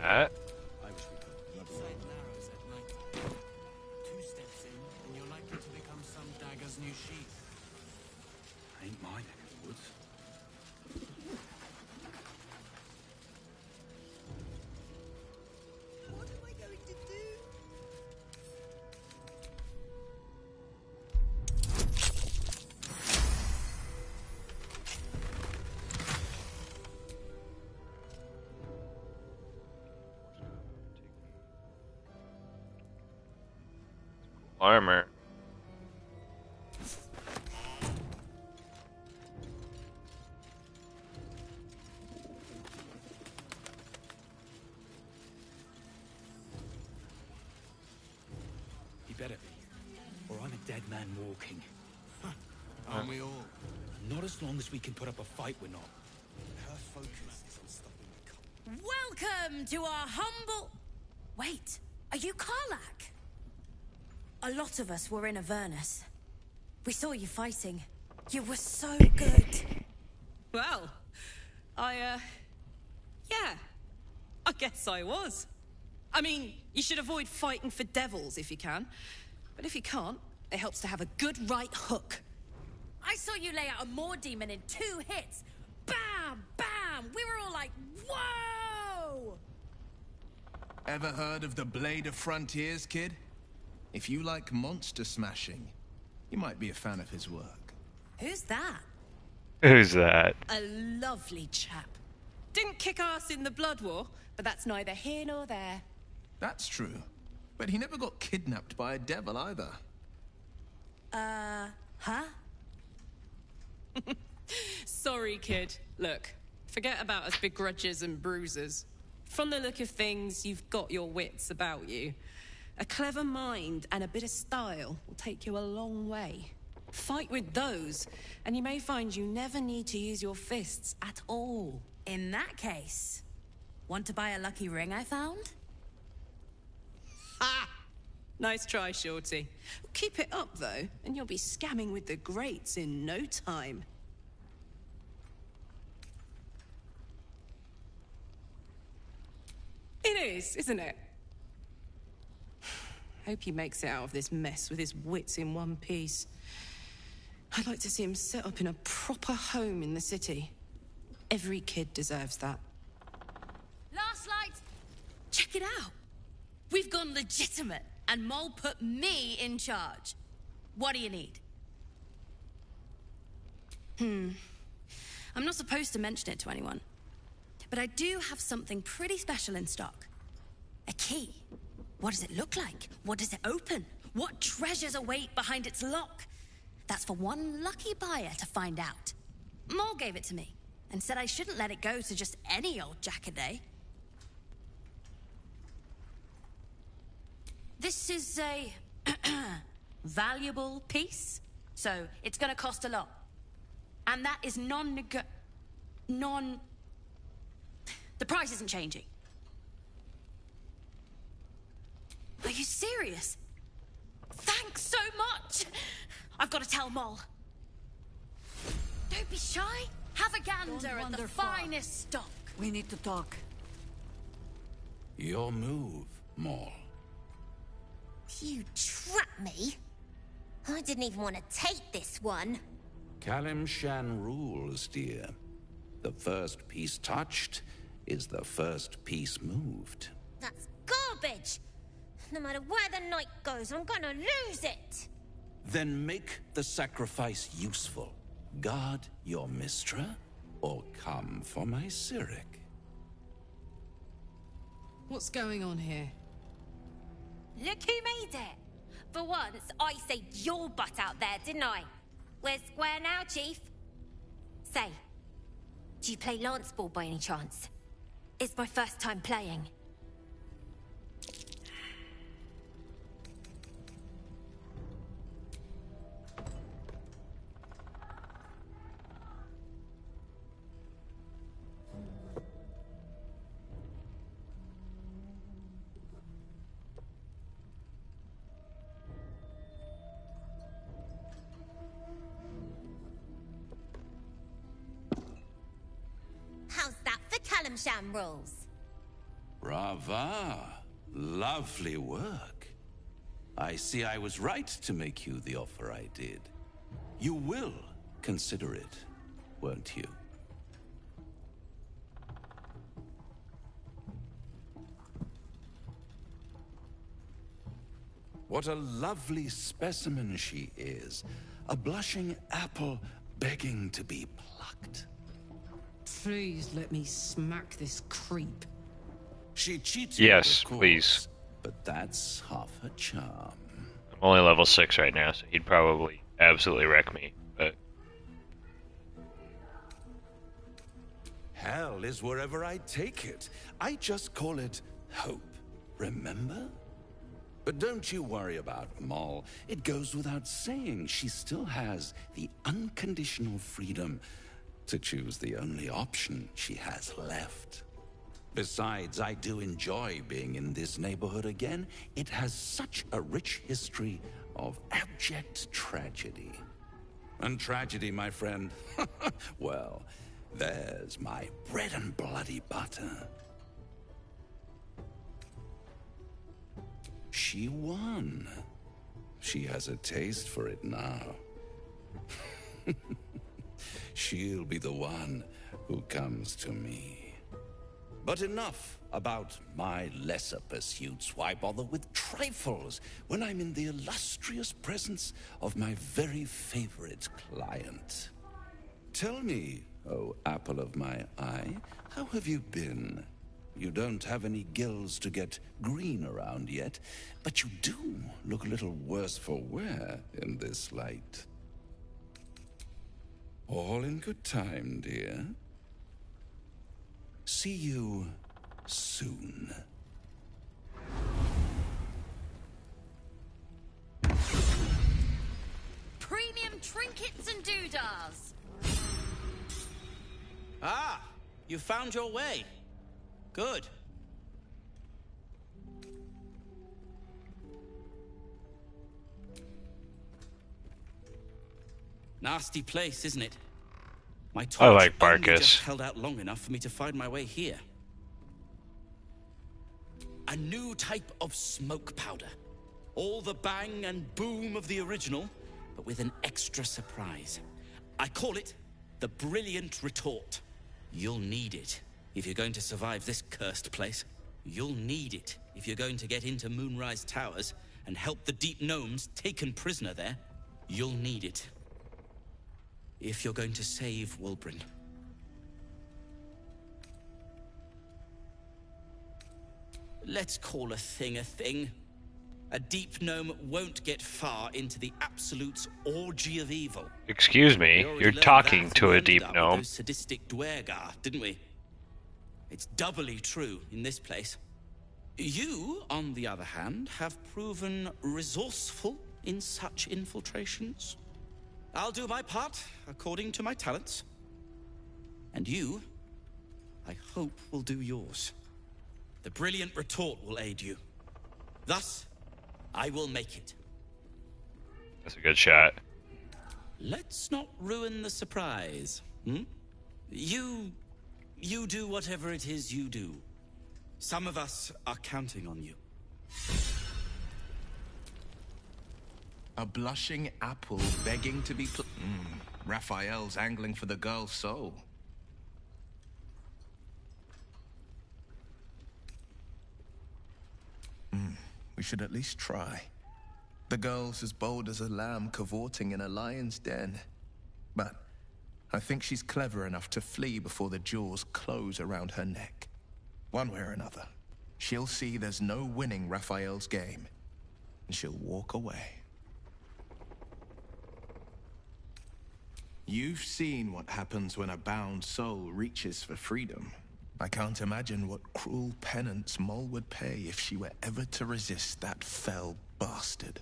that. Inside narrows at night. 2 steps in, and you're likely to become some dagger's new sheath. Ain't my neck of the woods. What am I going to do? Armor. He better be, or I'm a dead man walking. Aren't we all? Not as long as we can put up a fight, we're not. Her focus is on stopping the cult. Welcome to our humble... Wait, are you Karlach? A lot of us were in Avernus. We saw you fighting. You were so good. Well, yeah, I guess I was. I mean, you should avoid fighting for devils if you can. But if you can't, it helps to have a good right hook. I saw you lay out a Moor demon in 2 hits. Bam! Bam! We were all like, whoa! Ever heard of the Blade of Frontiers, kid? If you like monster smashing, you might be a fan of his work. Who's that? Who's that? A lovely chap. Didn't kick ass in the Blood War, but that's neither here nor there. That's true. But he never got kidnapped by a devil either. Huh? Sorry, kid. Look, forget about us begrudgers and bruisers. From the look of things, you've got your wits about you. A clever mind and a bit of style will take you a long way. Fight with those, and you may find you never need to use your fists at all. In that case, want to buy a lucky ring I found? Ha! Nice try, Shorty. Keep it up, though, and you'll be scamming with the greats in no time. It is, isn't it? Hope he makes it out of this mess with his wits in one piece. I'd like to see him set up in a proper home in the city. Every kid deserves that. Last light! Check it out! We've gone legitimate, and Mole put me in charge. What do you need? I'm not supposed to mention it to anyone, but I do have something pretty special in stock. A key. What does it look like? What does it open? What treasures await behind its lock? That's for one lucky buyer to find out. Mole gave it to me and said I shouldn't let it go to just any old jackaday. This is a valuable piece, so it's gonna cost a lot. And that is the price isn't changing. Are you serious? Thanks so much! I've got to tell Mole. Don't be shy. Have a gander at the finest stock. We need to talk. Your move, Maul. You trapped me? I didn't even want to take this one. Kalimshan rules, dear. The first piece touched is the first piece moved. That's garbage! No matter where the night goes, I'm gonna lose it! Then make the sacrifice useful. Guard your Mistra, or come for my Cyric. What's going on here? Look who made it! For once, I saved your butt out there, didn't I? We're square now, Chief. Say, do you play lance ball by any chance? It's my first time playing. How's that for Kalimshan rules? Brava. Lovely work. I see I was right to make you the offer I did. You will consider it, won't you? What a lovely specimen she is. A blushing apple begging to be plucked. Please let me smack this creep. She cheats Yes, you, of course, please. but that's half her charm. I'm only level 6 right now, so he'd probably absolutely wreck me. But Hell is wherever I take it. I just call it hope, remember? But don't you worry about Moll. It goes without saying she still has the unconditional freedom to choose the only option she has left. Besides, I do enjoy being in this neighborhood again. It has such a rich history of abject tragedy. And tragedy, my friend, well, there's my bread and bloody butter. She won. She has a taste for it now. She'll be the one who comes to me. But enough about my lesser pursuits. Why bother with trifles when I'm in the illustrious presence of my very favorite client? Tell me, oh apple of my eye, how have you been? You don't have any gills to get green around yet, but you do look a little worse for wear in this light. All in good time, dear. See you soon. Premium trinkets and doodahs. Ah, you found your way. Good. Nasty place, isn't it? My torch I like only Barkus. just held out long enough for me to find my way here. A new type of smoke powder. All the bang and boom of the original, but with an extra surprise. I call it the Brilliant Retort. You'll need it if you're going to survive this cursed place. You'll need it if you're going to get into Moonrise Towers and help the Deep Gnomes taken prisoner there. You'll need it if you're going to save Wulbren. Let's call a thing a thing. A deep gnome won't get far into the absolute orgy of evil. excuse me, We already you're learned talking that to when we a ended deep up with gnome. those sadistic Dwergar, didn't we? It's doubly true in this place. You, on the other hand, have proven resourceful in such infiltrations. I'll do my part according to my talents. And you, I hope, will do yours. The Brilliant Retort will aid you. Thus, I will make it. That's a good shot. Let's not ruin the surprise, hmm? You do whatever it is you do. Some of us are counting on you. A blushing apple begging to be Raphael's angling for the girl's soul. We should at least try. The girl's as bold as a lamb cavorting in a lion's den. But I think she's clever enough to flee before the jaws close around her neck. One way or another, she'll see there's no winning Raphael's game, and she'll walk away. You've seen what happens when a bound soul reaches for freedom. I can't imagine what cruel penance Moll would pay if she were ever to resist that fell bastard.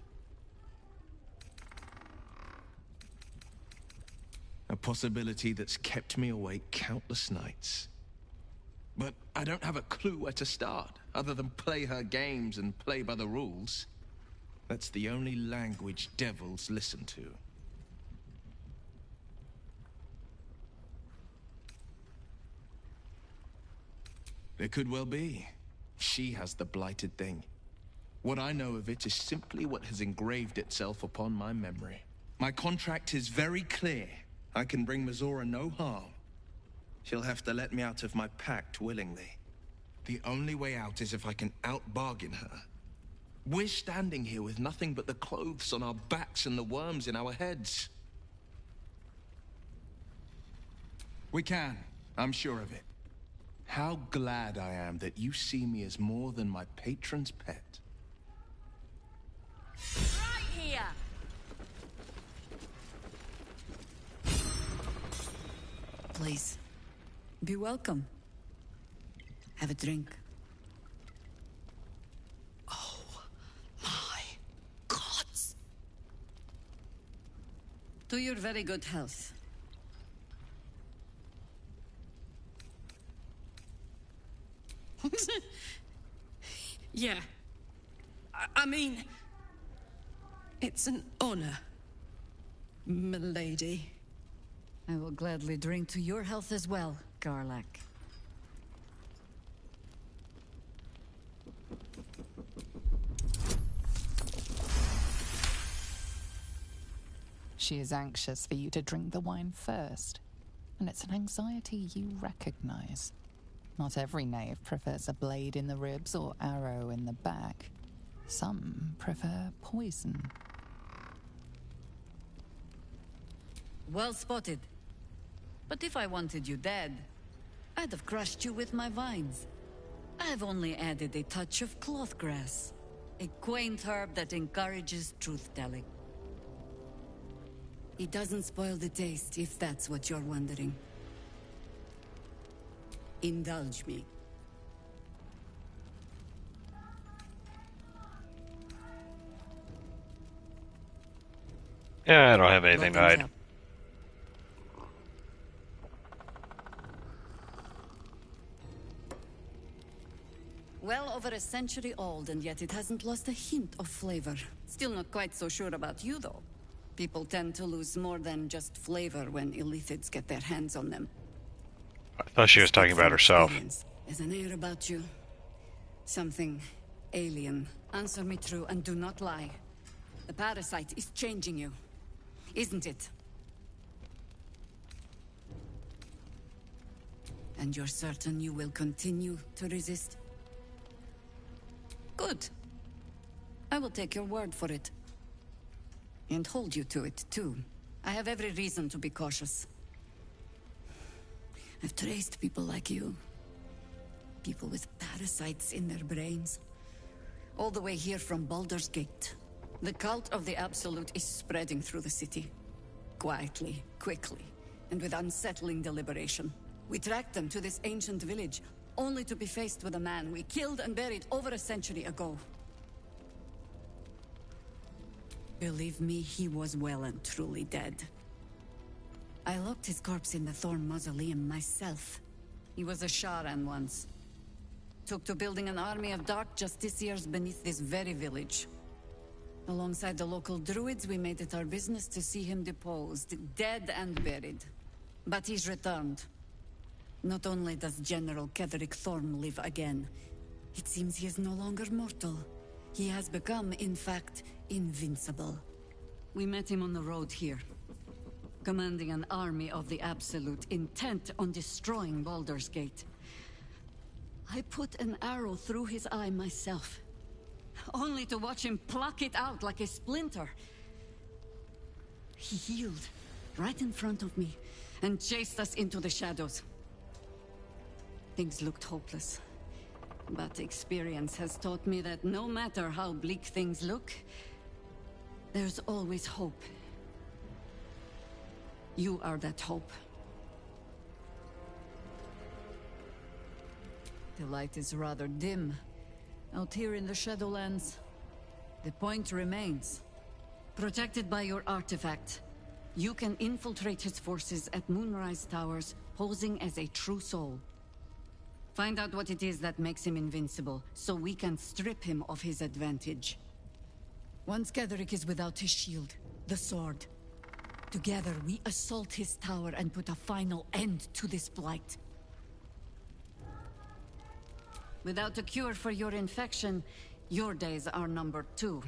A possibility that's kept me awake countless nights. But I don't have a clue where to start, other than play her games and play by the rules. That's the only language devils listen to. There could well be. She has the blighted thing. What I know of it is simply what has engraved itself upon my memory. My contract is very clear. I can bring Mizora no harm. She'll have to let me out of my pact willingly. The only way out is if I can out-bargain her. We're standing here with nothing but the clothes on our backs and the worms in our heads. We can. I'm sure of it. How glad I am that you see me as more than my patron's pet. Right here! Please, be welcome. Have a drink. Oh, my gods. To your very good health. Yeah. I mean, it's an honor, milady. I will gladly drink to your health as well, Garlac. She is anxious for you to drink the wine first, and it's an anxiety you recognize. Not every knave prefers a blade in the ribs or arrow in the back. Some prefer poison. Well spotted. But if I wanted you dead, I'd have crushed you with my vines. I've only added a touch of cloth grass, a quaint herb that encourages truth-telling. It doesn't spoil the taste, if that's what you're wondering. Indulge me. Yeah, I don't have anything to hide. Well over a century old, and yet it hasn't lost a hint of flavor. Still not quite so sure about you, though. People tend to lose more than just flavor when illithids get their hands on them. I thought she was talking about herself. There's an air about you. Something alien. Answer me true and do not lie. The parasite is changing you, isn't it? And you're certain you will continue to resist? Good. I will take your word for it. And hold you to it, too. I have every reason to be cautious. I've traced people like you. People with parasites in their brains. All the way here from Baulder's Gate. The cult of the Absolute is spreading through the city. Quietly, quickly, and with unsettling deliberation. We tracked them to this ancient village, only to be faced with a man we killed and buried over a century ago. Believe me, he was well and truly dead. I locked his corpse in the Thorn Mausoleum myself. He was a Sharan once. Took to building an army of dark justiciars beneath this very village. Alongside the local druids, we made it our business to see him deposed, dead and buried. But he's returned. Not only does General Ketherick Thorn live again, it seems he is no longer mortal. He has become, in fact, invincible. We met him on the road here, commanding an army of the Absolute, intent on destroying Baulder's Gate. I put an arrow through his eye myself, only to watch him pluck it out like a splinter. He healed right in front of me and chased us into the shadows. Things looked hopeless, but experience has taught me that no matter how bleak things look, there's always hope. You are that hope. The light is rather dim out here in the Shadowlands. The point remains. Protected by your artifact, you can infiltrate his forces at Moonrise Towers, posing as a true soul. Find out what it is that makes him invincible, so we can strip him of his advantage. Once Ketherick is without his shield, the sword, together we assault his tower and put a final end to this blight. Without a cure for your infection, your days are numbered too.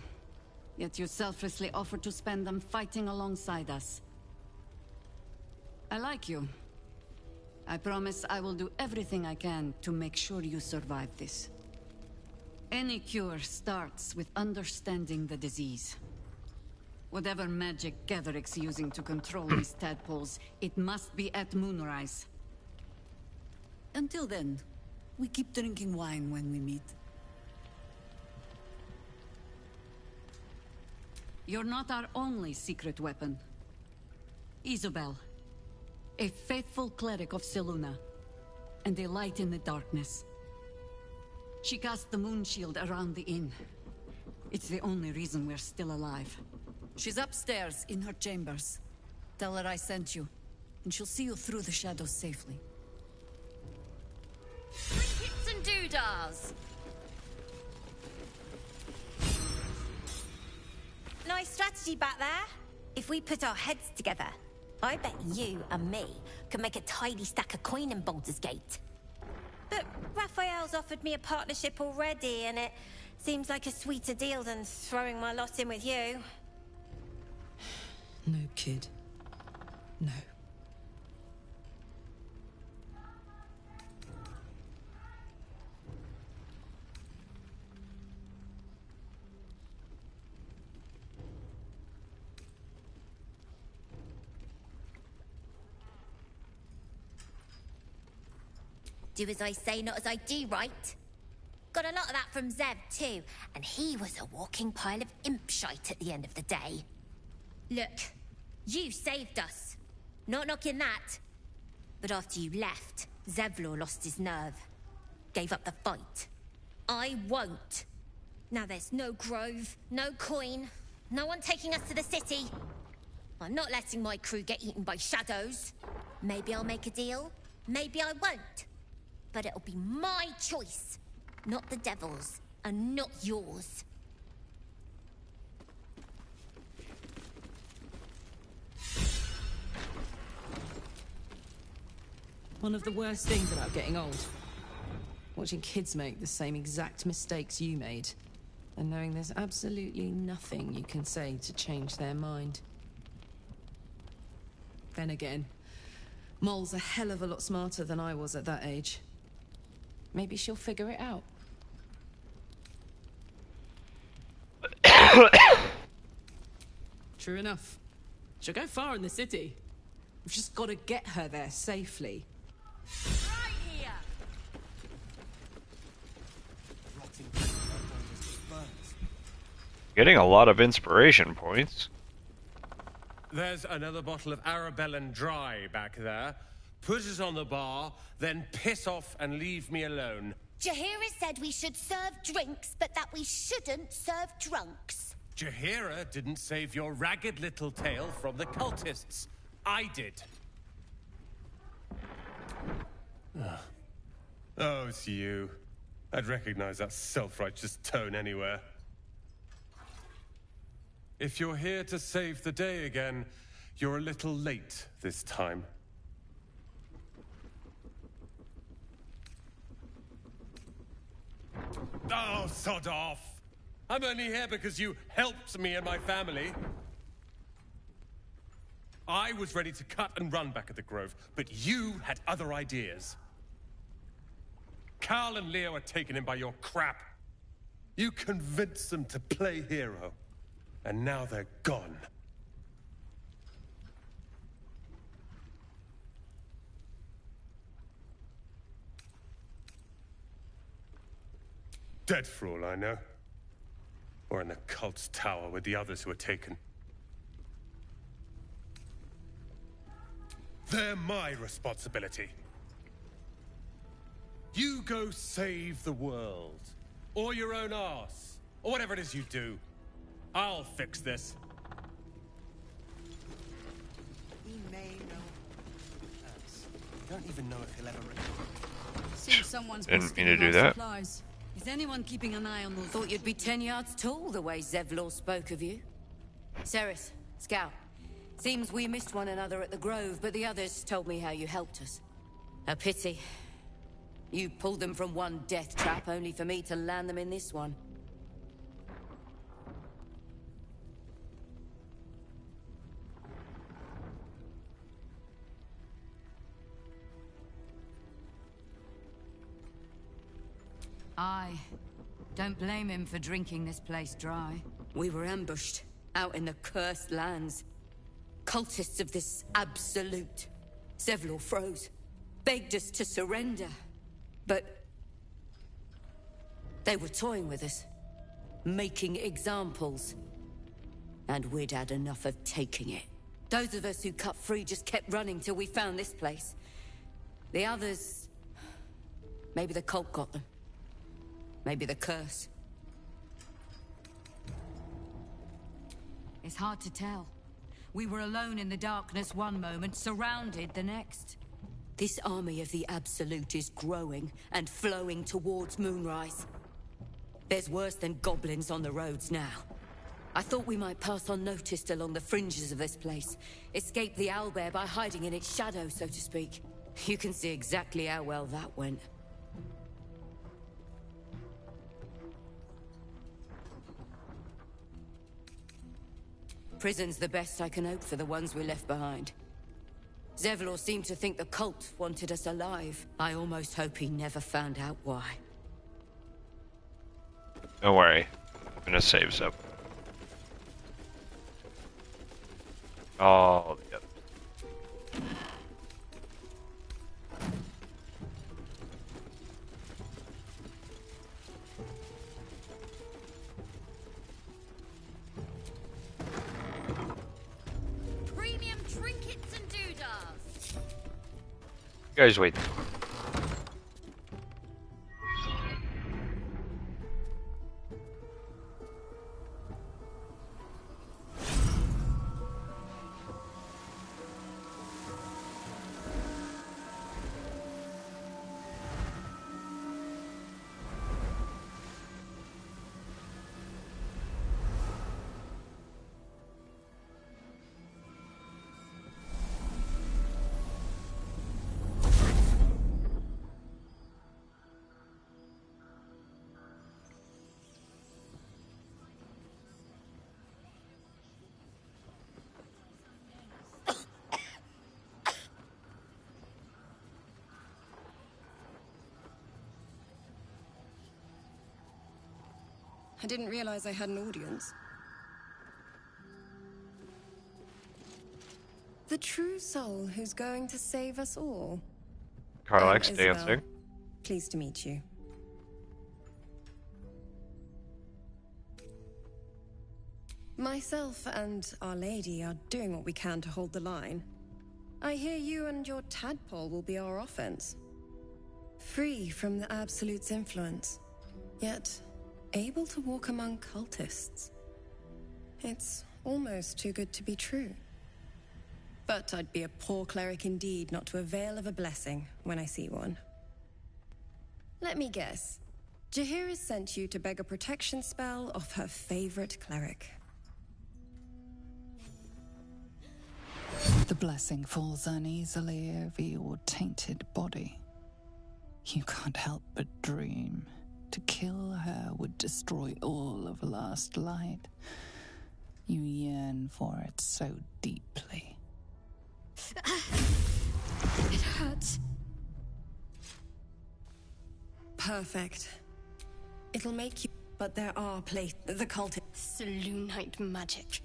Yet you selflessly offer to spend them fighting alongside us. I like you. I promise I will do everything I can to make sure you survive this. Any cure starts with understanding the disease. Whatever magic Gatheric's using to control these tadpoles, it must be at moonrise. Until then, we keep drinking wine when we meet. You're not our only secret weapon. Isabel, a faithful cleric of Seluna, and a light in the darkness. She cast the moon shield around the inn. It's the only reason we're still alive. She's upstairs in her chambers. Tell her I sent you, and she'll see you through the shadows safely. Trinkets and doodahs. Nice strategy back there. If we put our heads together, I bet you and me can make a tidy stack of coin in Baldur's Gate. But Raphael's offered me a partnership already, and it seems like a sweeter deal than throwing my lot in with you. No, kid. No. Do as I say, not as I do, right? Got a lot of that from Zev, too, and he was a walking pile of imp shite at the end of the day. Look, you saved us. Not knocking that. But after you left, Zevlor lost his nerve. Gave up the fight. I won't. Now there's no grove, no coin, no one taking us to the city. I'm not letting my crew get eaten by shadows. Maybe I'll make a deal, maybe I won't. But it'll be my choice, not the devil's, and not yours. One of the worst things about getting old. Watching kids make the same exact mistakes you made. And knowing there's absolutely nothing you can say to change their mind. Then again, Mol's a hell of a lot smarter than I was at that age. Maybe she'll figure it out. True enough. She'll go far in the city. We've just got to get her there safely. Right here. Getting a lot of inspiration points. There's another bottle of Arabellan Dry back there. Put it on the bar, then piss off and leave me alone. Jaheira said we should serve drinks, but that we shouldn't serve drunks. Jaheira didn't save your ragged little tail from the cultists. I did. Oh, it's you. I'd recognize that self-righteous tone anywhere. If you're here to save the day again, you're a little late this time. Oh, sod off! I'm only here because you helped me and my family. I was ready to cut and run back at the Grove, but you had other ideas. Carl and Leo are taken in by your crap. You convinced them to play hero, and now they're gone. Dead for all I know. Or in the cult's tower with the others who were taken. They're my responsibility. You go save the world. Or your own arse. Or whatever it is you do. I'll fix this. He may know us. We don't even know if he'll ever return. Seems someone's Didn't mean to do that. supplies. Is anyone keeping an eye on those? Thought you'd be 10 yards tall the way Zevlor spoke of you. Ceres, Scout. Seems we missed one another at the Grove, but the others told me how you helped us. A pity. You pulled them from one death trap only for me to land them in this one. I don't blame him for drinking this place dry. We were ambushed, out in the cursed lands. Cultists of this absolute. Zevlor froze, begged us to surrender. But they were toying with us, making examples. And we'd had enough of taking it. Those of us who cut free just kept running till we found this place. The others... maybe the cult got them. Maybe the curse. It's hard to tell. We were alone in the darkness one moment, surrounded the next. This army of the Absolute is growing and flowing towards Moonrise. There's worse than goblins on the roads now. I thought we might pass unnoticed along the fringes of this place. Escape the owlbear by hiding in its shadow, so to speak. You can see exactly how well that went. Prison's the best I can hope for the ones we left behind. Zevlor seemed to think the cult wanted us alive. I almost hope he never found out why. Don't worry. I'm gonna save some. Oh, the other. Premium trinkets and doodads. You guys wait. I didn't realize I had an audience. The true soul who's going to save us all. Carlax Isabel. dancing. Pleased to meet you. Myself and Our Lady are doing what we can to hold the line. I hear you and your tadpole will be our offense. Free from the Absolute's influence, yet able to walk among cultists. It's almost too good to be true. But I'd be a poor cleric indeed not to avail of a blessing when I see one. Let me guess. Jaheira has sent you to beg a protection spell of her favorite cleric. The blessing falls uneasily over your tainted body. You can't help but dream. To kill her would destroy all of last light. You yearn for it so deeply. It hurts. Perfect. It'll make you... But there are places... The cult... Selûnite magic.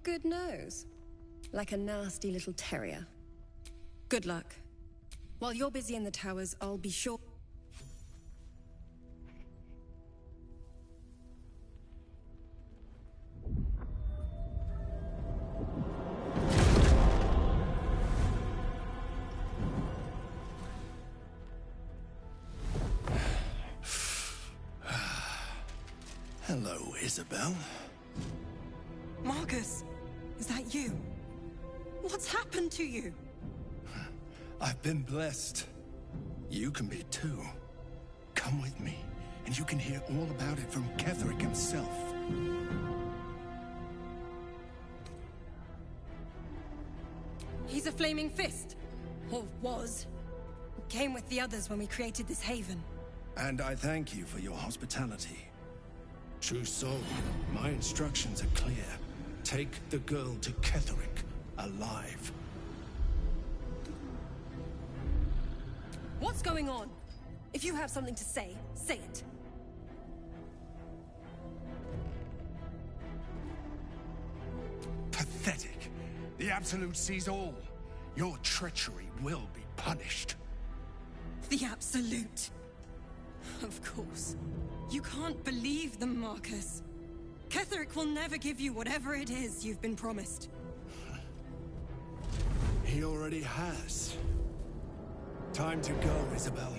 Good nose. Like a nasty little terrier. Good luck. While you're busy in the towers, I'll be sure... Hello, Isabel. Marcus, is that you? What's happened to you? I've been blessed. You can be too. Come with me, and you can hear all about it from Ketherick himself. He's a flaming fist. Or was. came with the others when we created this haven. And I thank you for your hospitality. True soul, my instructions are clear. Take the girl to Ketherick, alive. What's going on? If you have something to say, say it. Pathetic. The Absolute sees all. Your treachery will be punished. The Absolute. Of course. You can't believe them, Marcus. Ketherick will never give you whatever it is you've been promised. He already has. Time to go, Isabel.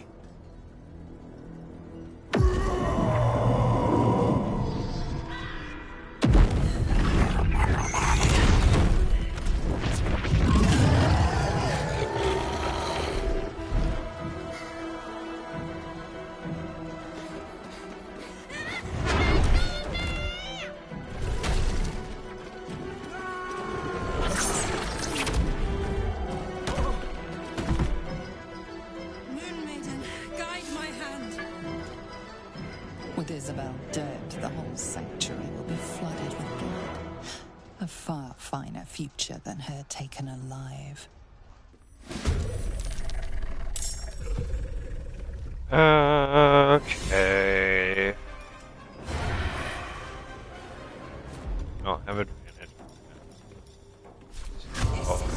With Isabel dead, the whole sanctuary will be flooded with blood. A far finer future than her taken alive. Okay. Oh, have advantage. Oh.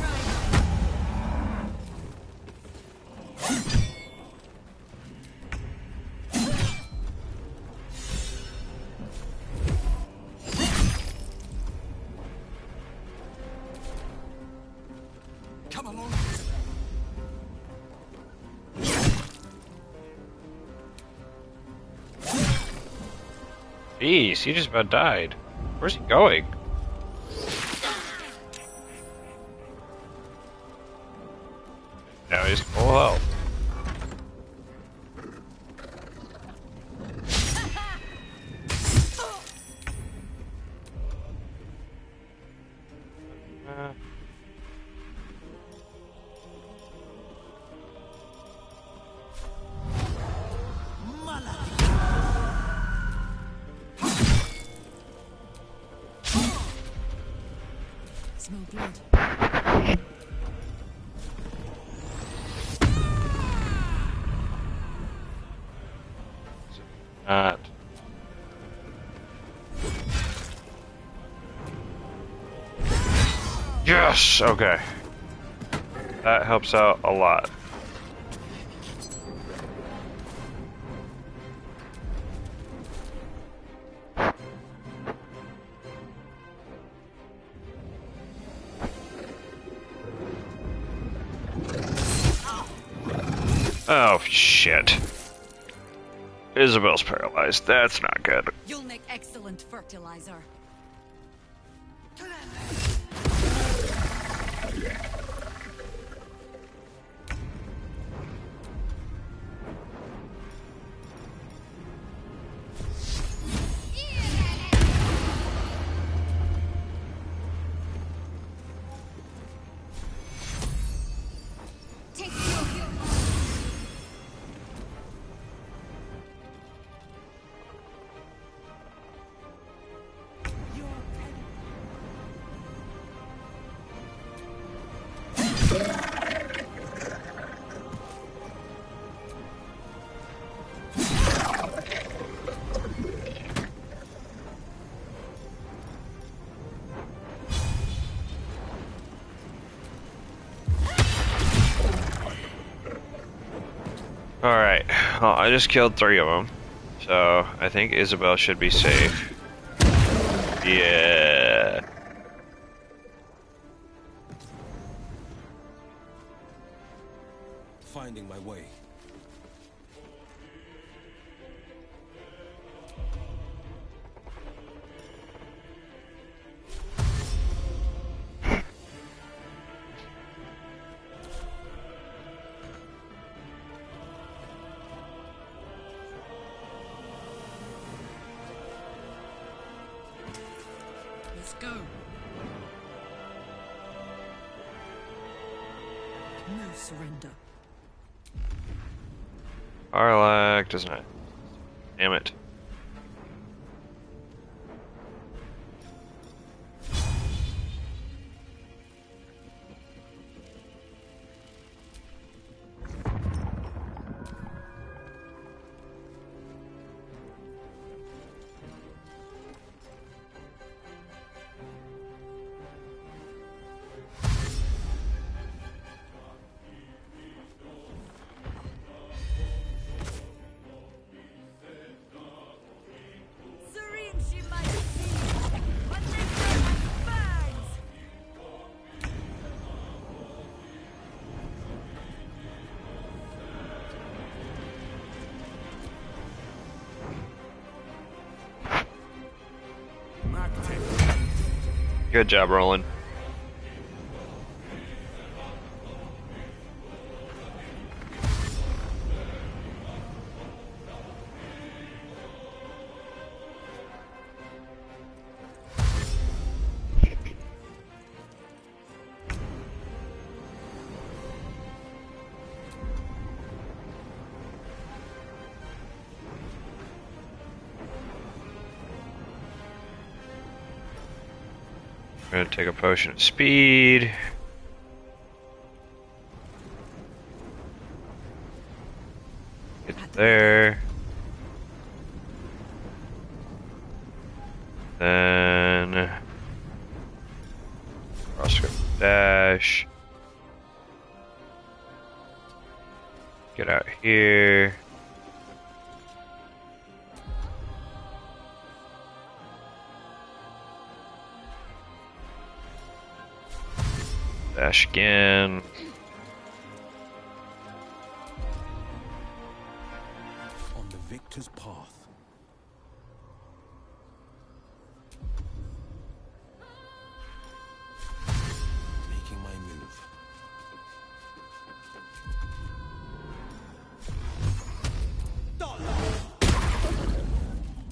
Come along. Jeez, he just about died. Where's he going? Now he's full health. Smell blood. Not. Yes! Okay. That helps out a lot. Oh, shit. Isabel's paralyzed. That's not good. You'll make excellent fertilizer. Alright, well, I just killed 3 of them, so I think Isabel should be safe. Yeah. Finding my way. Let's go. No surrender. Power lag does not. Damn it. Good job, Roland. I'm gonna take a potion of speed. Get there. Then cross dash. Get out here. Dash again. On the victor's path. Making my move.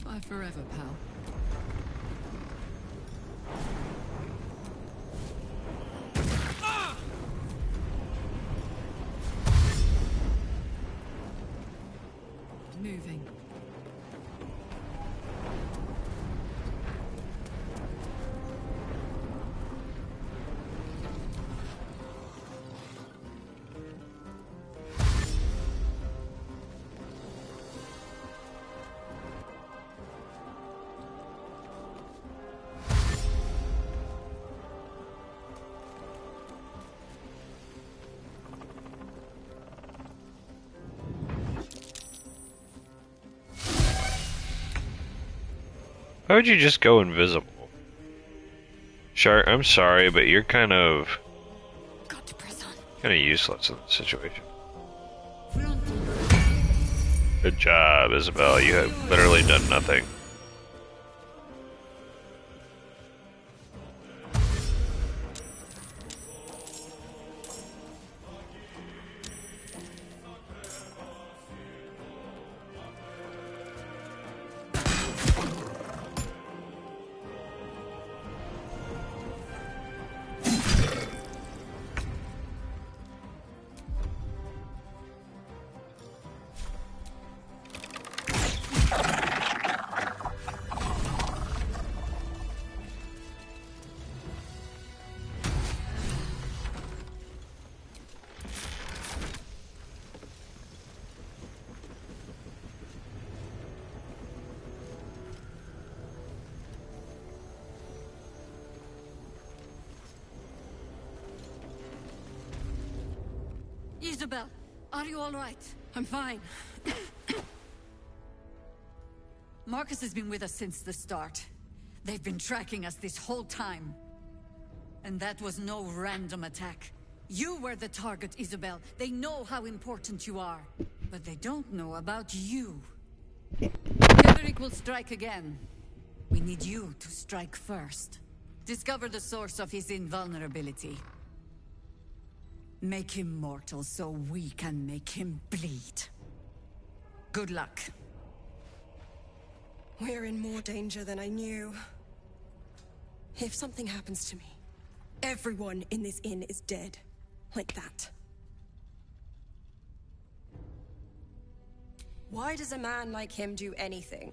Bye forever, pal. Moving. Why would you just go invisible? Shark, I'm sorry, but you're kind of useless in this situation. Good job, Isabel. You have literally done nothing. Isabel, are you all right? I'm fine. Marcus has been with us since the start. They've been tracking us this whole time. And that was no random attack. You were the target, Isabel. They know how important you are. But they don't know about you. Ketherick will strike again. We need you to strike first. Discover the source of his invulnerability. Make him mortal so we can make him bleed. Good luck. We're in more danger than I knew. If something happens to me, everyone in this inn is dead. Like that. Why does a man like him do anything?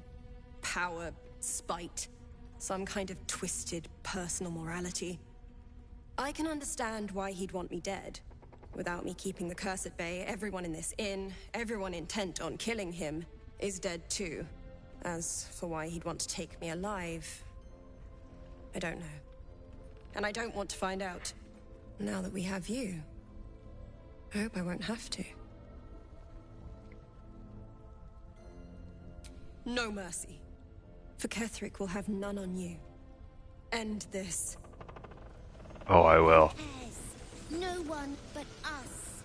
Power, spite, some kind of twisted personal morality. I can understand why he'd want me dead. Without me keeping the curse at bay, everyone in this inn, everyone intent on killing him, is dead too. As for why he'd want to take me alive, I don't know. And I don't want to find out. Now that we have you, I hope I won't have to. No mercy. For Ketherick will have none on you. End this. Oh, I will. No one but us.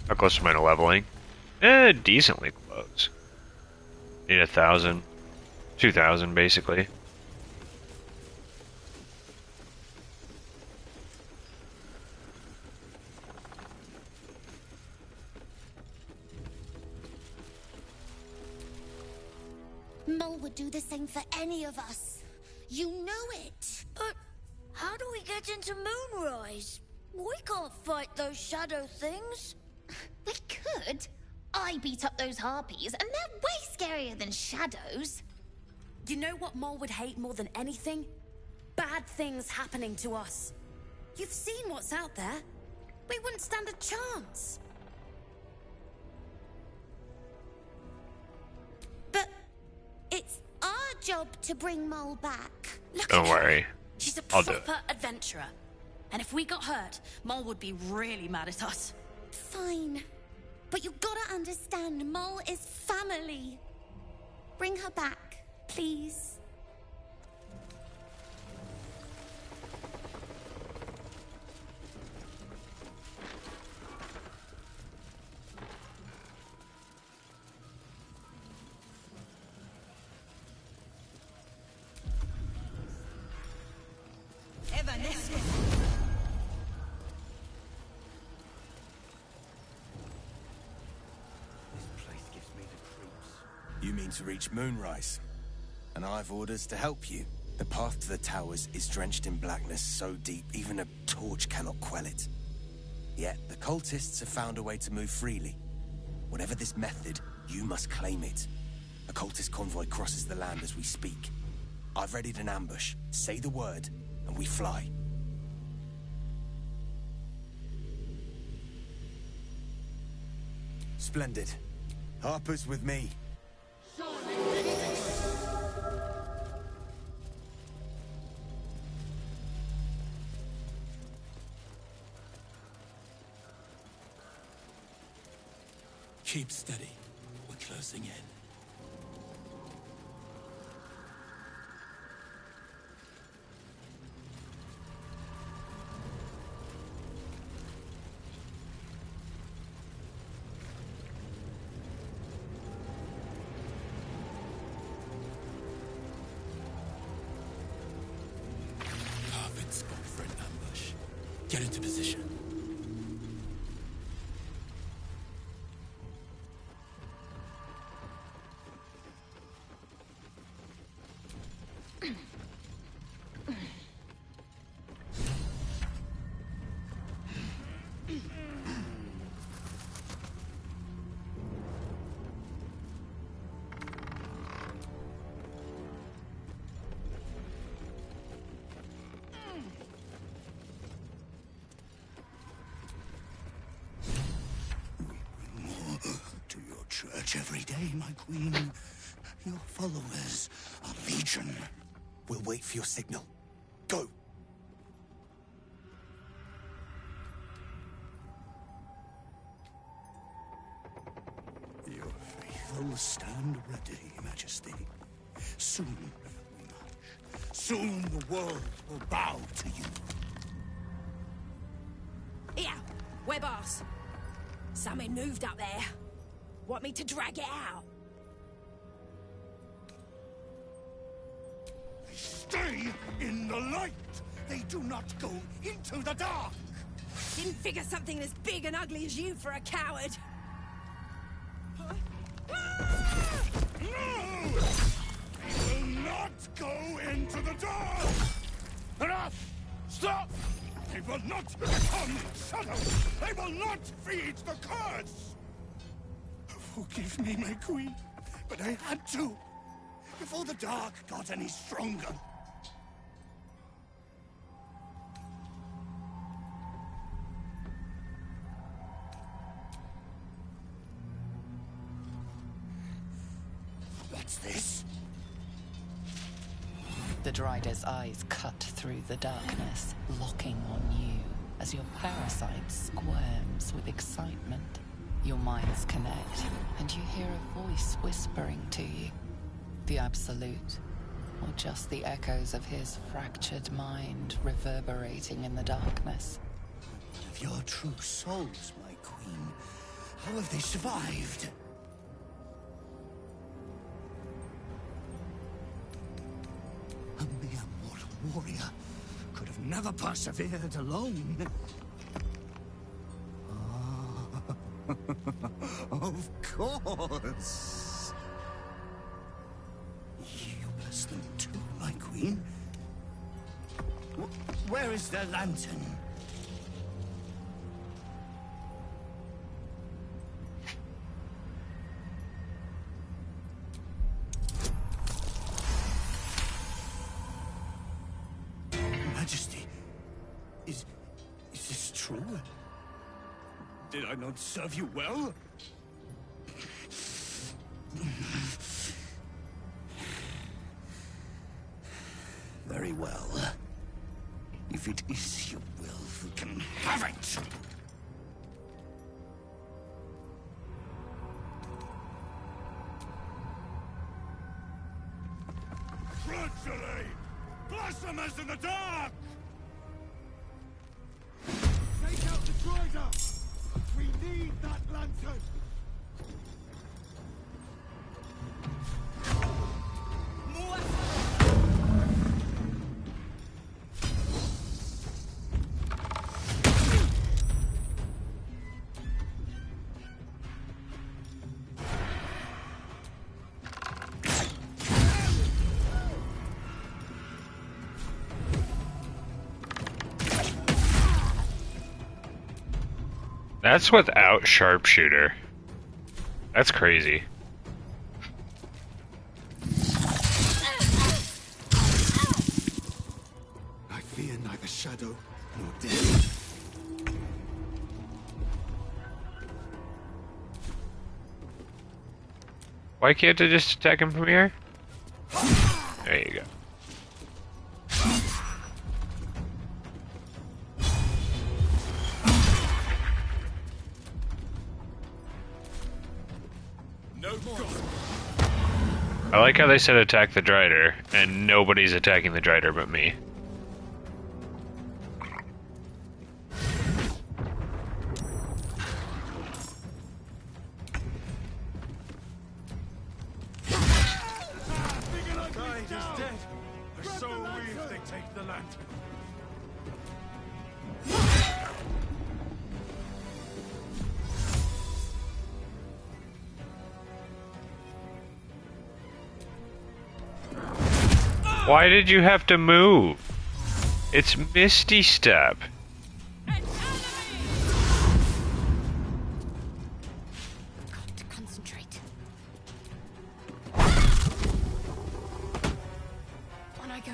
How close am I to leveling? Decently close. Need 1,000. 2,000, basically. Mole would do the same for any of us. You know it. But how do we get into Moonrise? We can't fight those shadow things. We could. I beat up those harpies, and they're way scarier than shadows. You know what Mole would hate more than anything? Bad things happening to us. You've seen what's out there. We wouldn't stand a chance. But it's our job to bring Mole back. Look Don't at her. worry. She's a I'll do it. proper adventurer. And if we got hurt, Mole would be really mad at us. Fine. But you gotta understand, Mole is family. Bring her back, please. You mean to reach Moonrise, and I've orders to help you. The path to the towers is drenched in blackness so deep even a torch cannot quell it. Yet the cultists have found a way to move freely. Whatever this method, you must claim it. A cultist convoy crosses the land as we speak. I've readied an ambush. Say the word, and we fly. Splendid. Harper's with me. Keep steady. We're closing in. Perfect spot for an ambush. Get into position. Every day, my queen. Your followers are legion. We'll wait for your signal. Go! Your faithful stand ready, Majesty. Soon we march. Soon the world will bow to you. Here, we're boss. Something moved up there. Want me to drag it out? Stay in the light! They do not go into the dark! Didn't figure something as big and ugly as you for a coward. No! They will not go into the dark! Enough! Stop! They will not become shadows! They will not feed the curse! Forgive me, my queen, but I had to. Before the dark got any stronger. What's this? The Drider's eyes cut through the darkness, locking on you as your parasite squirms with excitement. Your minds connect, and you hear a voice whispering to you. The Absolute, or just the echoes of his fractured mind reverberating in the darkness. One of your true souls, my queen. How have they survived? A mere mortal warrior could have never persevered alone. Of course. You bless them too, my queen. Where is their lantern? Majesty, is this true? Did I not serve you well? Very well. If it is your will, you can have it! Treachery! Blasphemous in the dark! Take out the Drider! We need that lantern! That's without sharpshooter. That's crazy. I fear neither shadow nor death. Why can't I just attack him from here? There you go. I like how they said attack the Drider, and nobody's attacking the Drider but me. Tide is dead. So we if they take the lantern. Why did you have to move? It's Misty Step. Concentrate. On I go.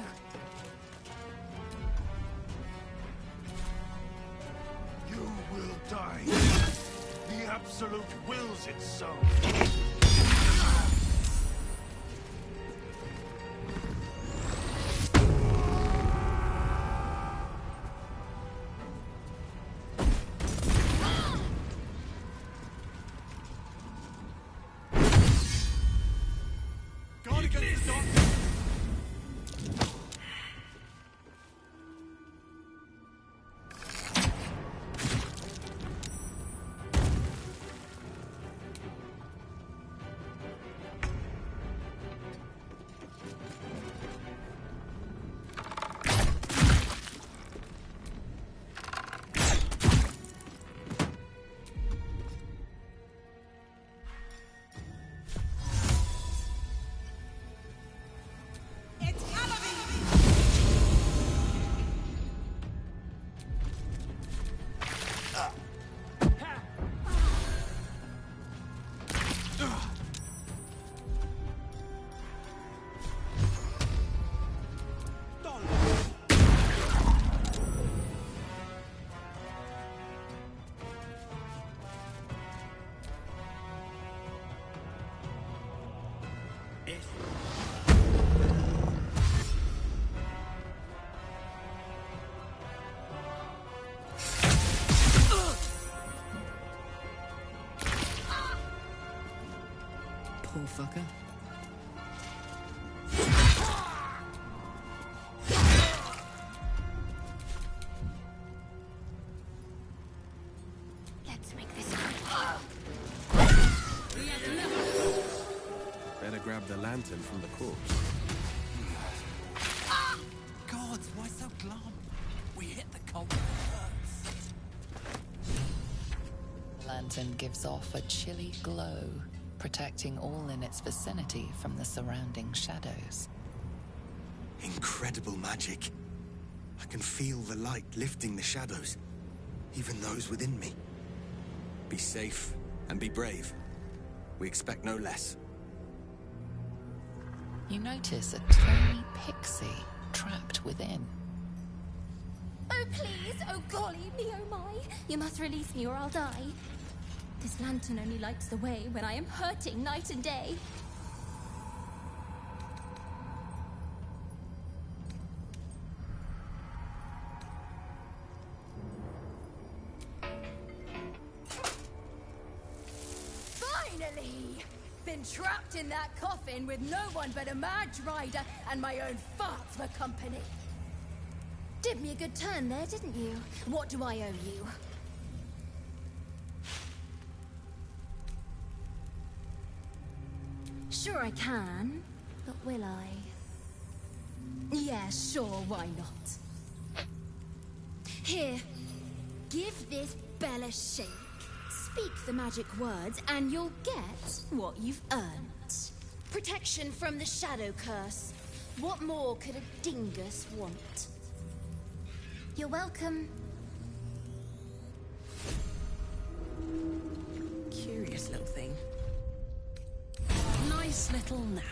You will die. The Absolute wills it so. Guard against the darkness. fucker. Let's make this Better grab the lantern from the corpse. God, why so glum? We hit the cult first. The lantern gives off a chilly glow, protecting all in its vicinity from the surrounding shadows. Incredible magic. I can feel the light lifting the shadows, even those within me. Be safe and be brave. We expect no less. You notice a tiny pixie trapped within. Oh, please! Oh, golly me, oh my! You must release me or I'll die. This lantern only lights the way when I am hurting night and day. Finally! Been trapped in that coffin with no one but a Madge Rider and my own farts for company. Did me a good turn there, didn't you? What do I owe you? Sure I can, but will I? Yeah, sure, why not? Here, give this bell a shake. Speak the magic words and you'll get what you've earned. Protection from the shadow curse. What more could a dingus want? You're welcome. Curious little thing. Nice little nap.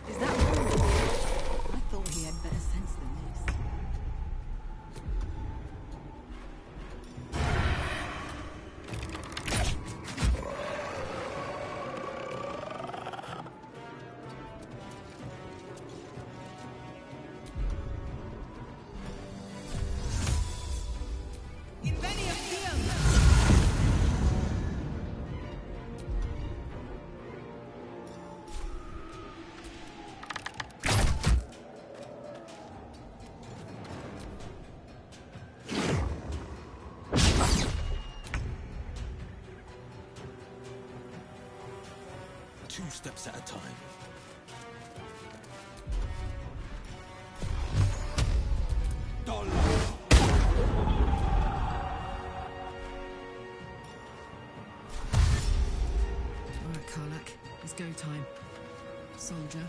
Is that all? I thought he had better sense than this. Two steps at a time. Alright, Karlak. It's go time. Soldier.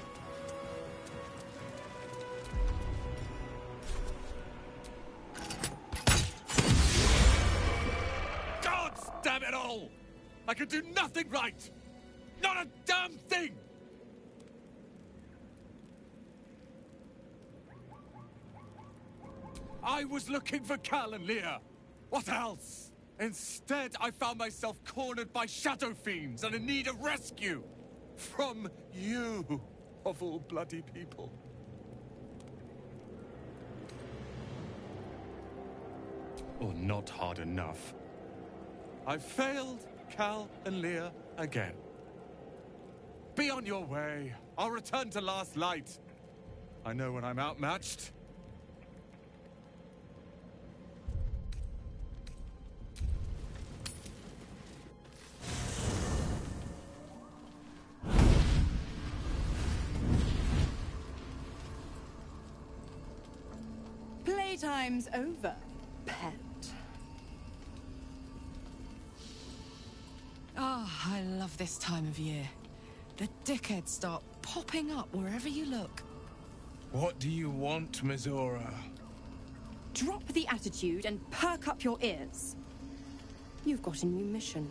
God damn it all! I can do nothing right! Not a damn thing! I was looking for Cal and Leah. What else? Instead, I found myself cornered by shadow fiends and in need of rescue. From you, of all bloody people. Or not hard enough. I failed Cal and Leah again. Be on your way. I'll return to Last Light. I know when I'm outmatched. Playtime's over, pet. I love this time of year. The dickheads start popping up wherever you look. What do you want, Mizora? Drop the attitude and perk up your ears. You've got a new mission.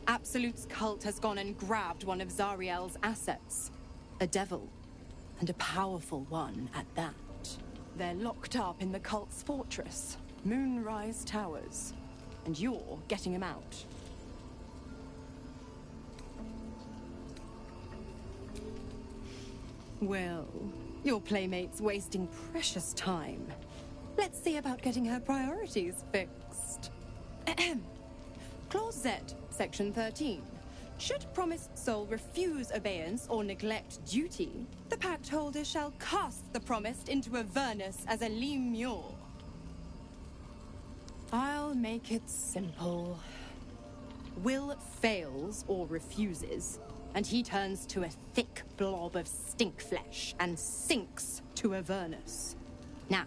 Absolute's cult has gone and grabbed one of Zariel's assets. A devil. And a powerful one at that. They're locked up in the cult's fortress, Moonrise Towers. And you're getting him out. Well, your playmate's wasting precious time. Let's see about getting her priorities fixed. Clause Z, Section 13. Should promised soul refuse obeyance or neglect duty, the pact holder shall cast the promised into Avernus as a lemure. I'll make it simple. Will fails or refuses, and he turns to a thick blob of stink flesh and sinks to Avernus. Now,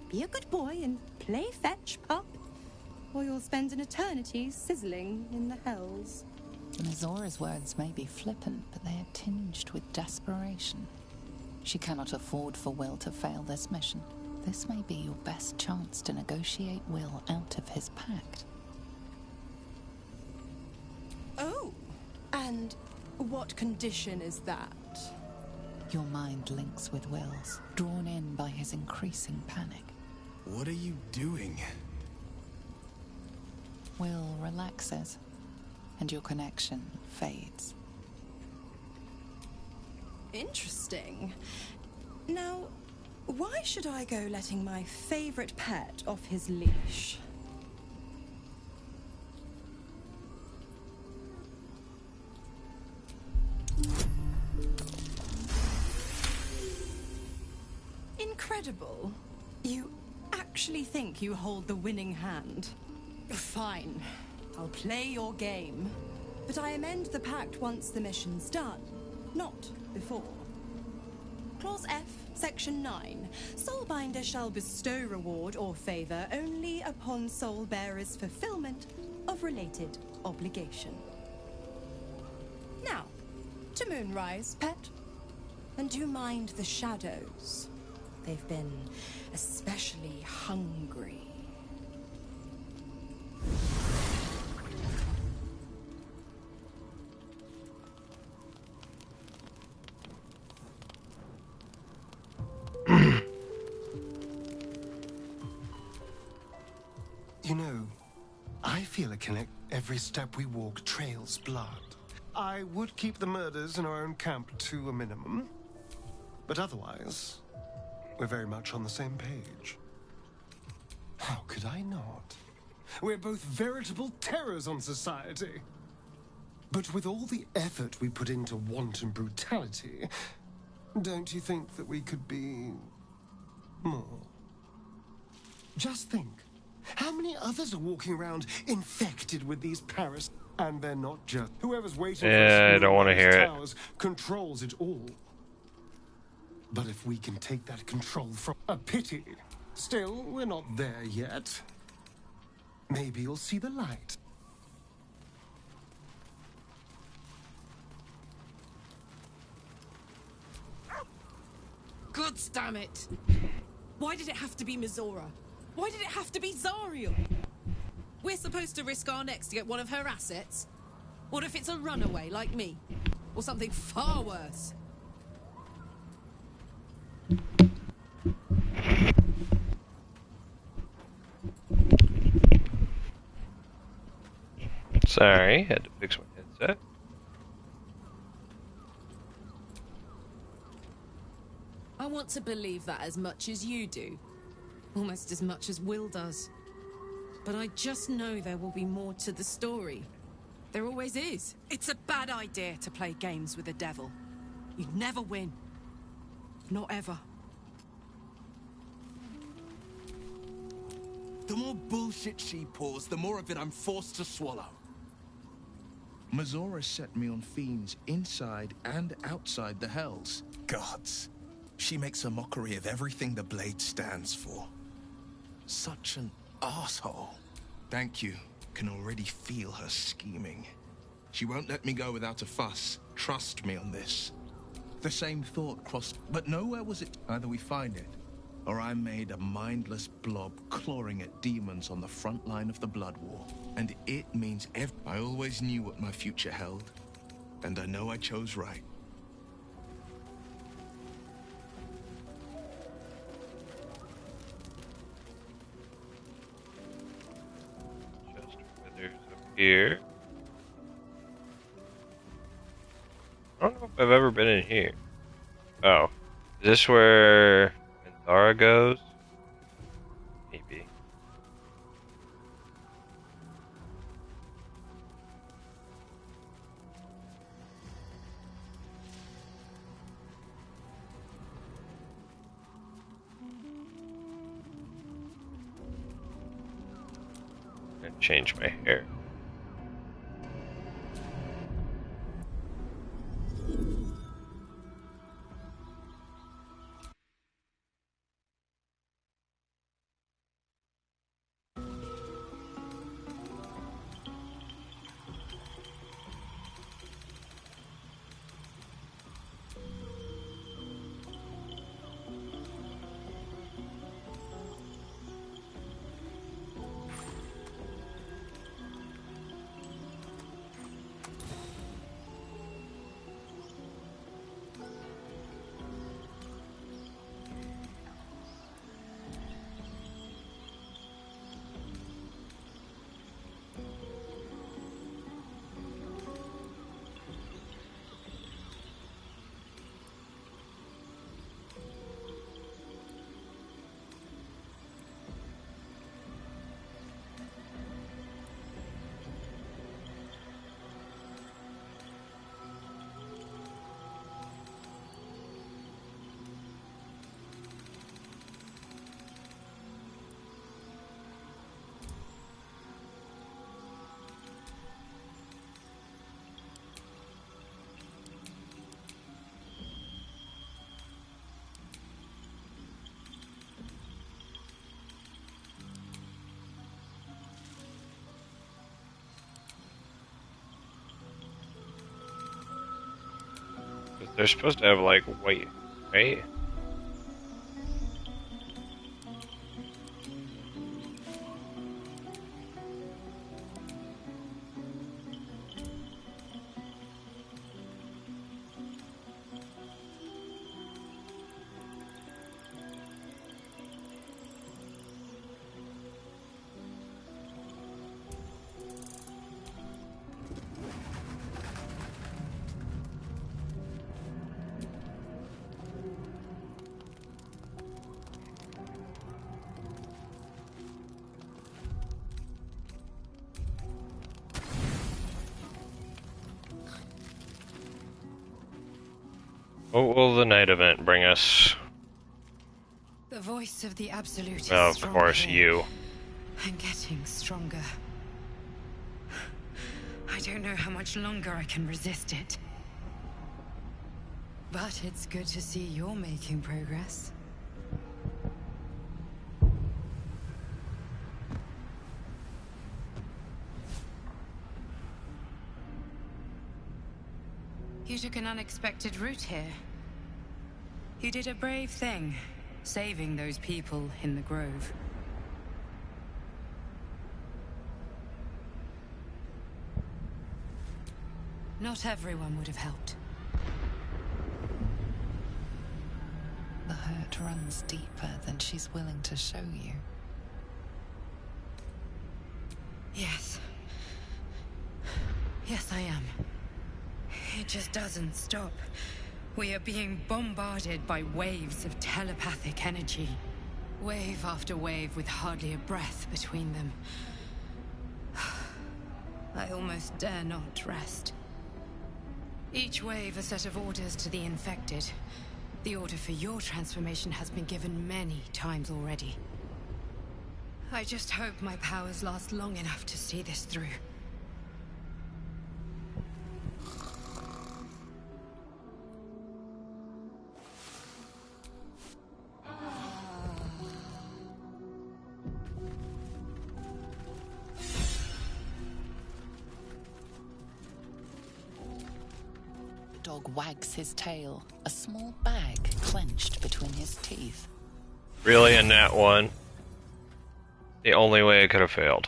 be a good boy and play fetch, pup, or you'll spend an eternity sizzling in the hells. Mizora's words may be flippant, but they are tinged with desperation. She cannot afford for Will to fail this mission. This may be your best chance to negotiate Will out of his pact. Oh, and what condition is that? Your mind links with Will's, drawn in by his increasing panic. What are you doing? Will relaxes, and your connection fades. Interesting. Now, why should I go letting my favorite pet off his leash? Incredible. You actually think you hold the winning hand? Fine. I'll play your game. But I amend the pact once the mission's done, not before. Clause F, Section 9. Soulbinder shall bestow reward or favor only upon soul bearer's fulfillment of related obligation. Now, to Moonrise, pet. And do mind the shadows. They've been especially hungry. You know, I feel a connect. Every step we walk trails blood. I would keep the murders in our own camp to a minimum, but otherwise, we're very much on the same page. How could I not? We're both veritable terrors on society. But with all the effort we put into wanton brutality, don't you think that we could be more? Just think. How many others are walking around infected with these parasites? And they're not just. Whoever's waiting for us I don't want to hear it. towers controls it all. But if we can take that control from a pity. Still, we're not there yet. Maybe you'll see the light. God damn it! Why did it have to be Mizora? Why did it have to be Zariel? We're supposed to risk our necks to get one of her assets? What if it's a runaway like me? Or something far worse? Sorry, had to fix my headset. I want to believe that as much as you do. Almost as much as Will does. But I just know there will be more to the story. There always is. It's a bad idea to play games with the devil. You'd never win. Not ever. The more bullshit she pours, the more of it I'm forced to swallow. Mizora set me on fiends inside and outside the Hells. Gods. She makes a mockery of everything the Blade stands for. Such an asshole. Thank you. Can already feel her scheming. She won't let me go without a fuss. Trust me on this. The same thought crossed, but nowhere was it. Either we find it, or I'm made a mindless blob clawing at demons on the front line of the Blood War. And it means I always knew what my future held, and I know I chose right. Just withers up here. I don't know if I've ever been in here. Oh. Is this where Anthara goes? Maybe. And change my hair. They're supposed to have like white, right? What will the night event bring us? The voice of the Absolute is Well, of strong course, here, you. and getting stronger. I don't know how much longer I can resist it. But it's good to see you're making progress. You took an unexpected route here. You did a brave thing, saving those people in the grove. Not everyone would have helped. The hurt runs deeper than she's willing to show you. Yes. Yes, I am. It just doesn't stop. We are being bombarded by waves of telepathic energy. Wave after wave with hardly a breath between them. I almost dare not rest. Each wave a set of orders to the infected. The order for your transformation has been given many times already. I just hope my powers last long enough to see this through. dog wags his tail, a small bag clenched between his teeth. Really, a nat one? The only way it could have failed.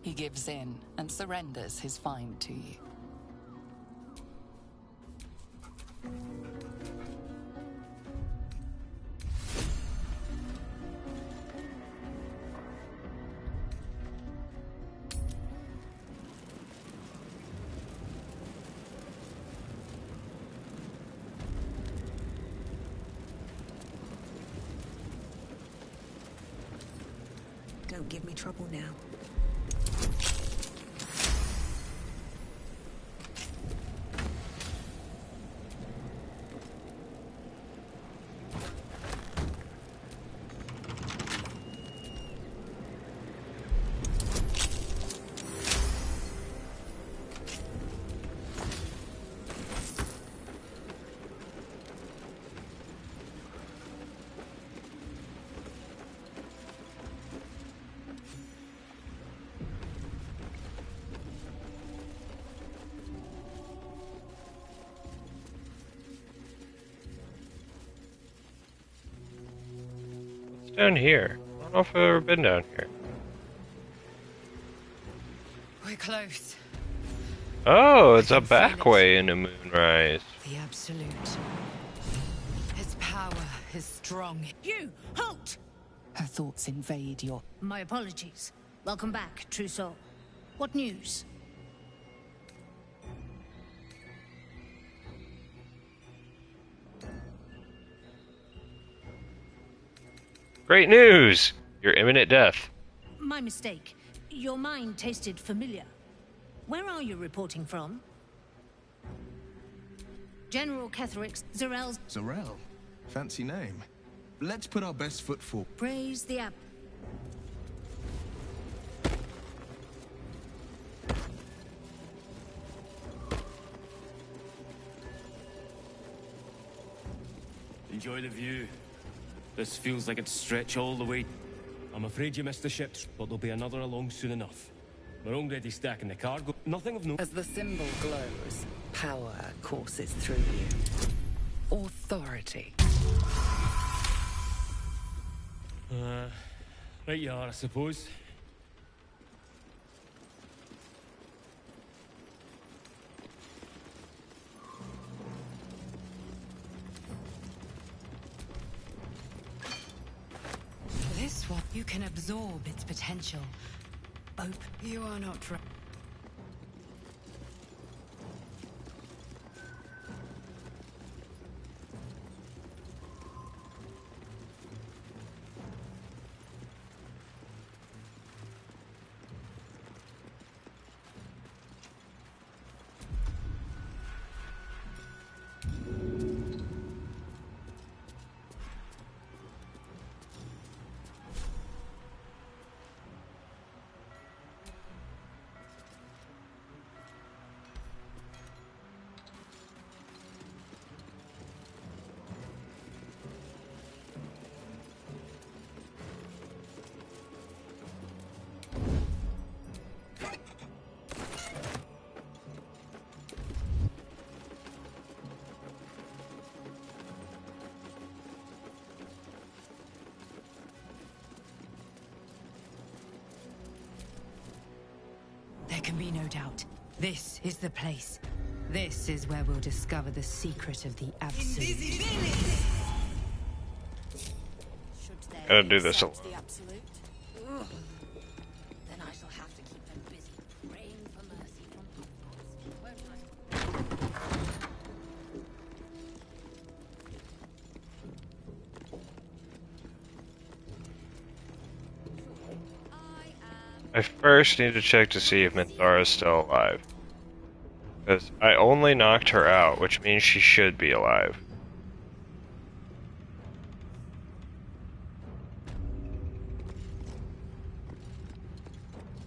He gives in and surrenders his find to you. Don't give me trouble now. Down here. I don't know if I've ever been down here. We're close. Oh, it's a back way into Moonrise. The Absolute. Its power is strong. You! Halt! Her thoughts invade your... My apologies. Welcome back, true soul. What news? Great news! Your imminent death. My mistake. Your mind tasted familiar. Where are you reporting from? General Ketherix, Zarel's... Zarel? Fancy name. Let's put our best foot forward. Praise the app. Enjoy the view. This feels like it's stretch all the way. I'm afraid you missed the ships, but there'll be another along soon enough. We're already stacking the cargo. Nothing of note. As the symbol glows, power courses through you. Authority. Right you are, I suppose. This one, you can absorb its potential. Open. You are not right. There can be no doubt. This is the place. This is where we'll discover the secret of the Absolute. Gotta do this alone. The Absolute? Ugh. Then I shall have to keep them busy praying for mercy from won't I first need to check to see if Minthara is still alive. Because I only knocked her out, which means she should be alive.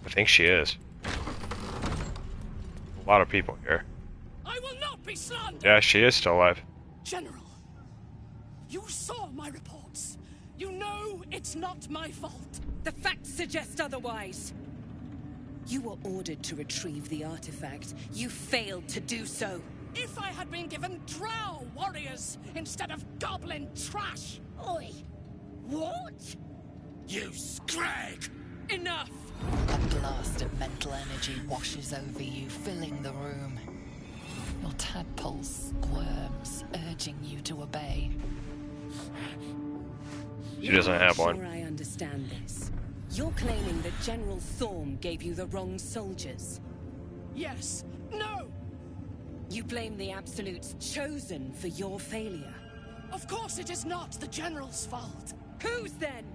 I think she is. A lot of people here. I will not be slandered! Yeah, she is still alive. General, you saw my reports. You know it's not my fault. The facts suggest otherwise. You were ordered to retrieve the artifact. You failed to do so. If I had been given drow warriors instead of goblin trash. Oi! What? You scrag! Enough! A blast of mental energy washes over you, filling the room. Your tadpole squirms, urging you to obey. She doesn't have one. Sure, I understand this. You're claiming that General Thorm gave you the wrong soldiers. Yes. No! You blame the Absolute's Chosen for your failure. Of course it is not the General's fault. Whose then?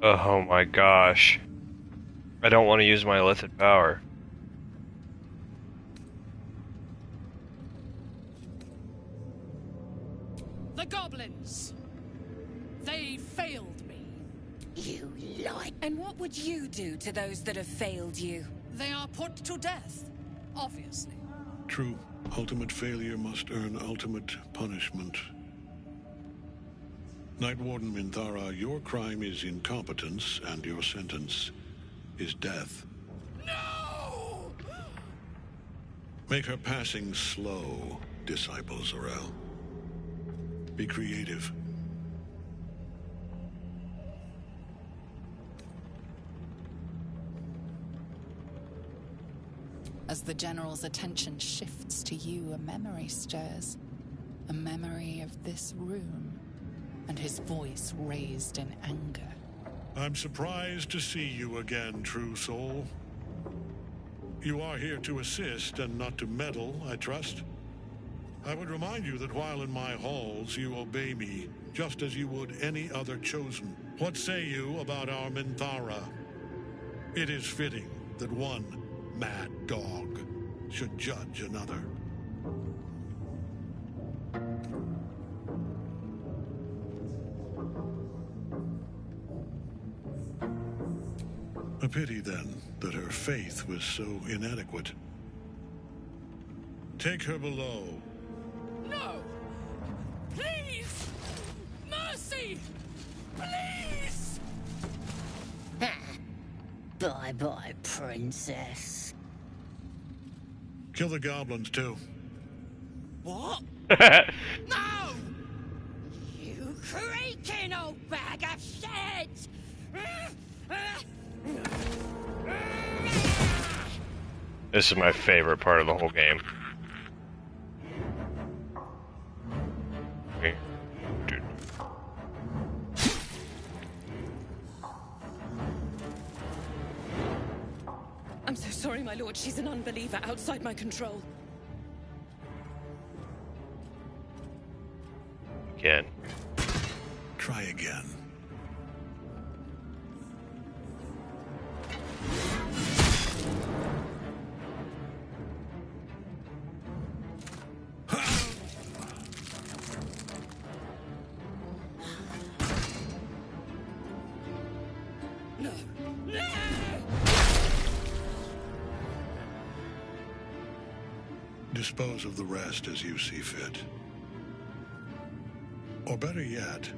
Oh my gosh. I don't want to use my lithid power. The goblins. They failed me. You lie. And what would you do to those that have failed you? They are put to death, obviously. True. Ultimate failure must earn ultimate punishment. Night Warden Minthara, your crime is incompetence, and your sentence is death. No! Make her passing slow, Disciple Zorel. Be creative. As the General's attention shifts to you, a memory stirs. A memory of this room, and his voice raised in anger. I'm surprised to see you again, true soul. You are here to assist and not to meddle, I trust. I would remind you that while in my halls, you obey me, just as you would any other chosen. What say you about our Minthara? It is fitting that one mad dog should judge another. A pity, then, that her faith was so inadequate. Take her below. No! Please! Mercy! Please! Bye-bye, princess. Kill the goblins, too. What? No! You creaking old bag of shit! This is my favorite part of the whole game. Okay. Dude. I'm so sorry, my lord. She's an unbeliever outside my control. Again. Try again. No! No! Dispose of the rest as you see fit. Or better yet,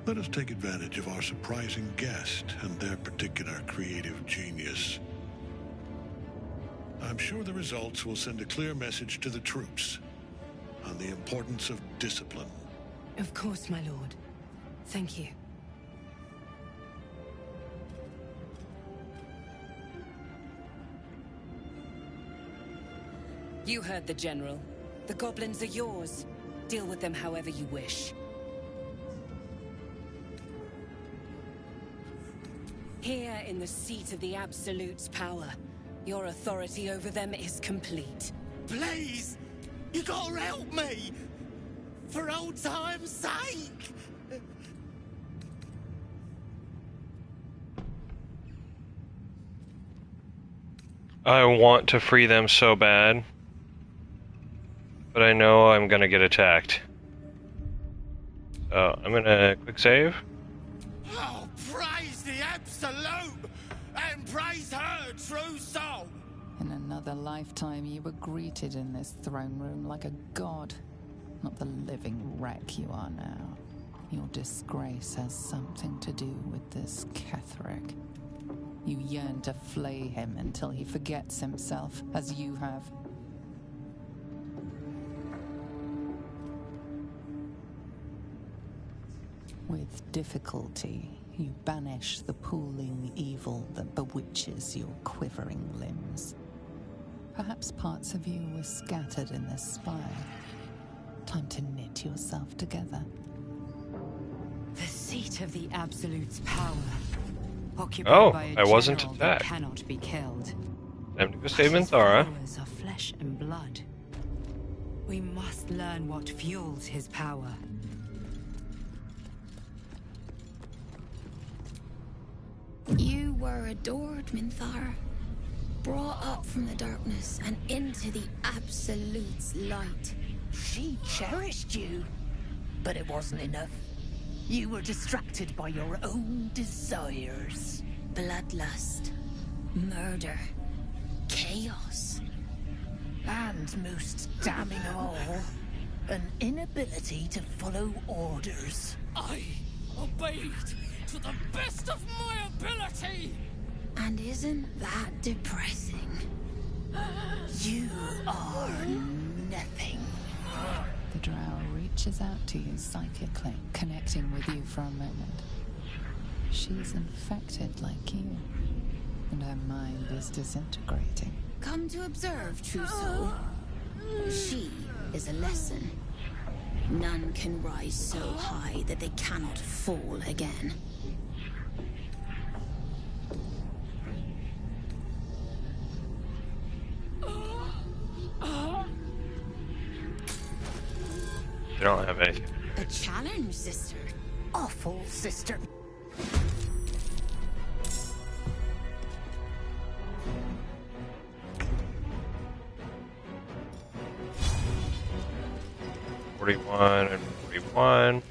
let us take advantage of our surprising guest and their particular creative genius. I'm sure the results will send a clear message to the troops on the importance of discipline. Of course, my lord. Thank you. You heard the General. The goblins are yours. Deal with them however you wish. Here in the seat of the Absolute's power, your authority over them is complete. Please! You gotta help me! For old time's sake! I want to free them so bad, but I know I'm gonna get attacked. So I'm gonna quick save. Oh, pray absolute and praise her true soul. In another lifetime, you were greeted in this throne room like a god, not the living wreck you are now. Your disgrace has something to do with this Ketheric. You yearn to flay him until he forgets himself, as you have. With difficulty, you banish the pooling evil that bewitches your quivering limbs. Perhaps parts of you were scattered in this spire. Time to knit yourself together. The seat of the Absolute's power, occupied by a I wasn't general that attacked. cannot be killed. Time to go save His Minthara. followers are flesh and blood. We must learn what fuels his power. You were adored, Minthara. Brought up from the darkness and into the Absolute's light. She cherished you, but it wasn't enough. You were distracted by your own desires. Bloodlust, murder, chaos. And most damning of all, an inability to follow orders. I obeyed to the best of my ability! And isn't that depressing? You are nothing. The drow reaches out to you psychically, connecting with you for a moment. She's infected like you, and her mind is disintegrating. Come to observe, true soul. She is a lesson. None can rise so high that they cannot fall again. They don't have anything. A challenge, sister. Awful sister. And 41.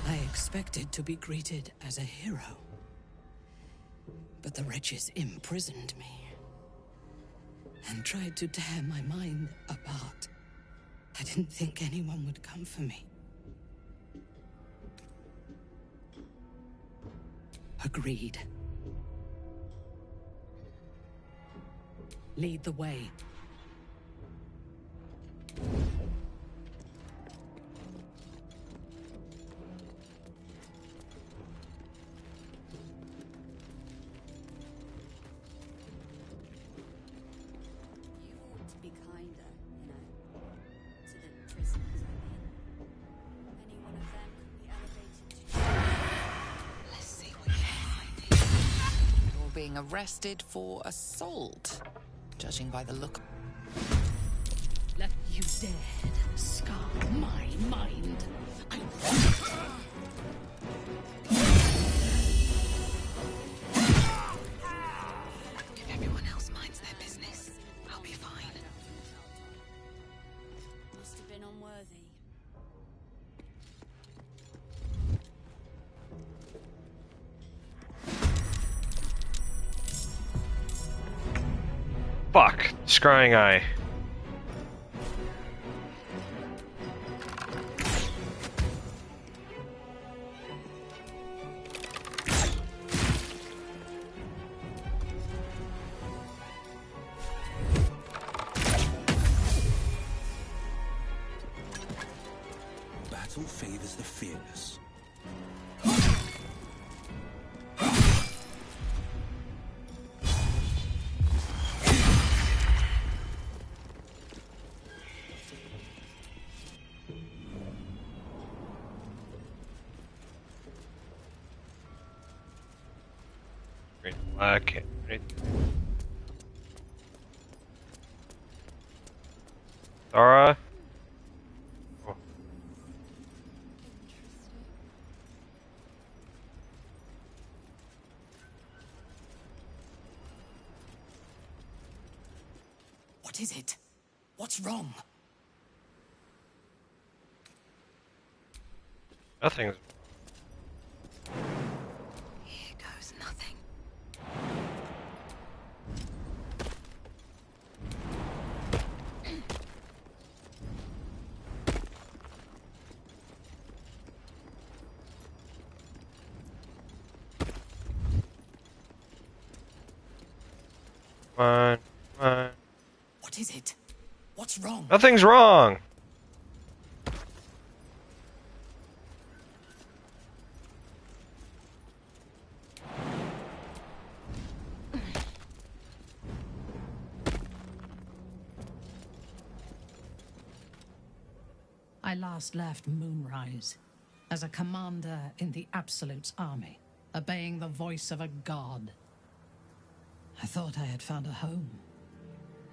I expected to be greeted as a hero, but the wretches imprisoned me and tried to tear my mind apart. I didn't think anyone would come for me. Agreed. Lead the way. To be kinder, to the prisoners, Any one of them could be elevated to... Let's see what you can find. You're being arrested for assault, judging by the look. Left you dead, scar my mind. If everyone else minds their business, I'll be fine. Must have been unworthy. Fuck. Scrying eye. Battle favors the fearless. Green, black. Zara. Oh. What is it? What's wrong? Nothing's. Here goes nothing. Come on, come on. What is it? What's wrong? Nothing's wrong. I last left Moonrise as a commander in the Absolute's army, obeying the voice of a god. I thought I had found a home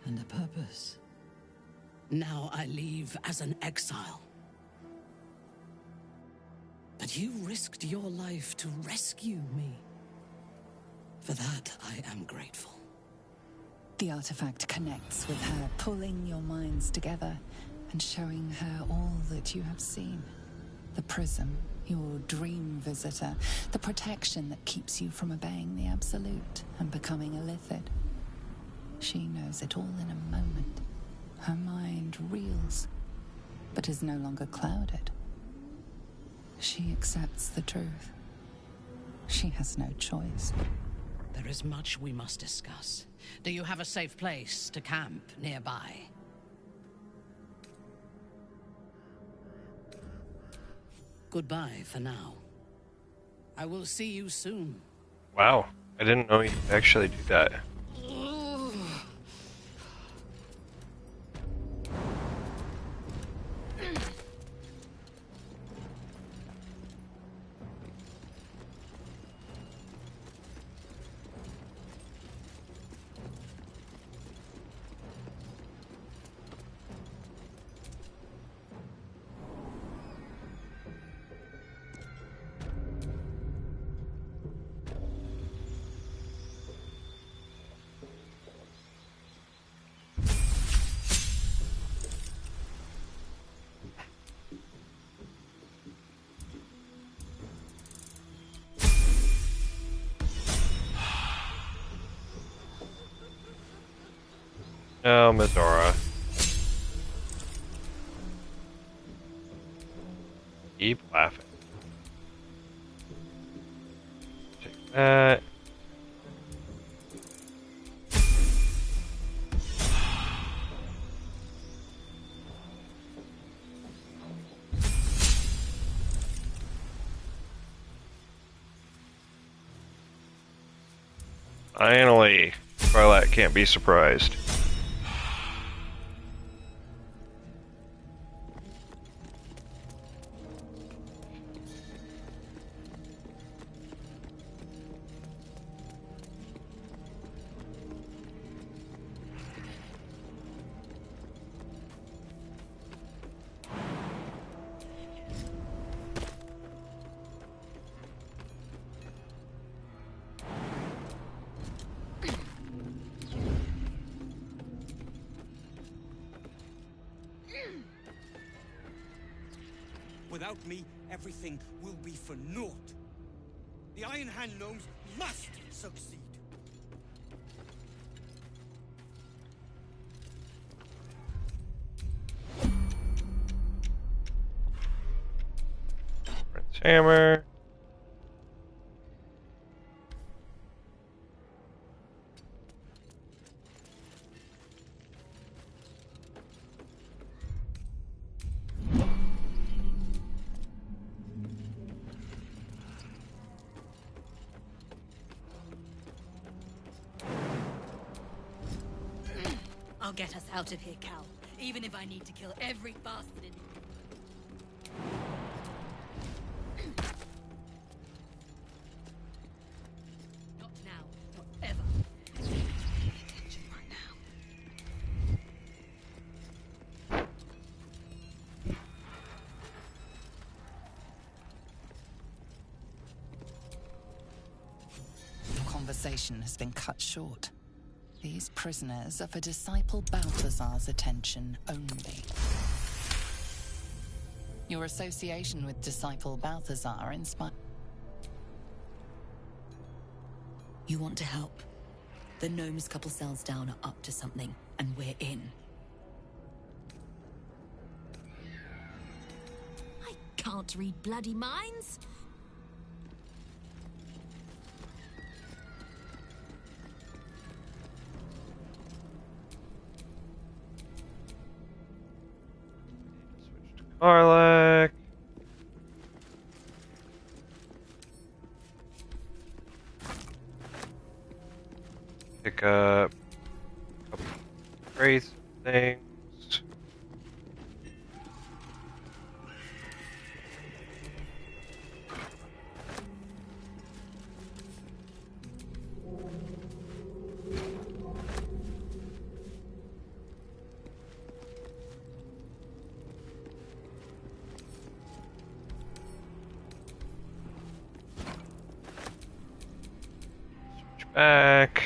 and a purpose. Now I leave as an exile. But you risked your life to rescue me. For that, I am grateful. The artifact connects with her, pulling your minds together and showing her all that you have seen. The prism, your dream visitor, the protection that keeps you from obeying the Absolute and becoming a Lithid. She knows it all in a moment. Her mind reels, but is no longer clouded. She accepts the truth. She has no choice. There is much we must discuss. Do you have a safe place to camp nearby? Goodbye for now. I will see you soon. Wow, I didn't know you could actually do that. Oh, Medora. Keep laughing. Take that. Finally, Twilight can't be surprised. Without me, everything will be for naught. The Iron Hand gnomes must succeed. Prince Hammer. I'll get us out of here, Cal. Even if I need to kill every bastard in... Not now. Not ever. Attention right now. Your conversation has been cut short. These prisoners are for Disciple Balthazar's attention only. Your association with Disciple Balthazar inspired. You want to help? The gnomes couple cells down are up to something, and we're in. I can't read bloody minds. Karlach. Pick up a couple crates and things. Switch back.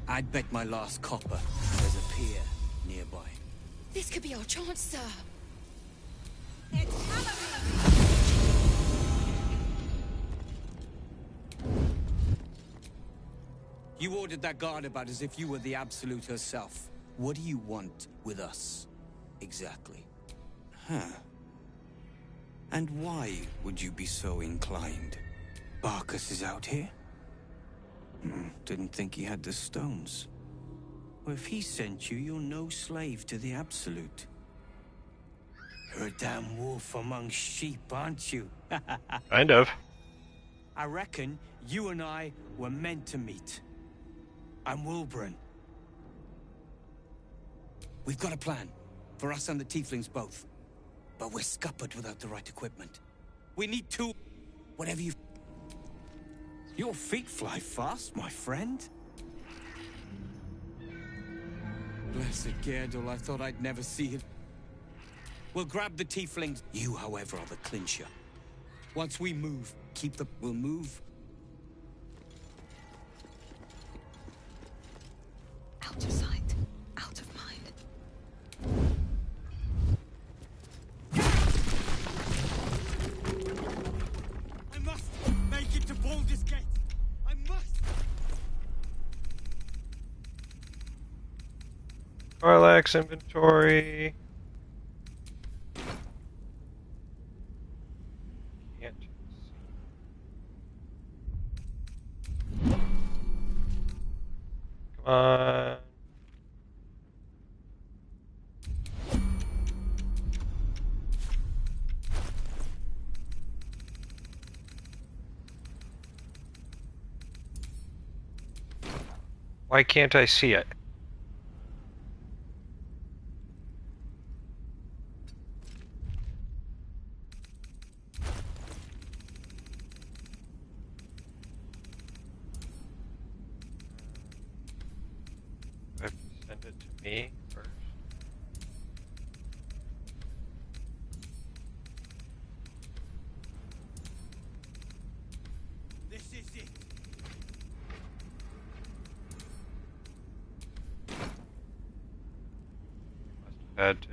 I'd bet my last copper there's a pier nearby. This could be our chance, sir. You ordered that guard about as if you were the Absolute herself. What do you want with us, exactly? Huh. And why would you be so inclined? Barcus is out here? Didn't think he had the stones. Well, if he sent you, you're no slave to the Absolute. You're a damn wolf among sheep, aren't you? Kind of. I reckon you and I were meant to meet. I'm Wilburn. We've got a plan, for us and the Tieflings both. But we're scuppered without the right equipment. We need to... whatever you... Your feet fly fast, my friend. Blessed Gerdul, I thought I'd never see it. We'll grab the Tieflings. You, however, are the clincher. Once we move, keep the... We'll move. Out of sight, out of mind. I must make it to Baulder's Gate. I must. Karlach's inventory. Can't see. Come on. Why can't I see it? I have to send it to me first. This is it. Had to.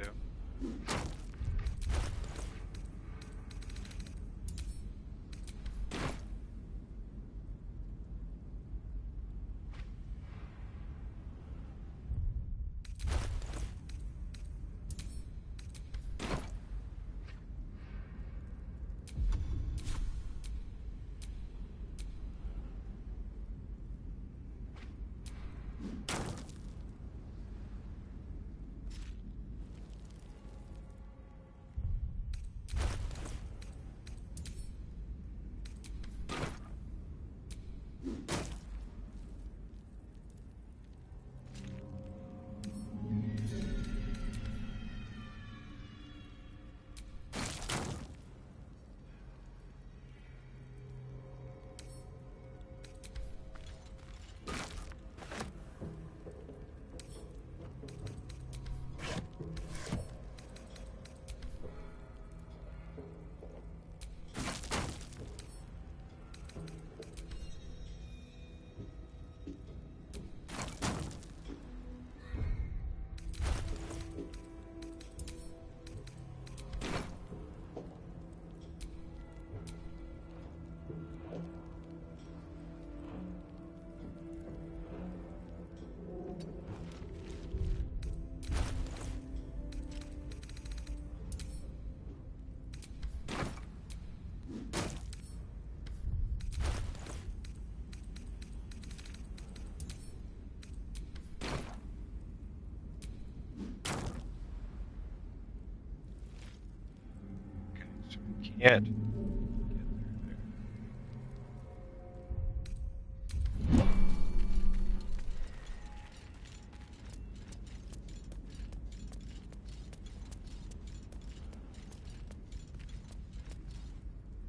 can't.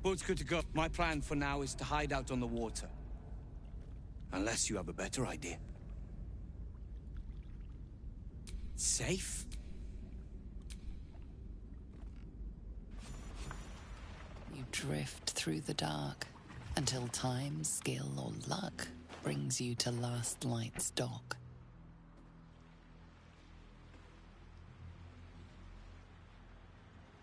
Boat's good to go. My plan for now is to hide out on the water. Unless you have a better idea. Safe? You drift through the dark until time, skill, or luck brings you to Last Light's dock.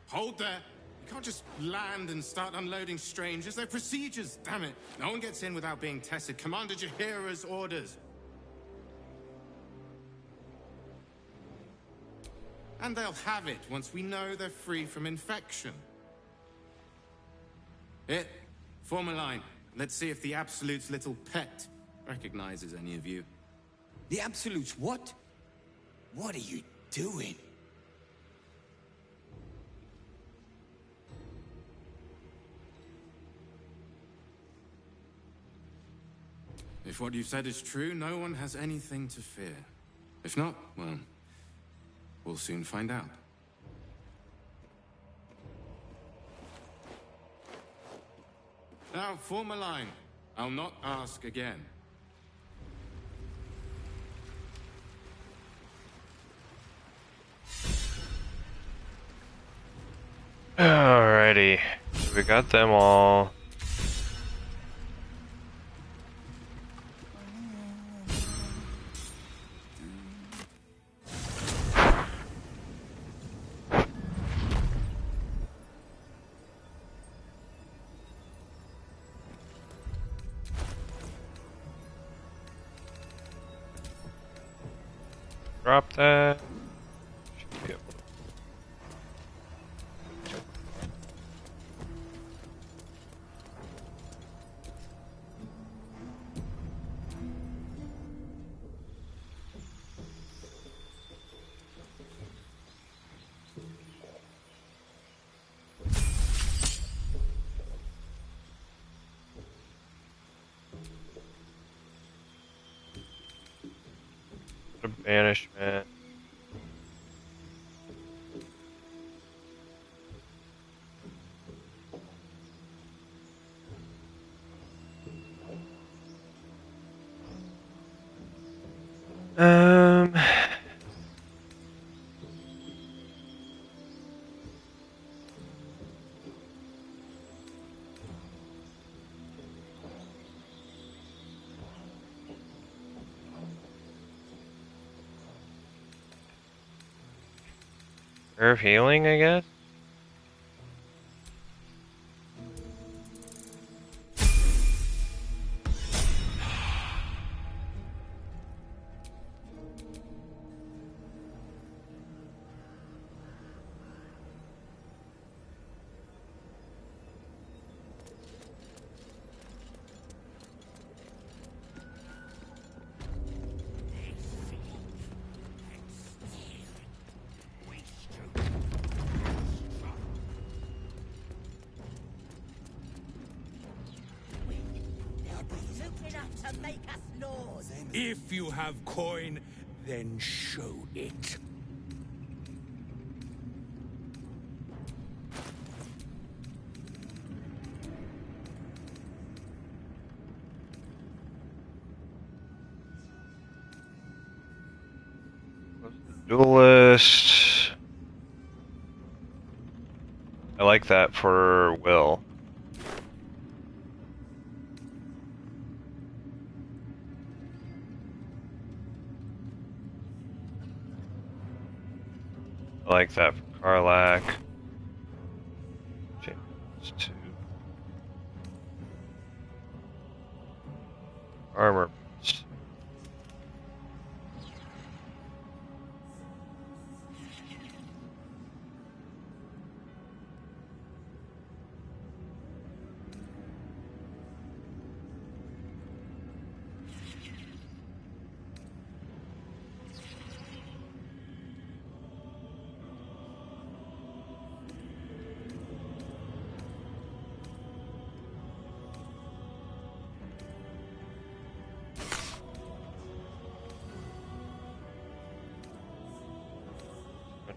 Hold there. You can't just land and start unloading strangers. They're procedures, damn it. No one gets in without being tested. Commander Jaheira's orders. And they'll have it once we know they're free from infection. Here, form a line. Let's see if the Absolute's little pet recognizes any of you. The Absolute's what? What are you doing? If what you've said is true, no one has anything to fear. If not, well, we'll soon find out. Now, form a line. I'll not ask again. Alrighty. So we got them all. Drop that. Should be able to. A banishment. Um. Herb healing, I guess? If you have coin, then show it. Duelist. I like that for Will. I like that for Karlak. Change this to armor boots.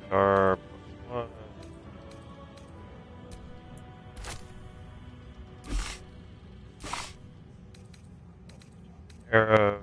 Star +1. Arrow.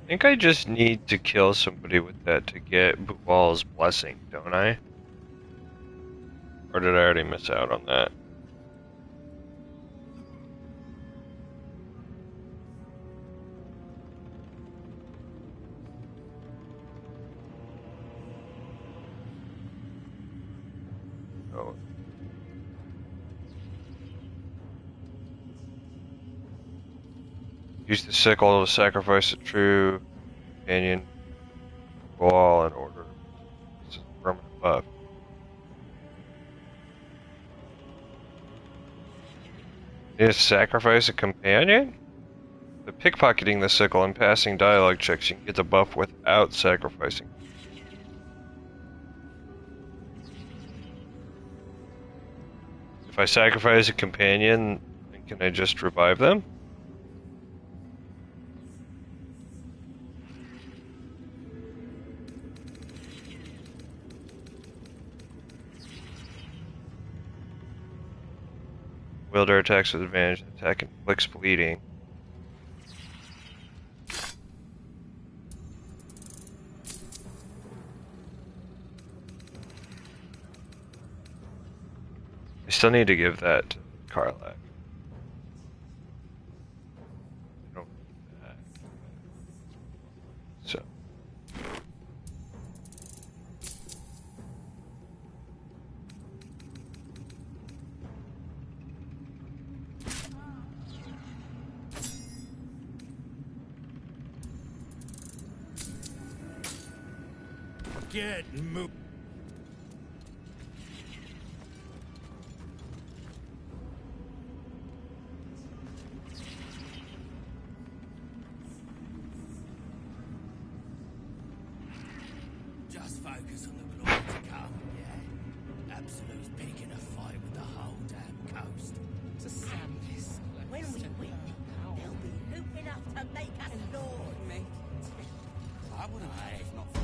I think I just need to kill somebody with that to get Buwal's blessing, don't I? Or did I already miss out on that? Oh. Use the sickle to sacrifice a true companion Buwal in order to permanent buff. Need to sacrifice a companion? By pickpocketing the sickle and passing dialogue checks, you can get the buff without sacrificing. If I sacrifice a companion, then can I just revive them? Wielder attacks with advantage. Attack inflicts bleeding. I still need to give that to Karlak. I don't need that. So. Get moved. Just focus on the glory to come, yeah? Absolute's picking a fight with the whole damn coast. It's a sadness. When we win, they'll be hoop enough to make us lord. Me. I wouldn't have if not for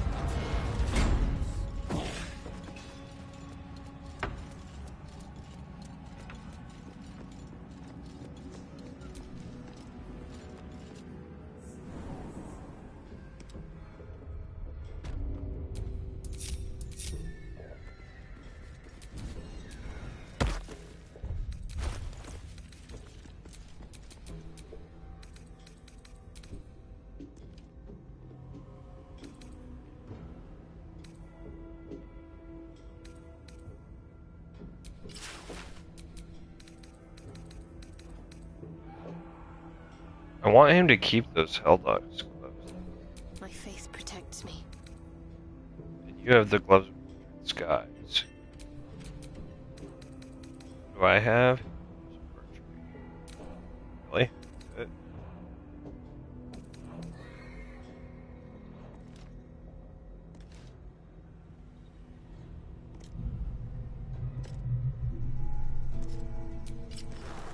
I want him to keep those Helldogs gloves. My faith protects me. And you have the gloves of skies. What do I have? Really? Good.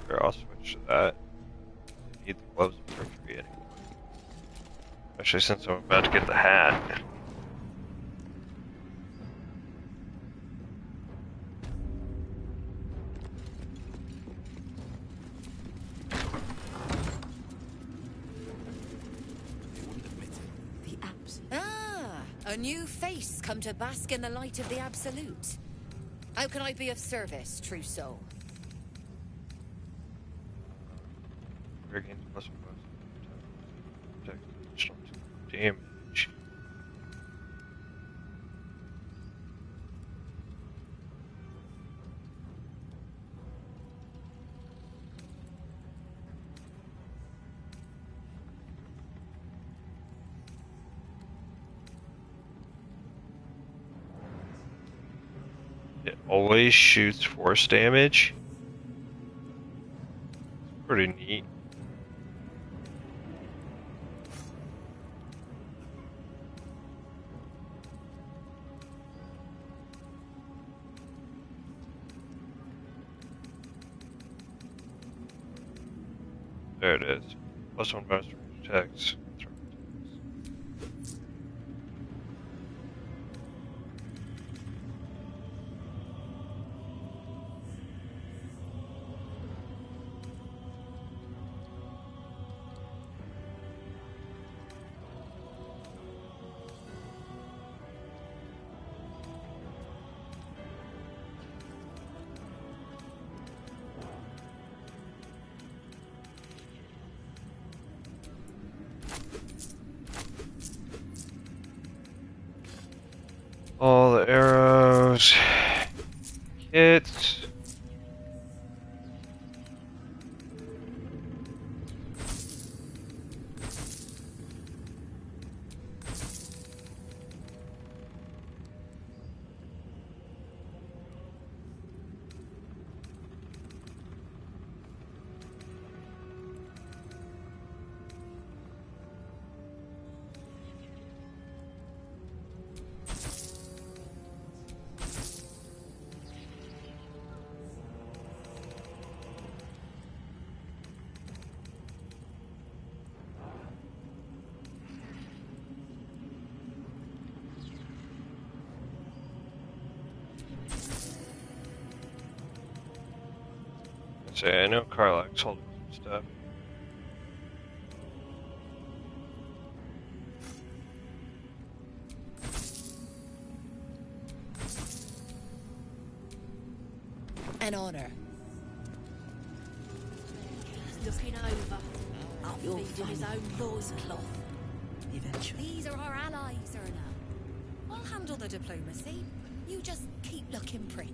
Here, I'll switch to that. I need the gloves of mercury anyway. Especially since I'm about to get the hat. A new face come to bask in the light of the Absolute. How can I be of service, true soul? Regains plus protect damage. It always shoots force damage. Pretty neat. There it is. +1 bonus to range attacks. All the arrows, kits. Say, I know Carlack's holding some stuff. An honor. Looking over. You're Feeding his own loincloth. Eventually. These are our allies, Erna. I'll handle the diplomacy. You just keep looking pretty.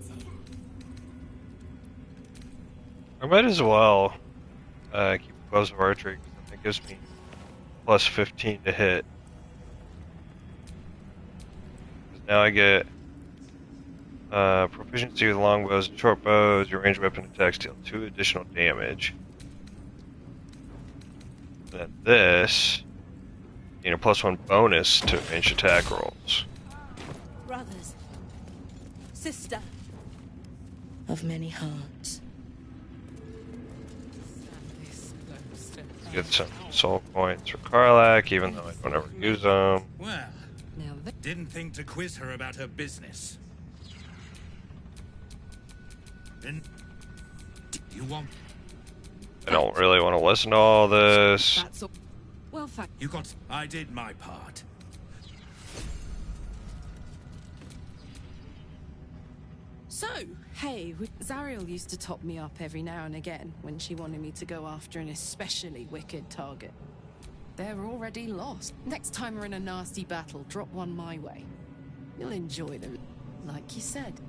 I might as well keep explosive archery because that gives me +15 to hit. Now I get proficiency with longbows and short bows. Your ranged weapon attacks deal 2 additional damage. And then this, +1 bonus to ranged attack rolls. Brothers. Sister. Of many hearts. Get some soul coins for Carlack, even though I don't ever use them. Well, didn't think to quiz her about her business. Then, you want? I don't really want to listen to all this. That's all. Well, you got. I did my part. So, hey, Zariel used to top me up every now and again when she wanted me to go after an especially wicked target. They're already lost. Next time we're in a nasty battle, drop one my way. You'll enjoy them, like you said.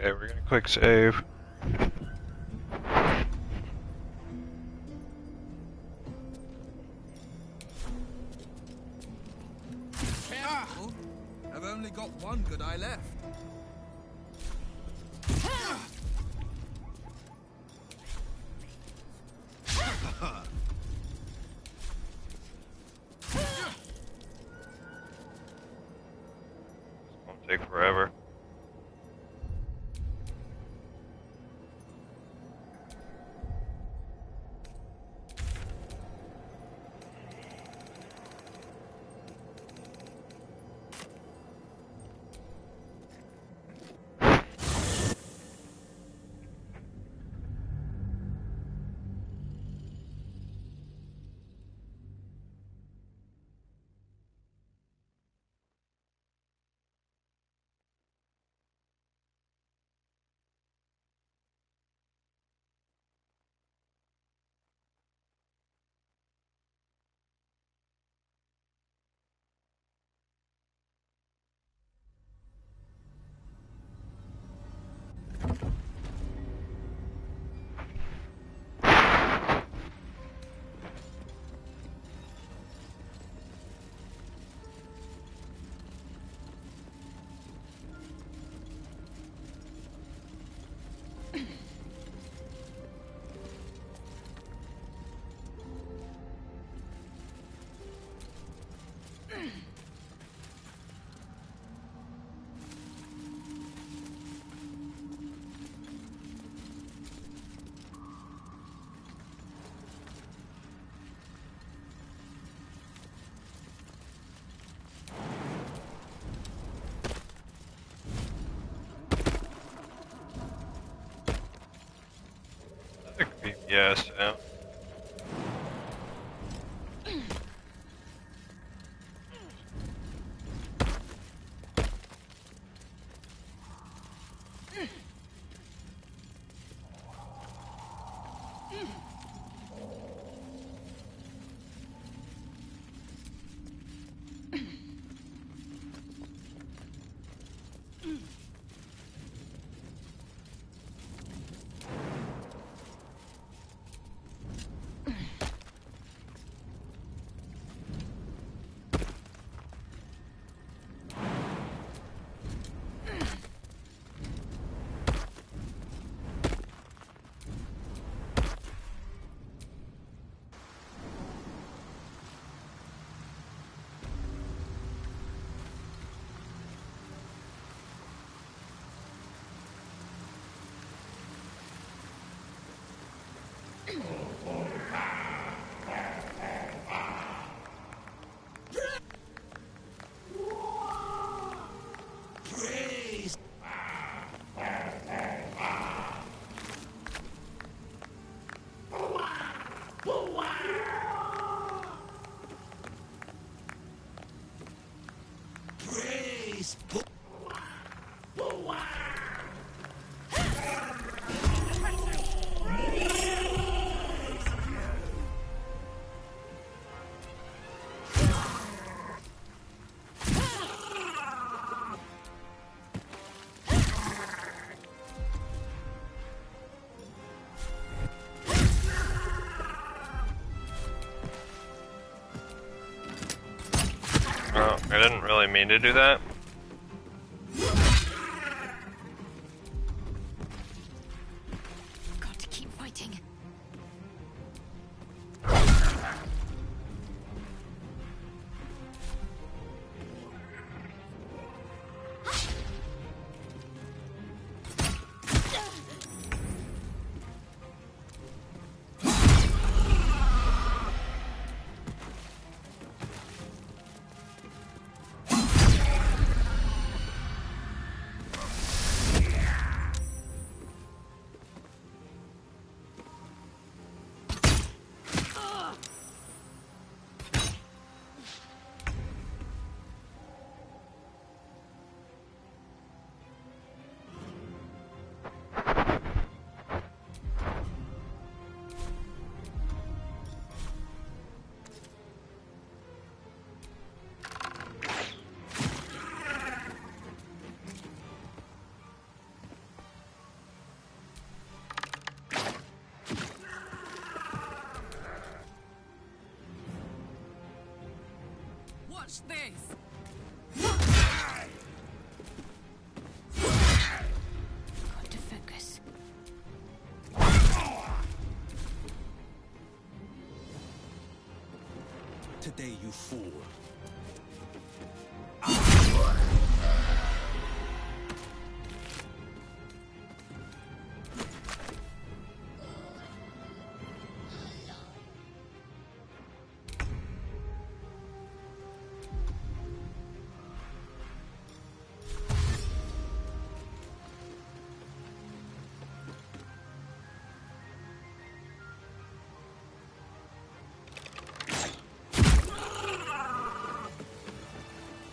Okay, we're gonna quick save. Careful! I've only got one good eye left. Won't take forever. Yes, yeah. Oh, I didn't really mean to do that. Got to keep fighting. Watch this! Got to focus. Today you fool.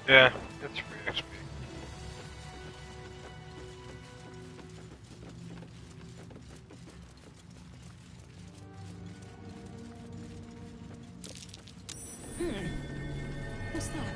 Yeah, it's free XP. What's that?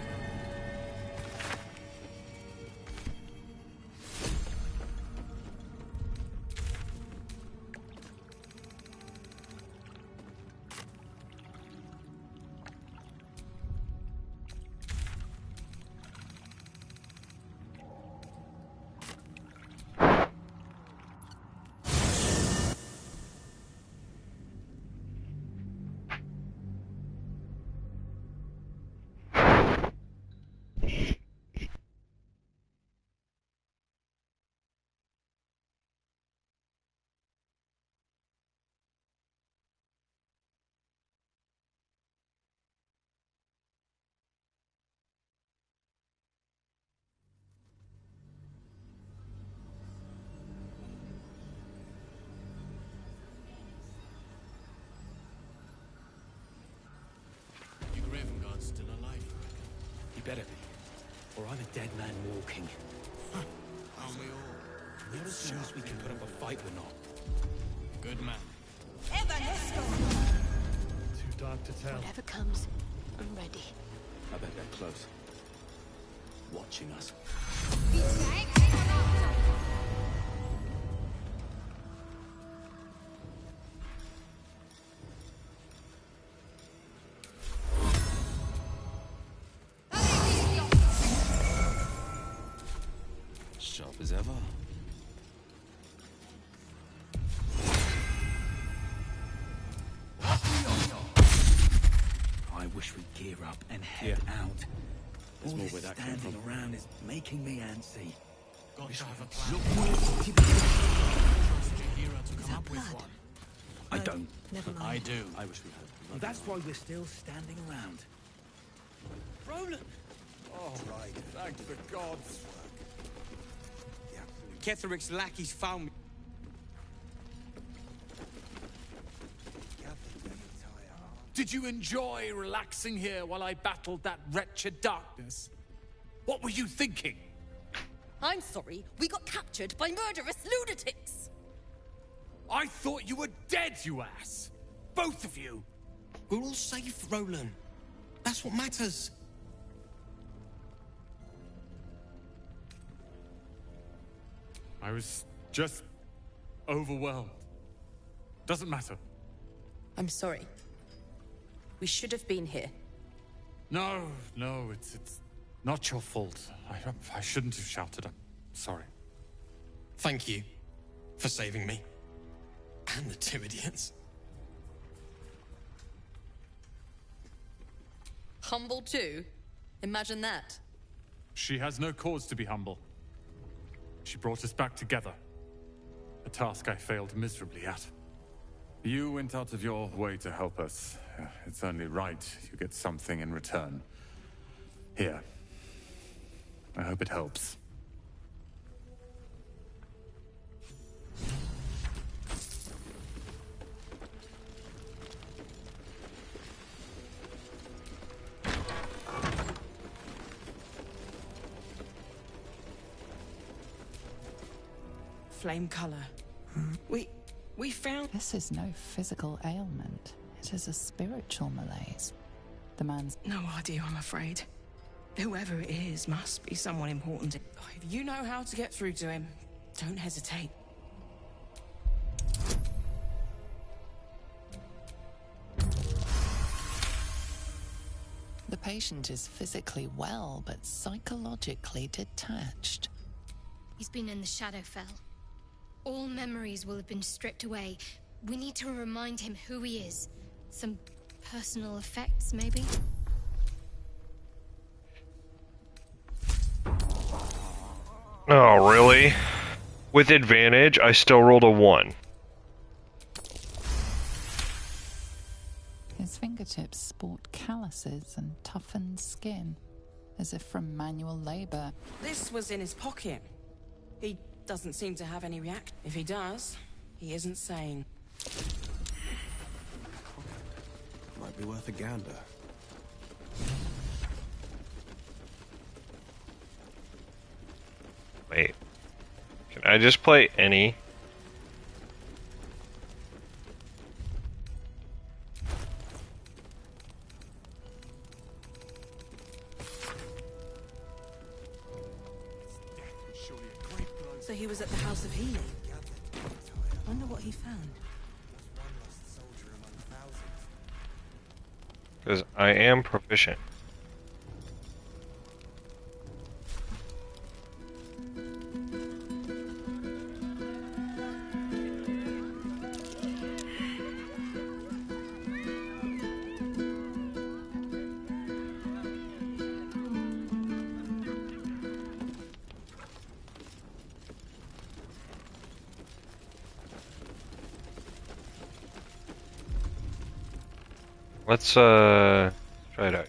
You better be. Or I'm a dead man walking. Aren't we all? Not as soon as we can put up a fight, we're not. Good man. Too dark to tell. Whatever comes, I'm ready. I bet they're close. Watching us. Sharp as ever. I wish we'd gear up and head out. There's All more this where that came standing from. around is making me antsy. Got to have a plan. Look, Trust your hero to come up with one. I don't. Never mind. I do. I wish we had. And that's why we're still standing around. Roland! Oh, right. Thank the gods. Ketheric's lackeys found me. Did you enjoy relaxing here while I battled that wretched darkness? What were you thinking? I'm sorry, we got captured by murderous lunatics! I thought you were dead, you ass! Both of you! We're all safe, Roland. That's what matters. I was just overwhelmed. Doesn't matter. I'm sorry. We should have been here. No, it's not your fault. I shouldn't have shouted. I'm sorry. Thank you for saving me. And the two idiots. Humble too? Imagine that. She has no cause to be humble. She brought us back together. A task I failed miserably at. You went out of your way to help us. It's only right you get something in return. Here. I hope it helps. Flame color. We found... This is no physical ailment. It is a spiritual malaise. The man's... No idea, I'm afraid. Whoever it is must be someone important. If you know how to get through to him, don't hesitate. The patient is physically well, but psychologically detached. He's been in the Shadowfell. All memories will have been stripped away. We need to remind him who he is. Some personal effects, maybe? Oh, really? With advantage, I still rolled a 1. His fingertips sport calluses and toughened skin, as if from manual labor. This was in his pocket. He doesn't seem to have any reaction. If he does, he isn't sane. Might be worth a gander. Wait. Can I just play any? So he was at the House of Healing. Wonder what he found. Because I am proficient. Let's try it out here.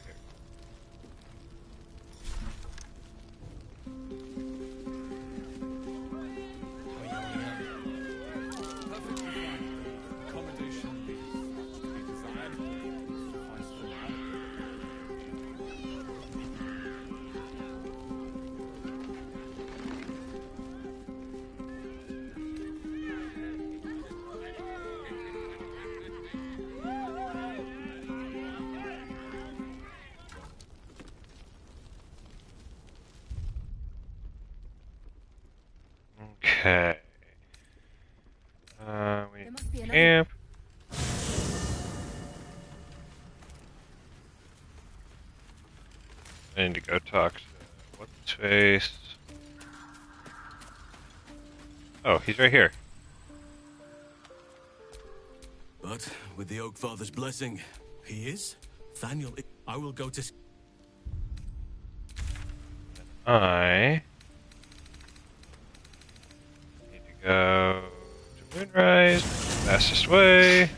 Okay. We need to camp. I need to go talk to what's his face. Oh, he's right here. But with the Oak Father's blessing, he is. Thaniel, I will go to. I need to go to Moonrise, fastest way.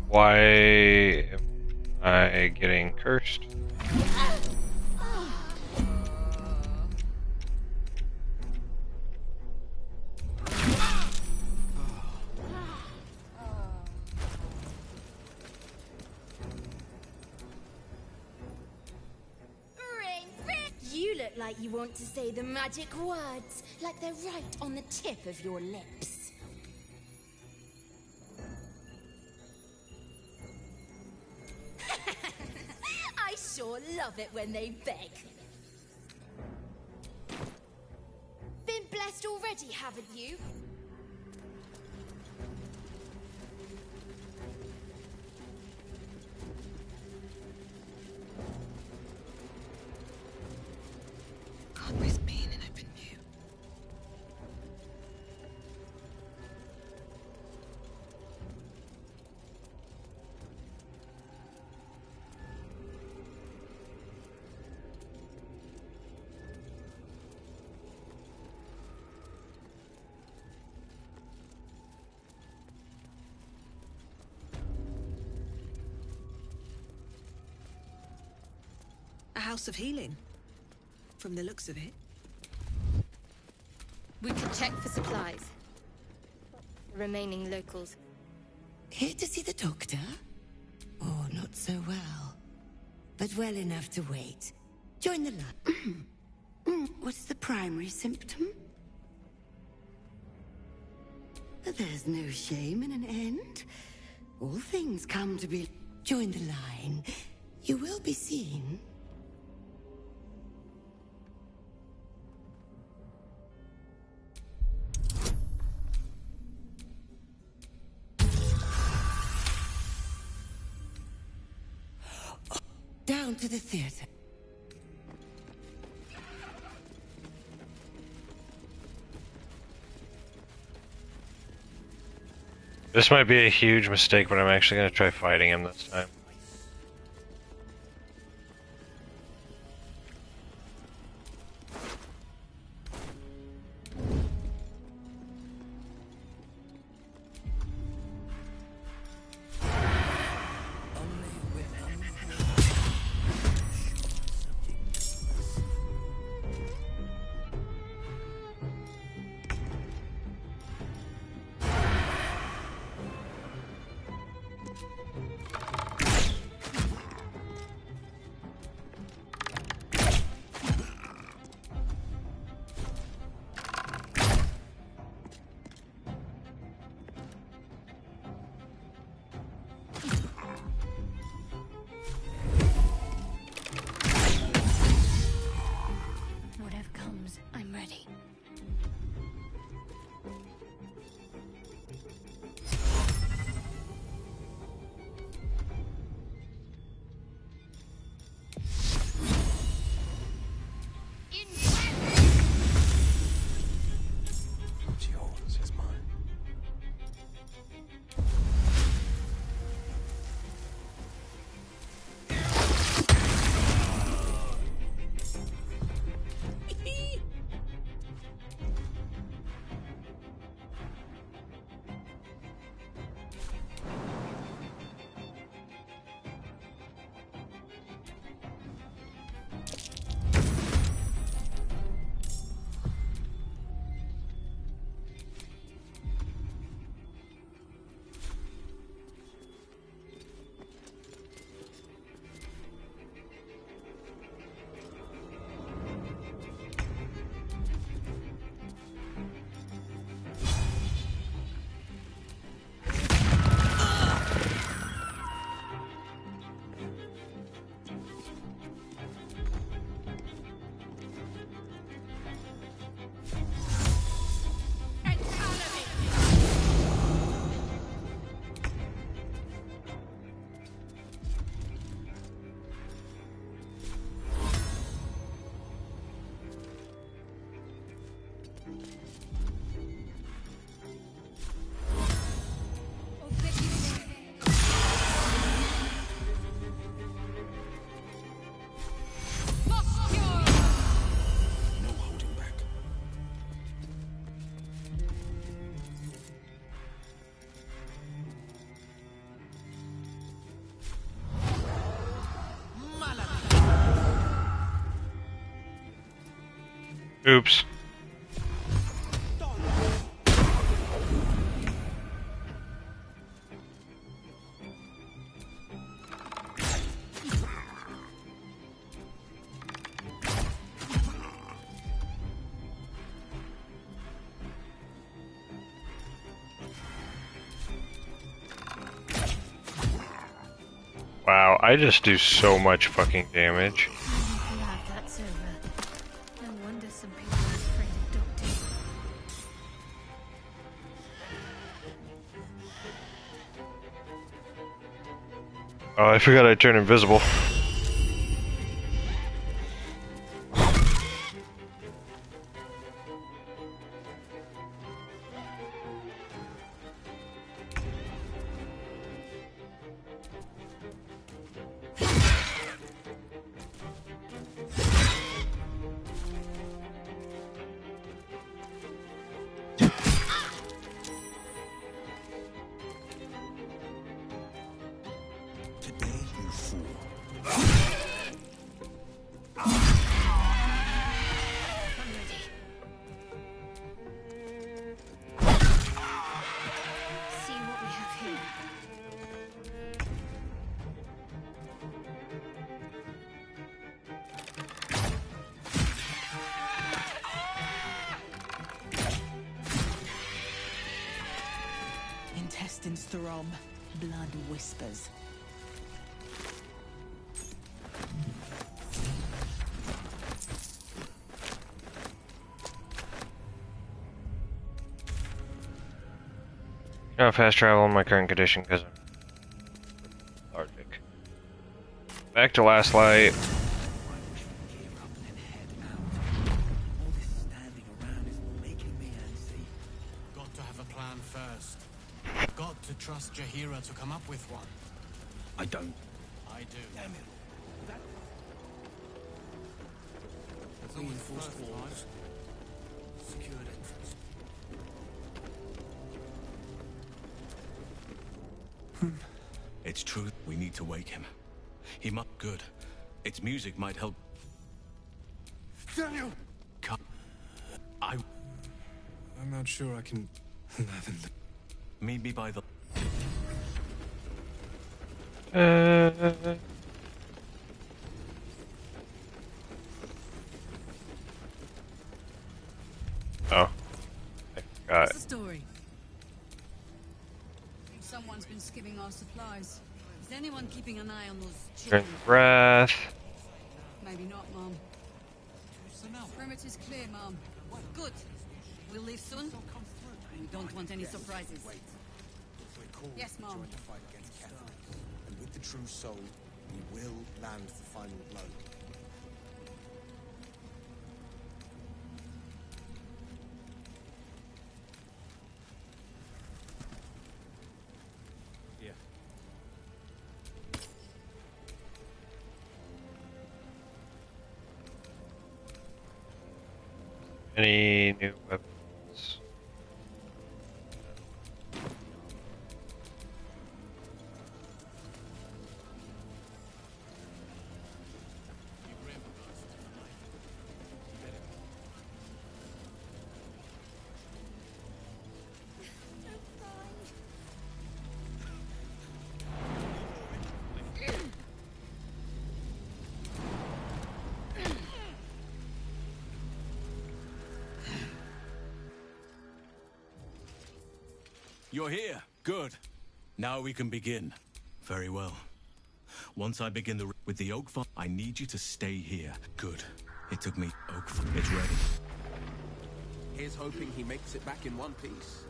Why am I getting cursed? You look like you want to say the magic words, like they're right on the tip of your lips. I sure love it when they beg. Been blessed already, haven't you? God, where's been and I've been new. A house of healing, from the looks of it. We could check for supplies. Remaining locals. Here to see the doctor? Oh, not so well. But well enough to wait. Join the line. What's the primary symptom? There's no shame in an end. All things come to be... Join the line. You will be seen. Down to the theater. This might be a huge mistake, but I'm actually going to try fighting him this time. Oops. Wow, I just do so much fucking damage. Glad that's over. No wonder some people are afraid of doctors. Oh, I forgot I turned invisible. See what we have here. Intestines throb, blood whispers. No fast travel in my current condition because I'm lethargic. Back to last light. Got to have a plan first. Got to trust Jaheira to come up with one. I don't. I do. Damn it. Reinforced walls. Secured entrance. It's true. We need to wake him. He might. Good. Its music might help. Daniel! I'm not sure I can. Meet me by the. Oh. I forgot. What's the story? Someone's been skimming our supplies. Is anyone keeping an eye on those Drink children? breath. Maybe not, Mom. Perimeter's clear, Mom. Good. We'll leave soon. We don't want any surprises. Yes, Mom. Join the fight against Catherine. And with the true soul, we will land the final blow. Yeah. Any new weapons? You're here. Good. Now we can begin. Very well. Once I begin with the oak farm, I need you to stay here. Good. It took me oak farm. It's ready. Here's hoping he makes it back in one piece.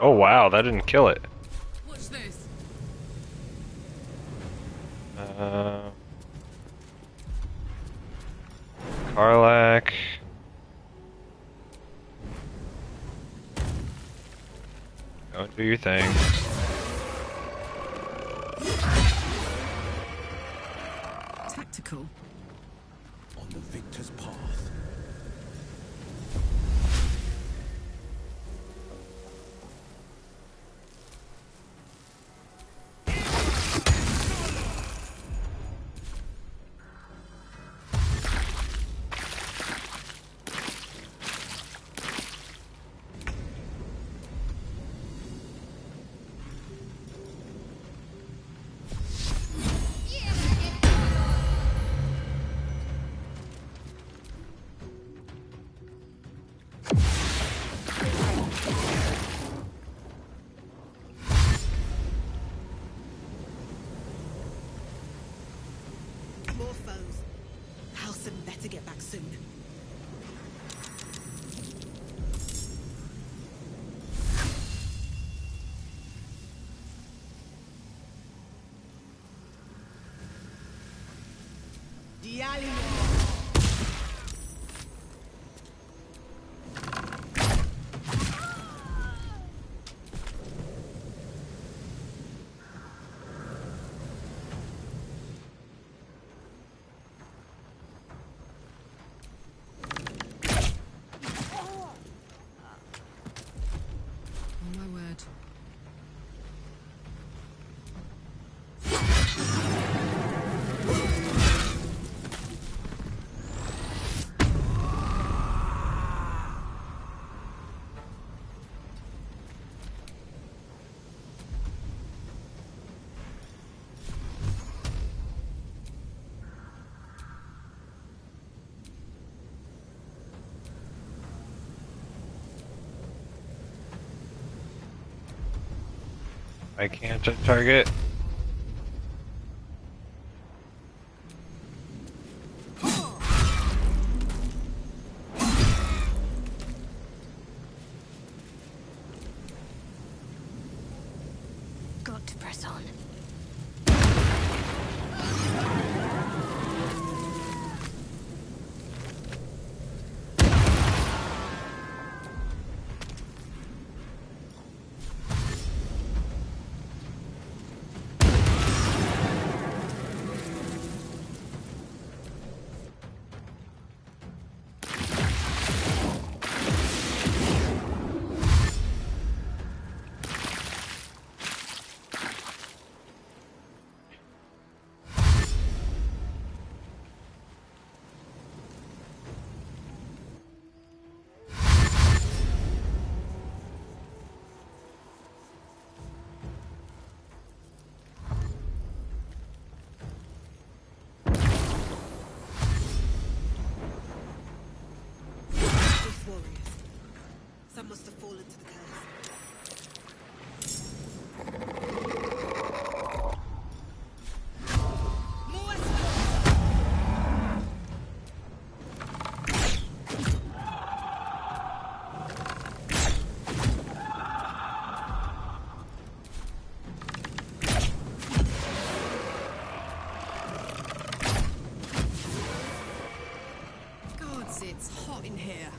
Oh wow, that didn't kill it. What's this? Karlak. Go do your thing. Tactical. On the victor's path. More foes. Halson better get back soon. Oh my word. I can't target. Got to press on. Some must have fallen to the curse. Gods, it's hot in here.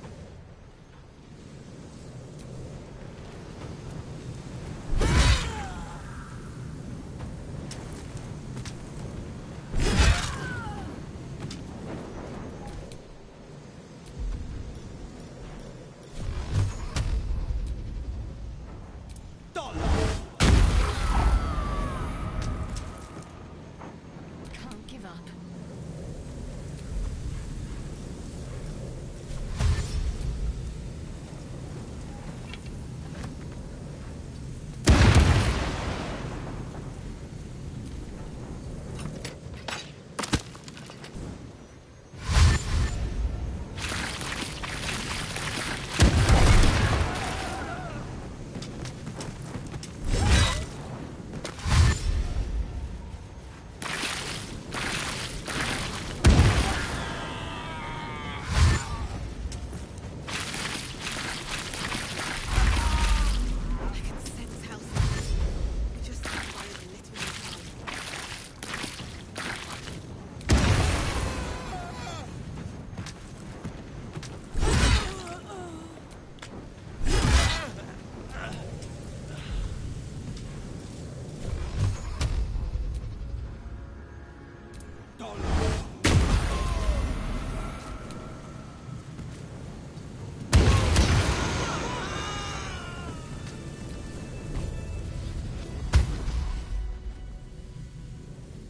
Can't give up.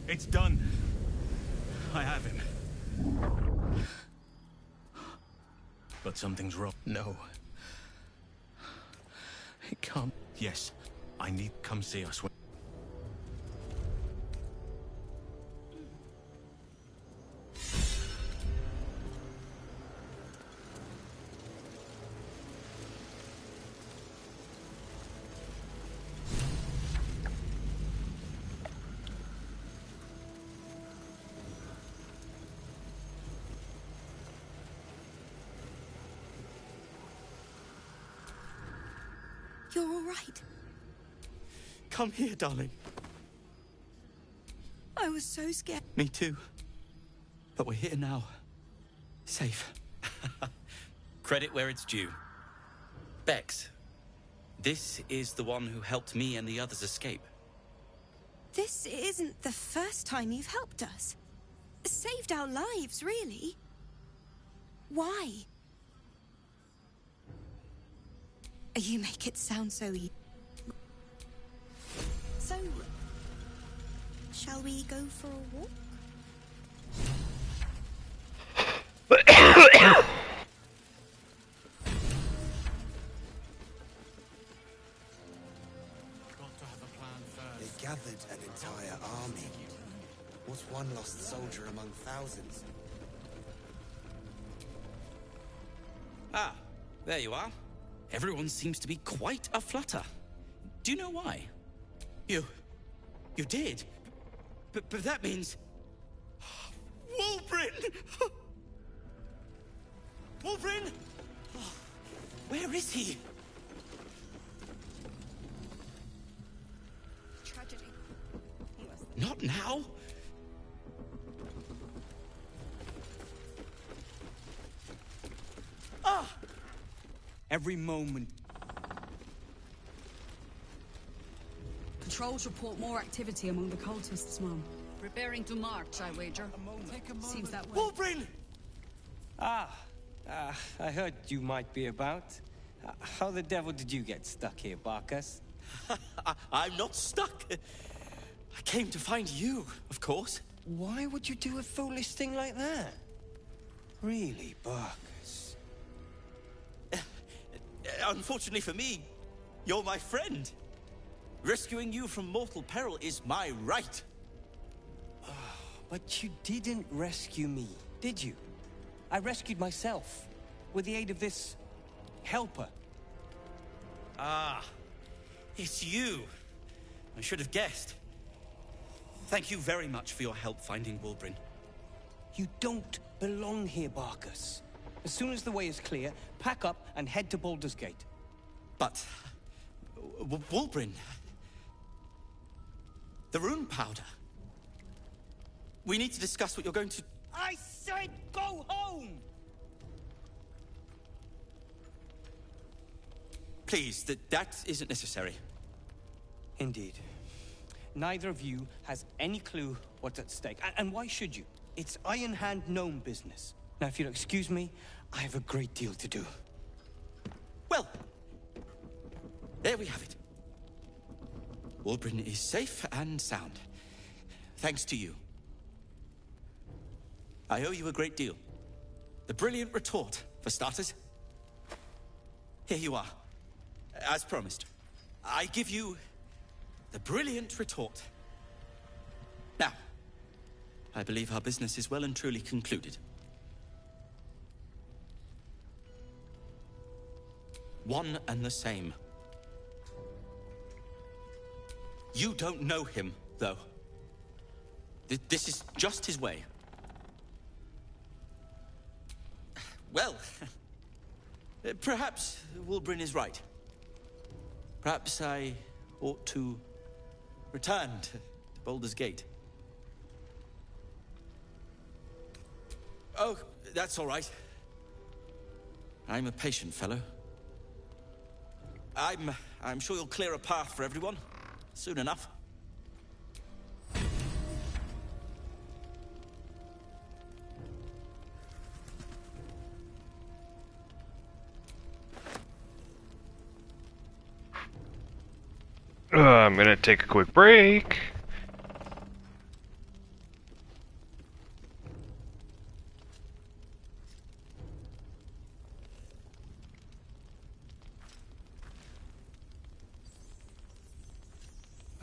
It's done. I have him. But something's wrong. No. It can't. Yes. I need... Come see us. You're all right. Come here, darling. I was so scared. Me too. But we're here now. Safe. Credit where it's due. Bex, this is the one who helped me and the others escape. This isn't the first time you've helped us. Saved our lives, really. Why? You make it sound so easy. So, shall we go for a walk? They gathered an entire army. What's one lost soldier among thousands? Ah, there you are. Everyone seems to be quite a flutter. Do you know why? You did? But that means... Wulbrin! Wulbrin! Where is he? Tragedy. Not now. Ah! Every moment. Controls report more activity among the cultists, Mom. Preparing to march, I wager. Seems that way. Wulbrin! I heard you might be about. How the devil did you get stuck here, Barkus? I'm not stuck. I came to find you, of course. Why would you do a foolish thing like that? Really, Barkus? Unfortunately for me, you're my friend. Rescuing you from mortal peril is my right. But you didn't rescue me, did you? I rescued myself, with the aid of this... helper. Ah, it's you. I should have guessed. Thank you very much for your help finding Wulbrin. You don't belong here, Barkus. As soon as the way is clear, pack up and head to Baulder's Gate. But... Wulbrin... The rune powder... We need to discuss what you're going to... I said go home! Please, that isn't necessary. Indeed. Neither of you has any clue what's at stake. And why should you? It's Iron Hand gnome business. Now, if you'll excuse me, I have a great deal to do. Well, there we have it. Wulbrin is safe and sound. Thanks to you. I owe you a great deal. The brilliant retort, for starters. Here you are. As promised. I give you the brilliant retort. Now, I believe our business is well and truly concluded. One and the same. You don't know him, though. This is just his way. Well, perhaps Wulbrin is right. Perhaps I ought to return to Baulder's Gate. Oh, that's all right. I'm a patient fellow. I'm sure you'll clear a path for everyone soon enough. I'm gonna take a quick break.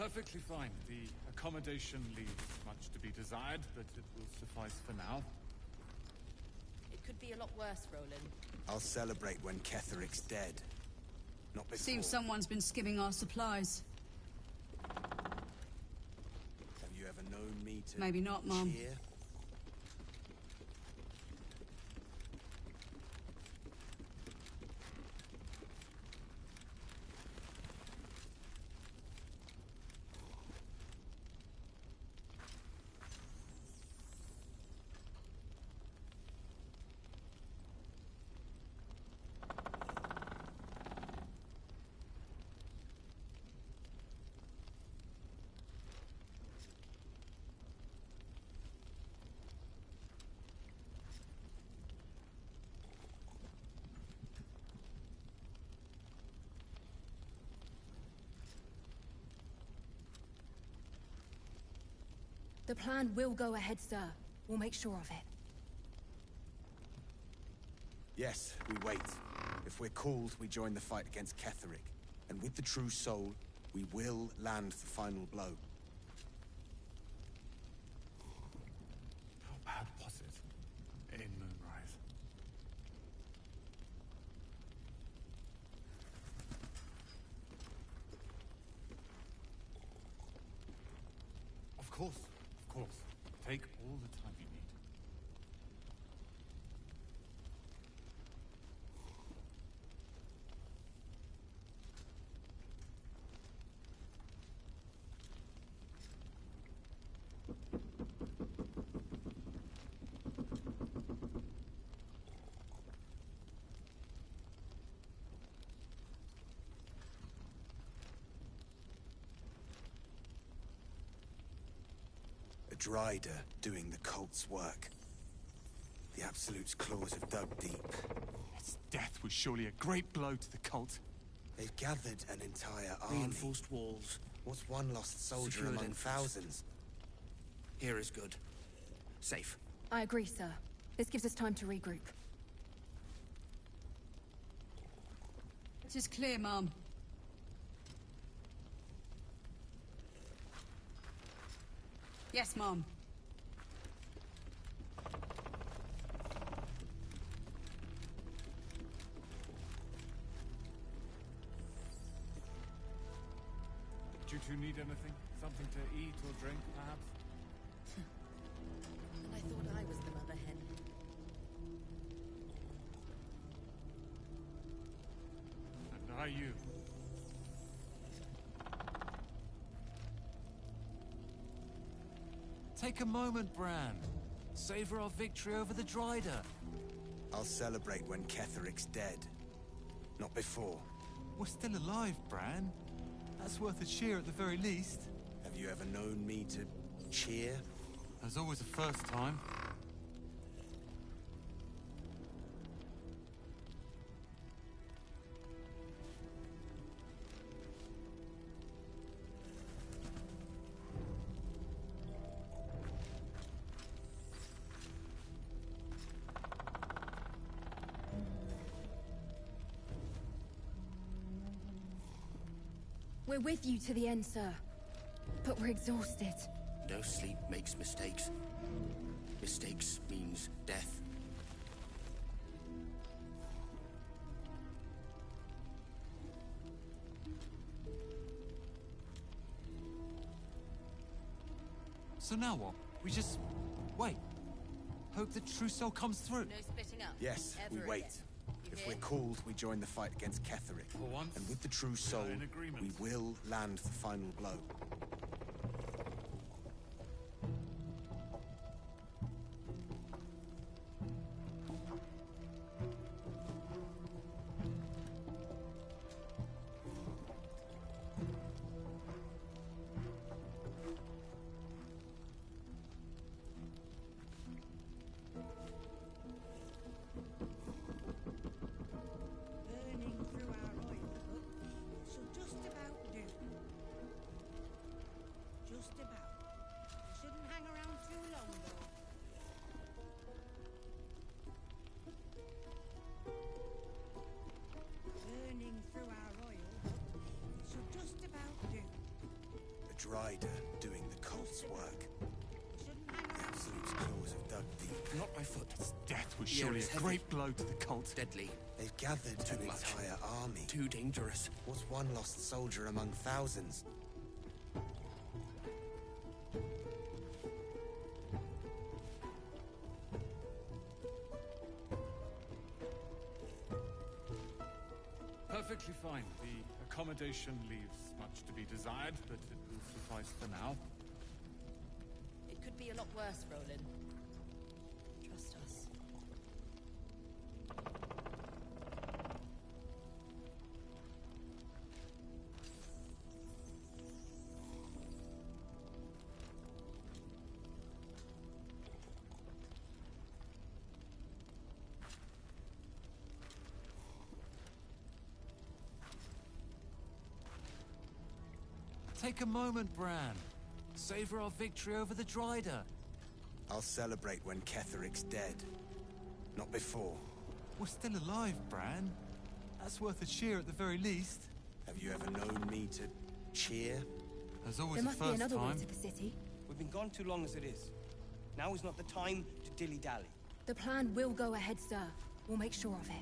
Perfectly fine. The accommodation leaves much to be desired, but it will suffice for now. It could be a lot worse, Roland. I'll celebrate when Ketheric's dead. Not before. Seems someone's been skimming our supplies. Have you ever known me to Maybe not, Mom. cheer? The plan will go ahead, sir. We'll make sure of it. Yes, we wait. If we're called, we join the fight against Ketheric. And with the true soul, we will land the final blow. How bad was it in Moonrise? Of course. Of course. Take all the time you need. A Drider doing the cult's work. The Absolute's claws have dug deep. Its death was surely a great blow to the cult. They've gathered an entire army. Reinforced walls. What's one lost soldier Secured among entrance. thousands? Here is good. Safe. I agree, sir. This gives us time to regroup. It is clear, Mom. Yes, Mom. Do you two need anything? Something to eat or drink, perhaps? And I thought I was the mother hen. And are you? Take a moment, Bran. Savor our victory over the Drider. I'll celebrate when Ketheric's dead. Not before. We're still alive, Bran. That's worth a cheer at the very least. Have you ever known me to cheer? There's always a first time. We're with you to the end, sir. But we're exhausted. No sleep makes mistakes. Mistakes means death. So now what? We just wait. Hope the true soul comes through. No splitting up. Yes, we Ever wait. again. You If hear? we're called, we join the fight against Ketheric. For once, and with the true soul, in agreement. we will land the final blow. Burning through our oil, but she'll just about do. Drider doing the cult's work. The Absolute's claws have dug deep. Not my foot. Its death was surely a great blow to the cult. Deadly. They've gathered an entire army. Too dangerous. What's one lost soldier among thousands? Perfectly fine. The accommodation leaves much to be desired, but it will suffice for now. It could be a lot worse, Roland. Trust us. Take a moment, Bran. Savor our victory over the Drider. I'll celebrate when Ketheric's dead. Not before. We're still alive, Bran. That's worth a cheer at the very least. Have you ever known me to cheer? There's always There a must be first another way time. to the city. We've been gone too long as it is. Now is not the time to dilly-dally. The plan will go ahead, sir. We'll make sure of it.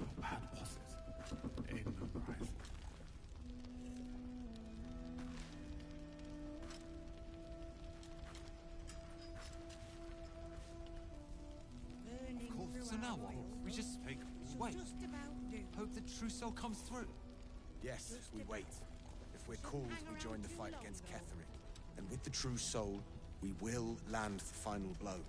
How bad was it? In memorize. So now what? We just wait. Hope the trousseau comes through. Yes, we wait. If we're called, we join the fight against Ketheric. And with the true soul, we will land the final blow.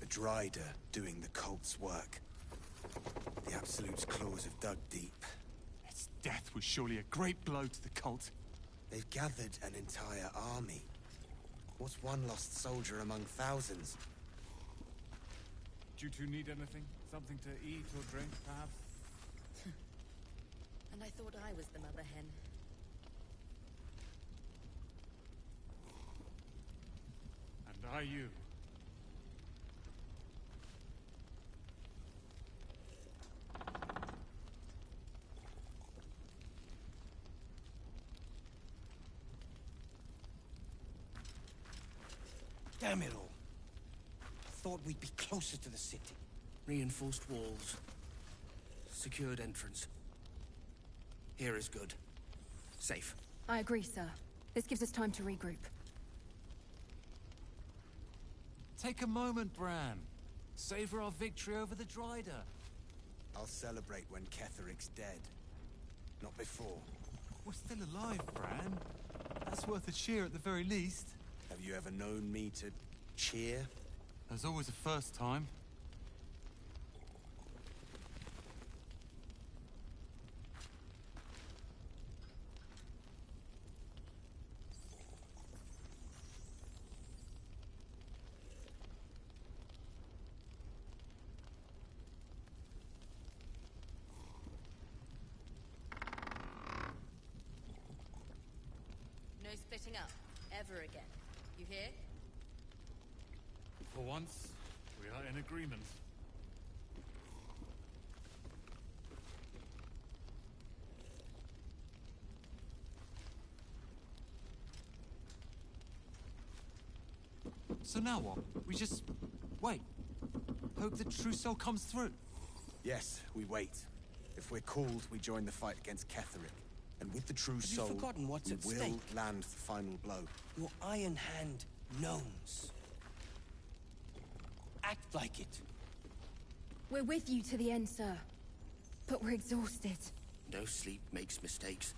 Drider doing the cult's work. The Absolute's claws have dug deep. Its death was surely a great blow to the cult. They've gathered an entire army. What's one lost soldier among thousands? Do you two need anything? Something to eat or drink, perhaps? And I thought I was the mother hen. And are you? Damn it all. I thought we'd be closer to the city. Reinforced walls. Secured entrance. Here is good. Safe. I agree, sir. This gives us time to regroup. Take a moment, Bran. Savor our victory over the Drider. I'll celebrate when Ketheric's dead. Not before. We're still alive, Bran. That's worth a cheer at the very least. Have you ever known me to cheer? There's always a first time. No splitting up, ever again. You hear? For once, we are in agreement. So now what? We just wait. Hope the trousseau comes through. Yes, we wait. If we're called, we join the fight against Ketheric. And with the true Have you soul, forgotten what's we at will stake? land the final blow. Your Iron Hand gnomes. Act like it. We're with you to the end, sir. But we're exhausted. No sleep makes mistakes.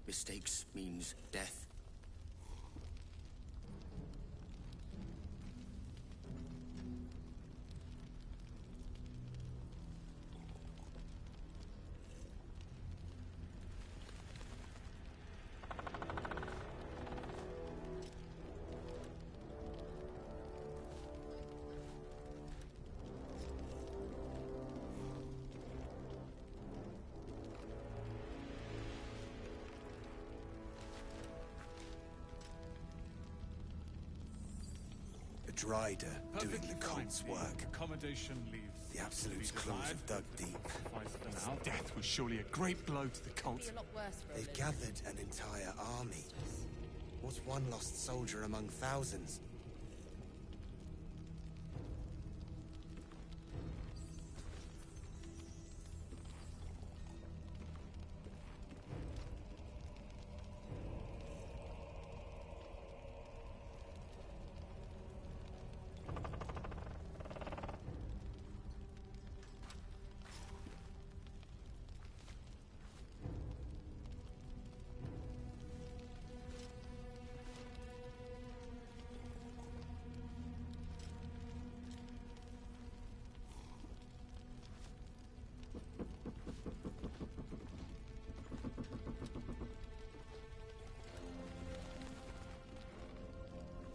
Mistakes means death. Drider doing the cult's work. Accommodation leaves. The Absolute's claws have dug deep. His death was surely a great blow to the cult. They've gathered an entire army. What's one lost soldier among thousands?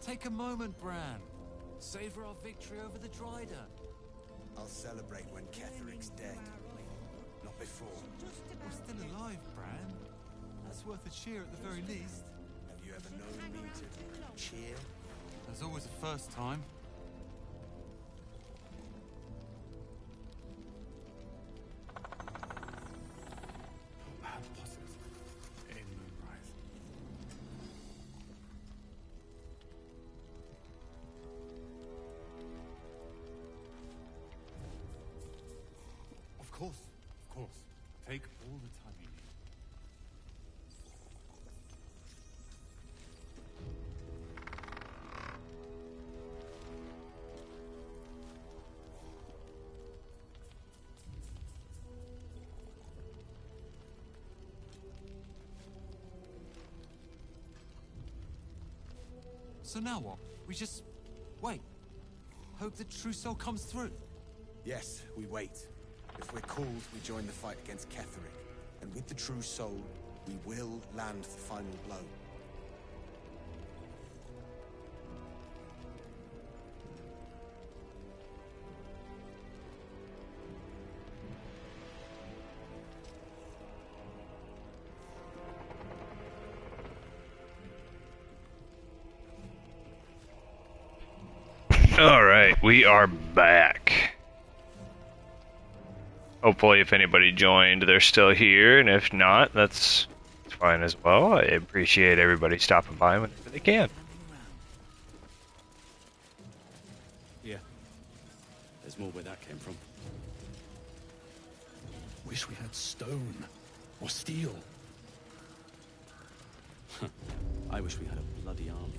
Take a moment, Bran. Savor our victory over the Drider. I'll celebrate when Ketheric's dead. Not before. We're still alive, Bran. That's worth a cheer at the very least. Have you ever known me to cheer? There's always a first time. Of course. Take all the time you need. So now what? We just wait. Hope the trousseau comes through. Yes, we wait. If we're called, we join the fight against Ketheric. And with the true soul, we will land the final blow. Alright, we are back. Hopefully if anybody joined, they're still here, and if not, that's fine as well. I appreciate everybody stopping by whenever they can. Yeah. There's more where that came from. Wish we had stone or steel. I wish we had a bloody army.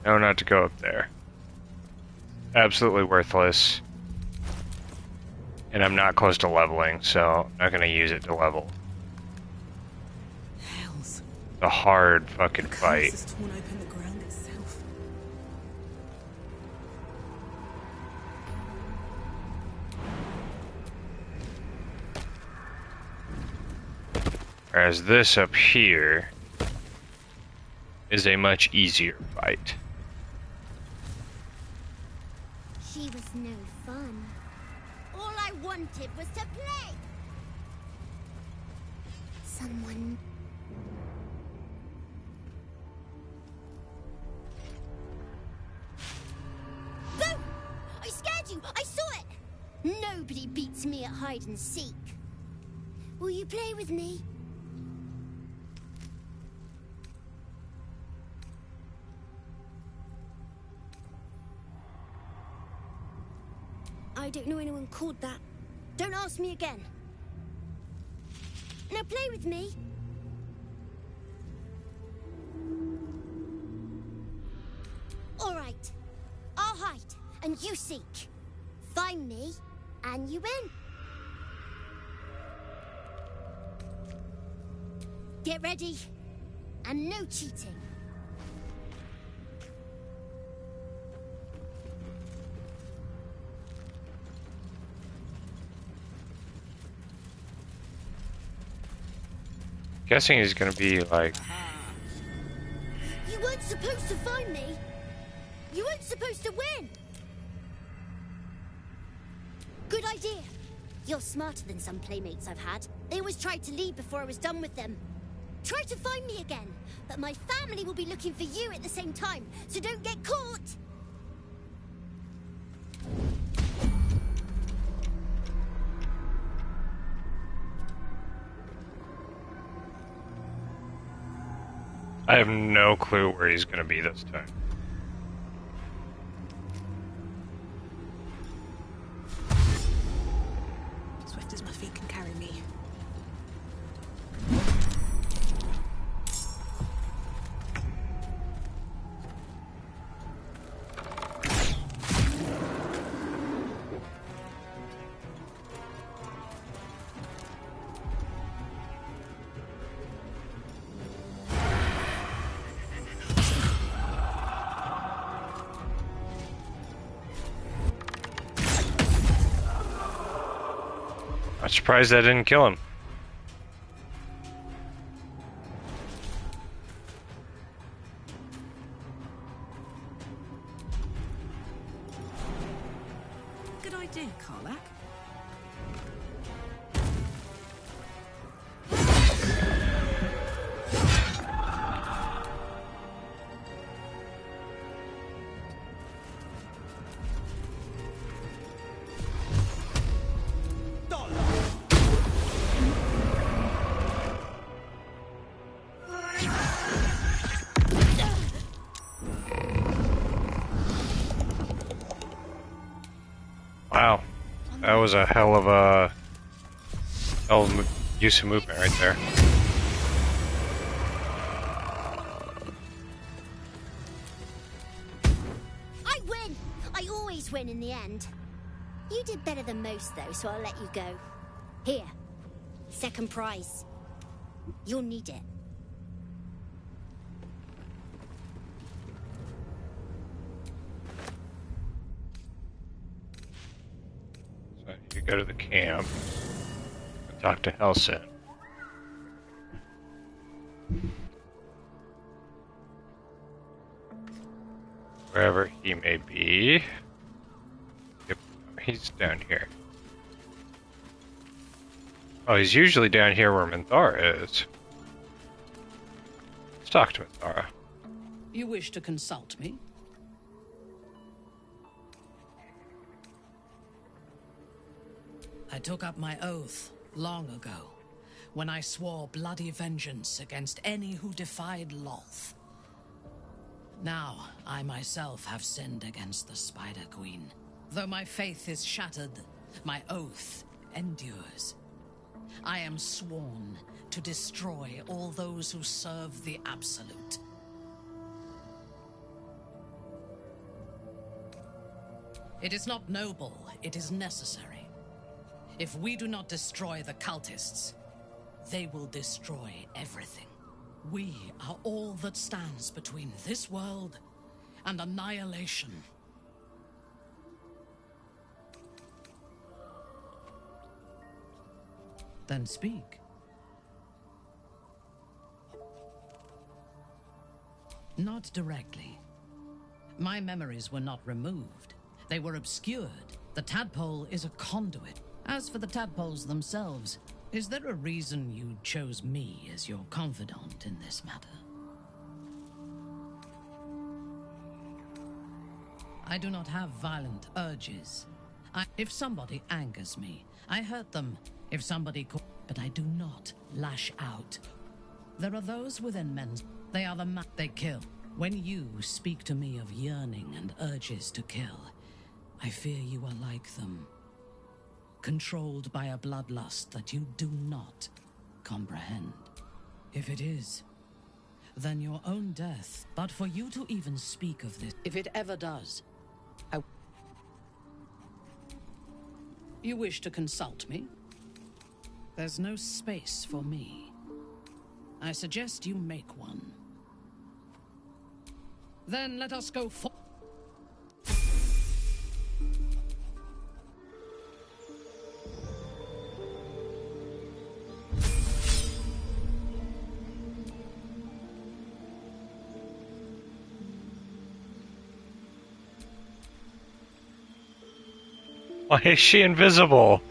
No, not to go up there. Absolutely worthless. And I'm not close to leveling, so I'm not gonna use it to level. Hells. It's a hard fucking fight. Has torn open the ground itself. Whereas this up here is a much easier fight. She was no fun. All I wanted was to play. Someone... Go! I scared you! I saw it! Nobody beats beats me at hide and seek. Will you play with me? I don't know anyone called that. Don't ask me again. Now play with me. All right. I'll hide, and you seek. Find me, and you win. Get ready, and no cheating. Guessing he's gonna be like. You weren't supposed to find me. You weren't supposed to win. Good idea. You're smarter than some playmates I've had. They always tried to leave before I was done with them. Try to find me again, but my family will be looking for you at the same time, so don't get caught. I have no clue where he's gonna be this time. Swift as my feet can carry me. I'm surprised that didn't kill him. Good idea, Karlak. Wow, that was a hell of a use of movement right there. I win! I always win in the end. You did better than most, though, so I'll let you go. Here. Second prize. You'll need it. So you go to the camp and talk to Helson. Wherever he may be. Yep, he's down here. Oh, he's usually down here where Minthara is. Let's talk to Minthara. You wish to consult me? I took up my oath long ago, when I swore bloody vengeance against any who defied Loth. Now, I myself have sinned against the Spider Queen. Though my faith is shattered, my oath endures. I am sworn to destroy all those who serve the Absolute. It is not noble, it is necessary. If we do not destroy the cultists, they will destroy everything. We are all that stands between this world and annihilation. Then speak. Not directly. My memories were not removed. They were obscured. The tadpole is a conduit. As for the tadpoles themselves, is there a reason you chose me as your confidant in this matter? I do not have violent urges. If somebody angers me, I hurt them. If somebody but I do not lash out. There are those within men. They are the they kill. When you speak to me of yearning and urges to kill, I fear you are like them. Controlled by a bloodlust that you do not comprehend. If it is, then your own death. But for you to even speak of this, if it ever does, You wish to consult me? There's no space for me. I suggest you make one. Then let us go for... Why is she invisible?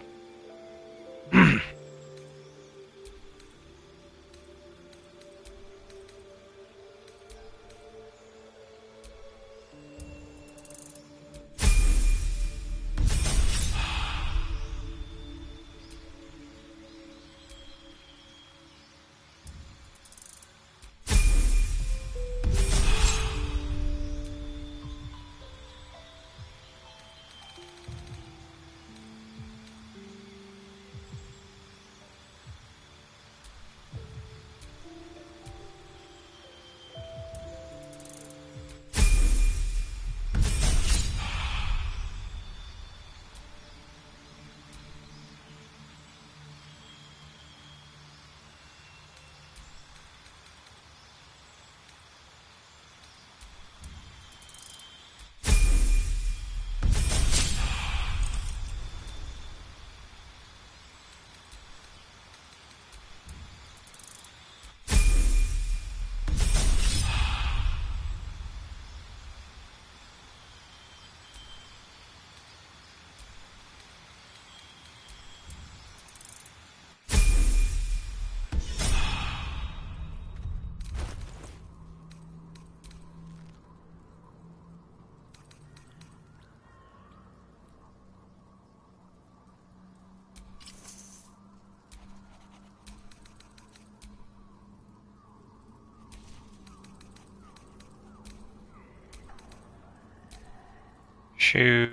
Shoes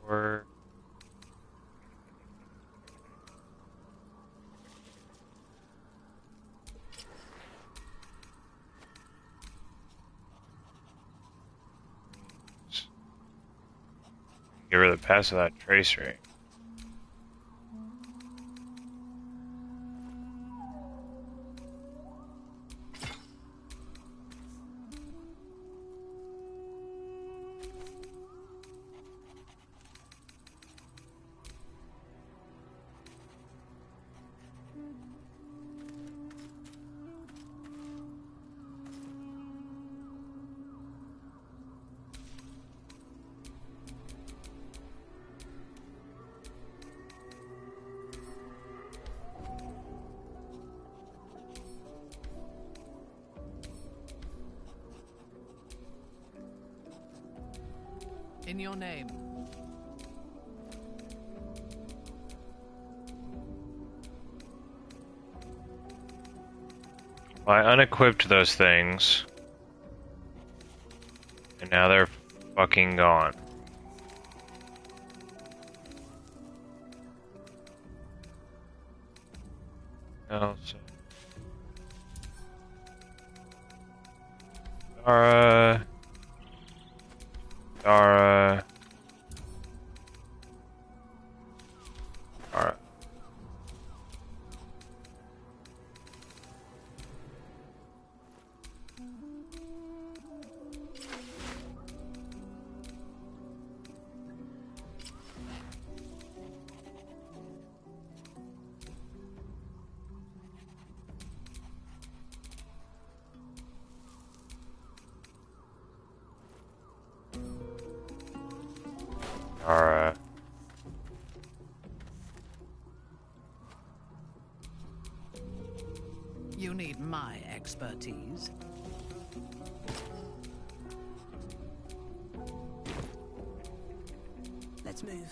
were... Get rid of the pass of that trace ring. In your name. I unequipped those things, and now they're fucking gone. Else. Dara. Alright. Alright. You need my expertise. Let's move.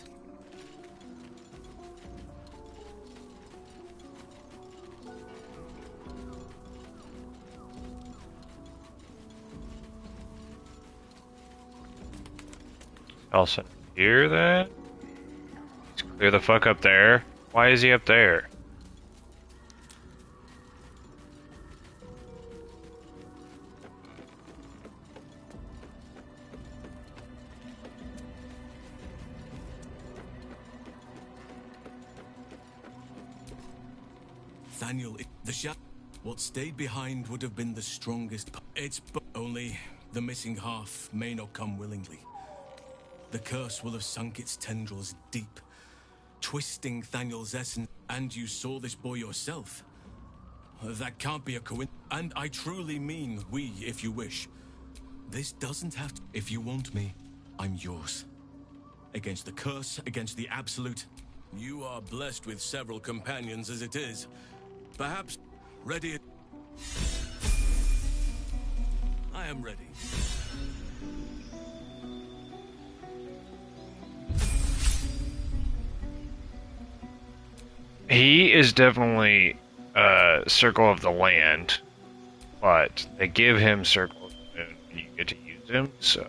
Else in here then? Let's clear the fuck up there. Why is he up there? Nathaniel, what stayed behind would have been the strongest. It's only the missing half may not come willingly. The curse will have sunk its tendrils deep, twisting Nathaniel's essence. And you saw this boy yourself. That can't be a coincidence. And I truly mean we, if you wish. This doesn't have to. If you want me, I'm yours. Against the curse, against the absolute. You are blessed with several companions as it is. Perhaps ready. I am ready. He is definitely Circle of the Land, but they give him Circle of the Moon and you get to use him, so.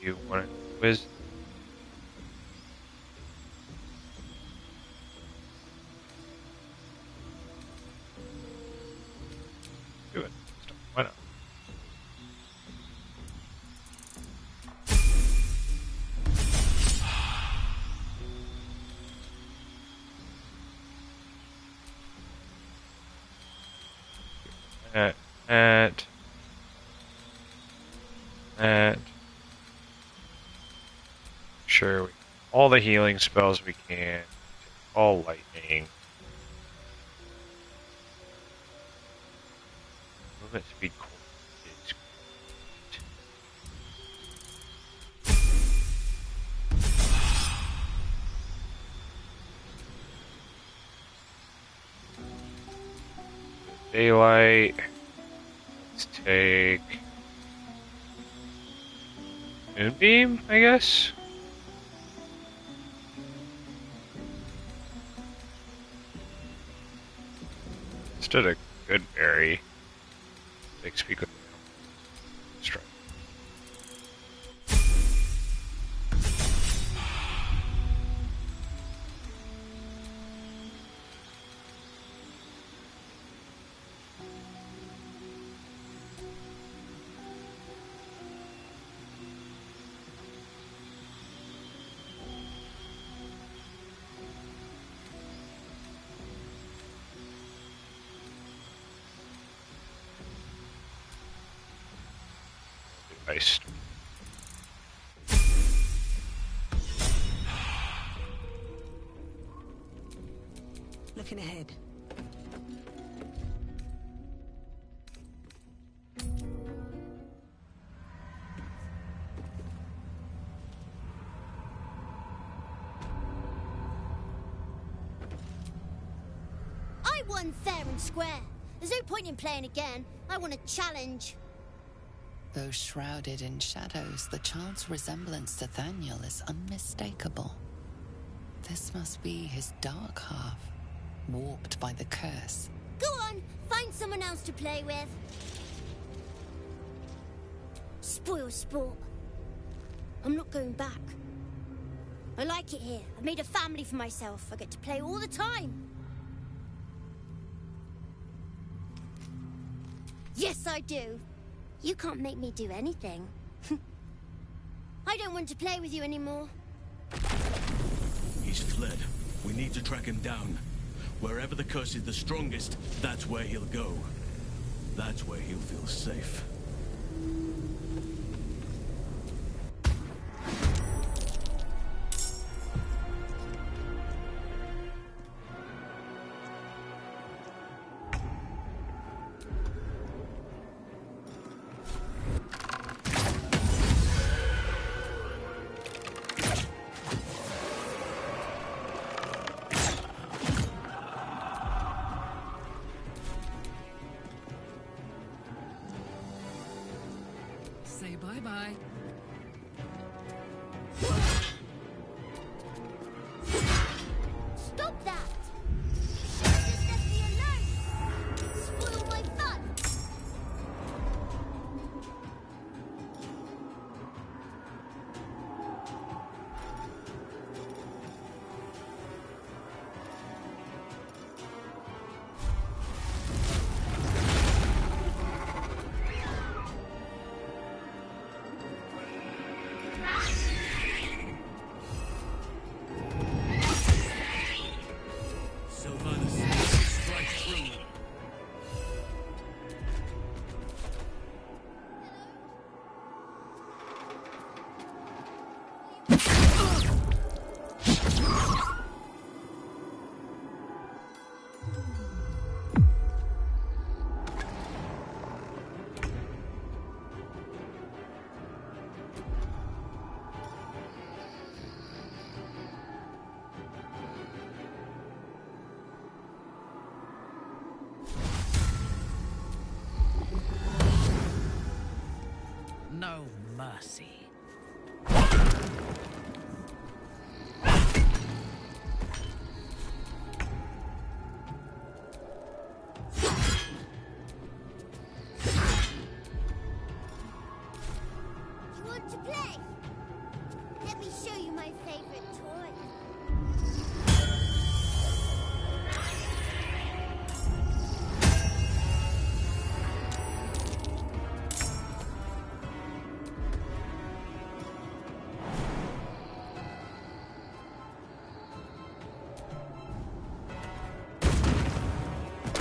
You want to quiz? Do it. Why not? Sure, all the healing spells we can, all lightning. Movement speed is daylight. Let's take Moonbeam, I guess. Did a good berry. Like speak with strike. Nice. Looking ahead. I won fair and square. There's no point in playing again. I want a challenge. Though shrouded in shadows, the child's resemblance to Nathaniel is unmistakable. This must be his dark half, warped by the curse. Go on, find someone else to play with. Spoil sport. I'm not going back. I like it here. I've made a family for myself. I get to play all the time. Yes, I do. You can't make me do anything. I don't want to play with you anymore. He's fled. We need to track him down. Wherever the curse is the strongest, that's where he'll go. That's where he'll feel safe. Bye-bye. Stop that! Just left me alone! Spoil my fun! No mercy. You want to play? Let me show you my favorite toy.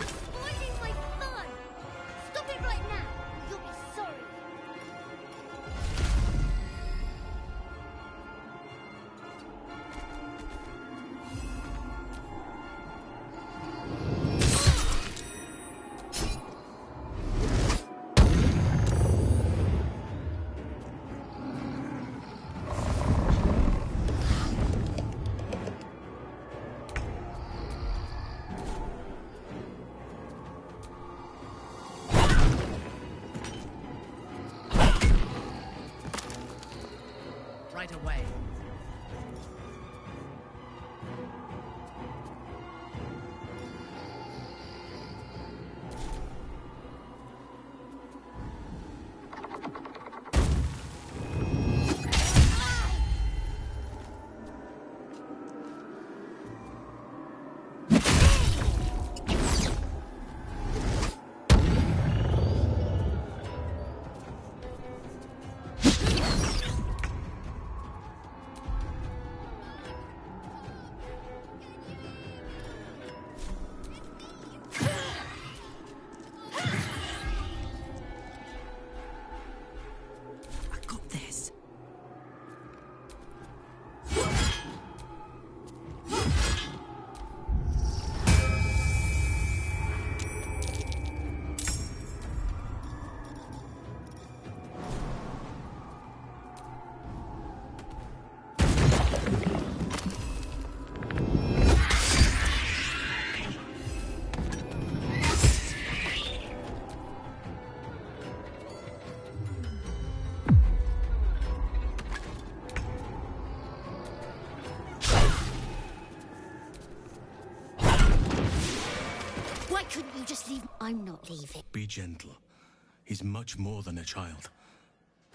Spoiling my fun! Stop it right now! You'll be sorry! Right away. I got this. Why couldn't you just leave? I'm not leaving. Be gentle. He's much more than a child.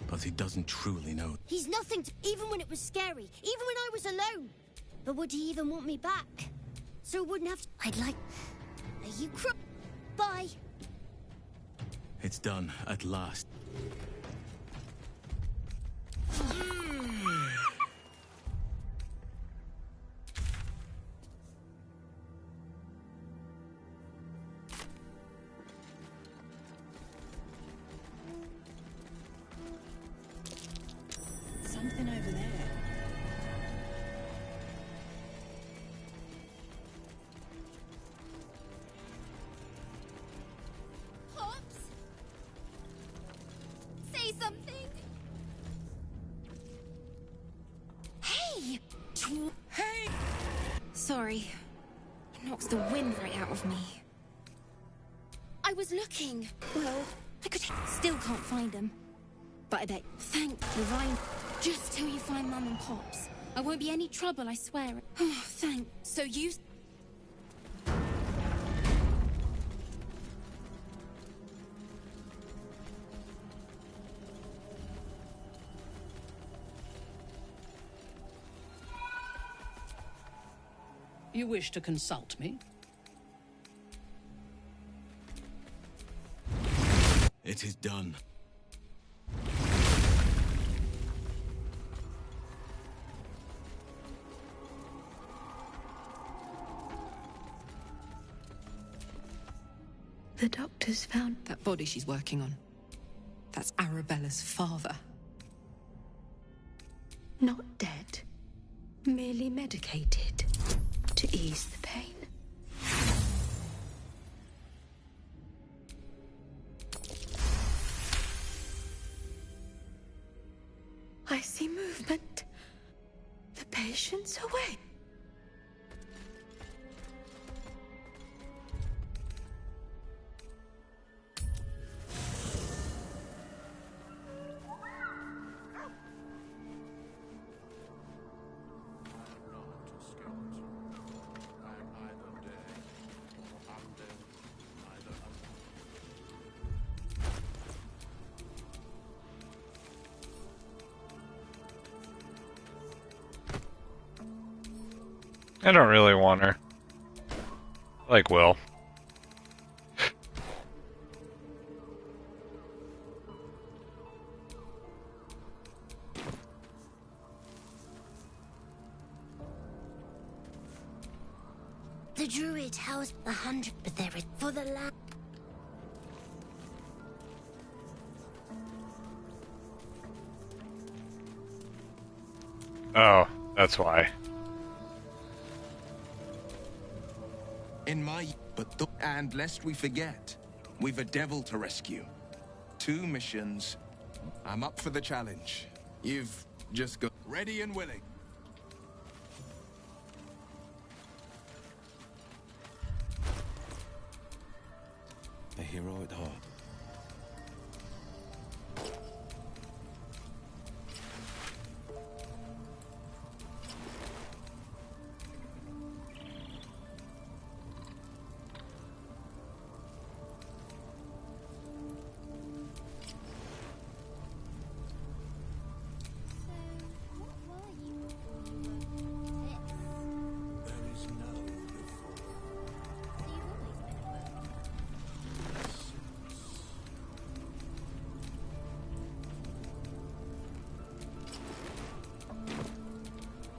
But he doesn't truly know. He's nothing to, even when it was scary, even when I was alone. But would he even want me back? So it wouldn't have to. I'd like. Are you Bye. It's done, at last. Something over there. Hops? Say something. Hey! Hey! Sorry. It knocks the wind right out of me. I was looking. Well, I could still can't find him. But I bet. Thank you, Ryan. Just till you find Mum and Pops. I won't be any trouble, I swear. Oh, thank. So you. You wish to consult me? It is done. The doctors found that body she's working on. That's Arabella's father. Not dead. Merely medicated to ease the pain. I see movement. The patient's awake. I don't really want her. Like Will. The druid housed 100, but there is for the land. Oh, that's why. In my... And lest we forget, we've a devil to rescue. 2 missions. I'm up for the challenge. You've just got... Ready and willing. A hero at heart.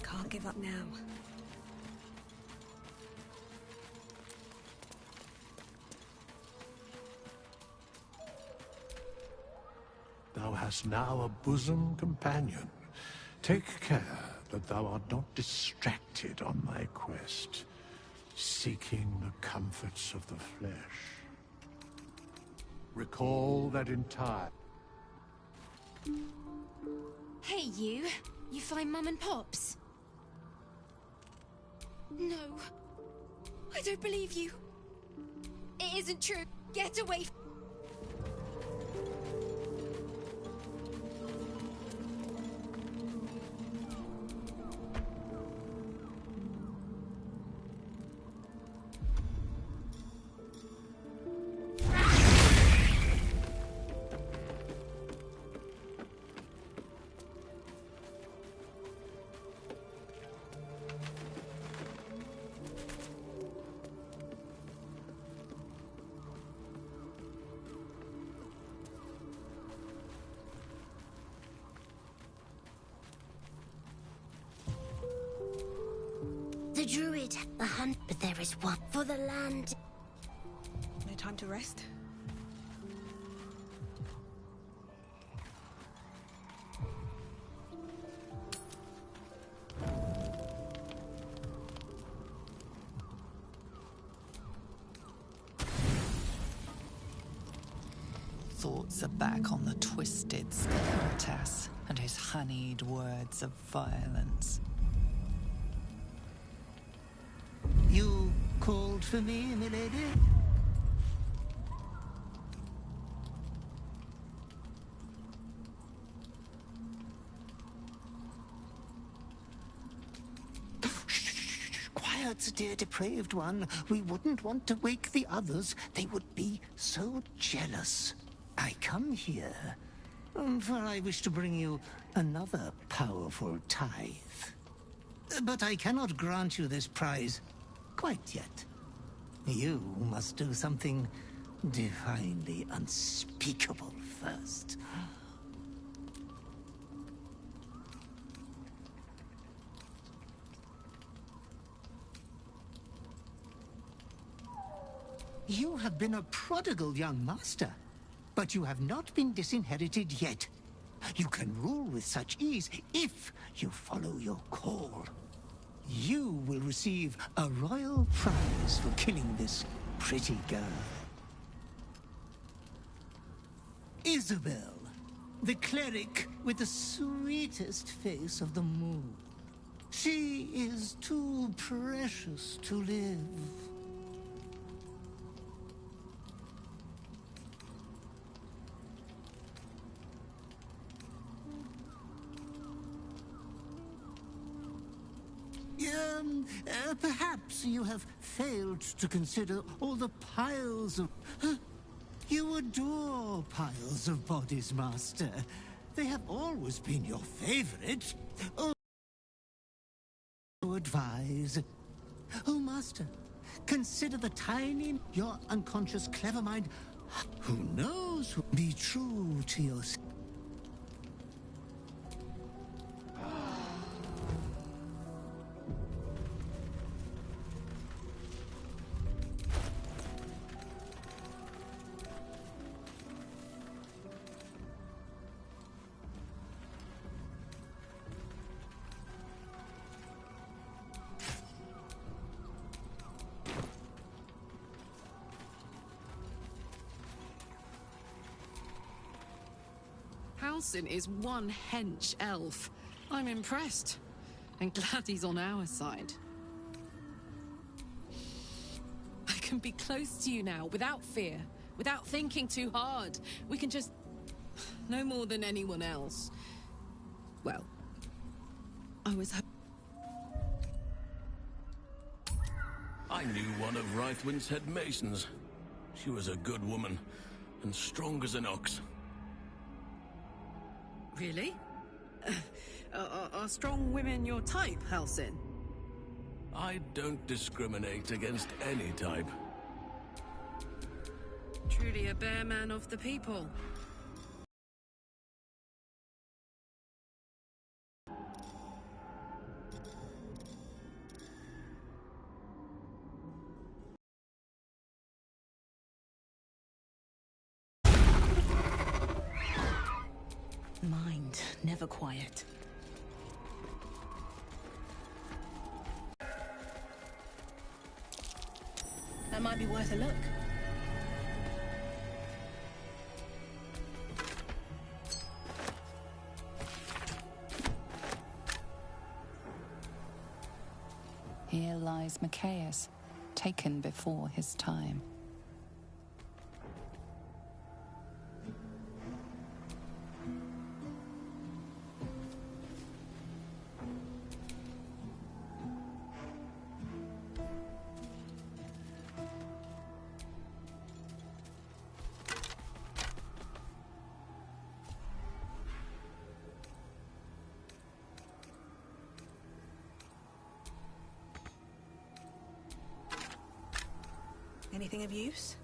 Can't give up now. Thou hast now a bosom companion. Take care that thou art not distracted on thy quest, seeking the comforts of the flesh. Recall that in time. Hey, you. You find Mum and Pops? No. I don't believe you. It isn't true. Get away. The druid, the hunt, but there is one for the land. No time to rest. Thoughts are back on the twisted Skeletas and his honeyed words of violence. You called for me, milady? dear depraved one. We wouldn't want to wake the others. They would be so jealous. I come here, for I wish to bring you another powerful tithe. But I cannot grant you this prize quite yet. You must do something divinely unspeakable first. You have been a prodigal young master, but you have not been disinherited yet. You can rule with such ease if you follow your call. You will receive a royal prize for killing this pretty girl. Isabel, the cleric with the sweetest face of them all. She is too precious to live. Perhaps you have failed to consider all the piles of... You adore piles of bodies, Master. They have always been your favorite. Oh, advise. Oh, Master, consider the tiny, your unconscious clever mind. Who knows? Be true to yourself. Halsin is one hench elf. I'm impressed. And glad he's on our side. I can be close to you now, without fear, without thinking too hard. We can just... no more than anyone else. Well, I was... I knew one of Rythwin's head masons. She was a good woman, and strong as an ox. Really? Are strong women your type, Halsin? I don't discriminate against any type. Truly a bear man of the people. Mind never quiet. That might be worth a look. Here lies Macias, taken before his time. Anything of use?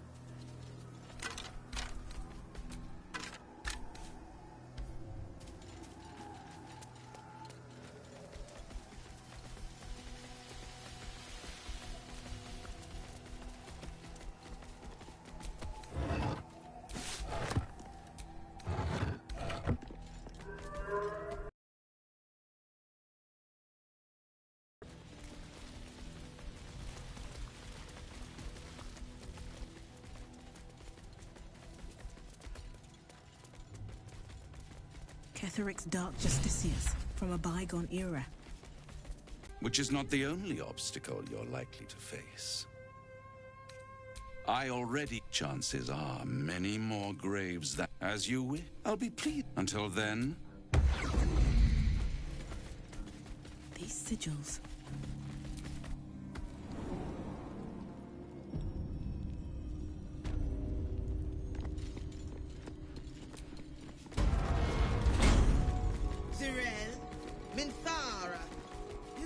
Ketheric's Dark Justiciars from a bygone era. Which is not the only obstacle you're likely to face. I already... Chances are many more graves that... As you wish. I'll be pleased. Until then... These sigils.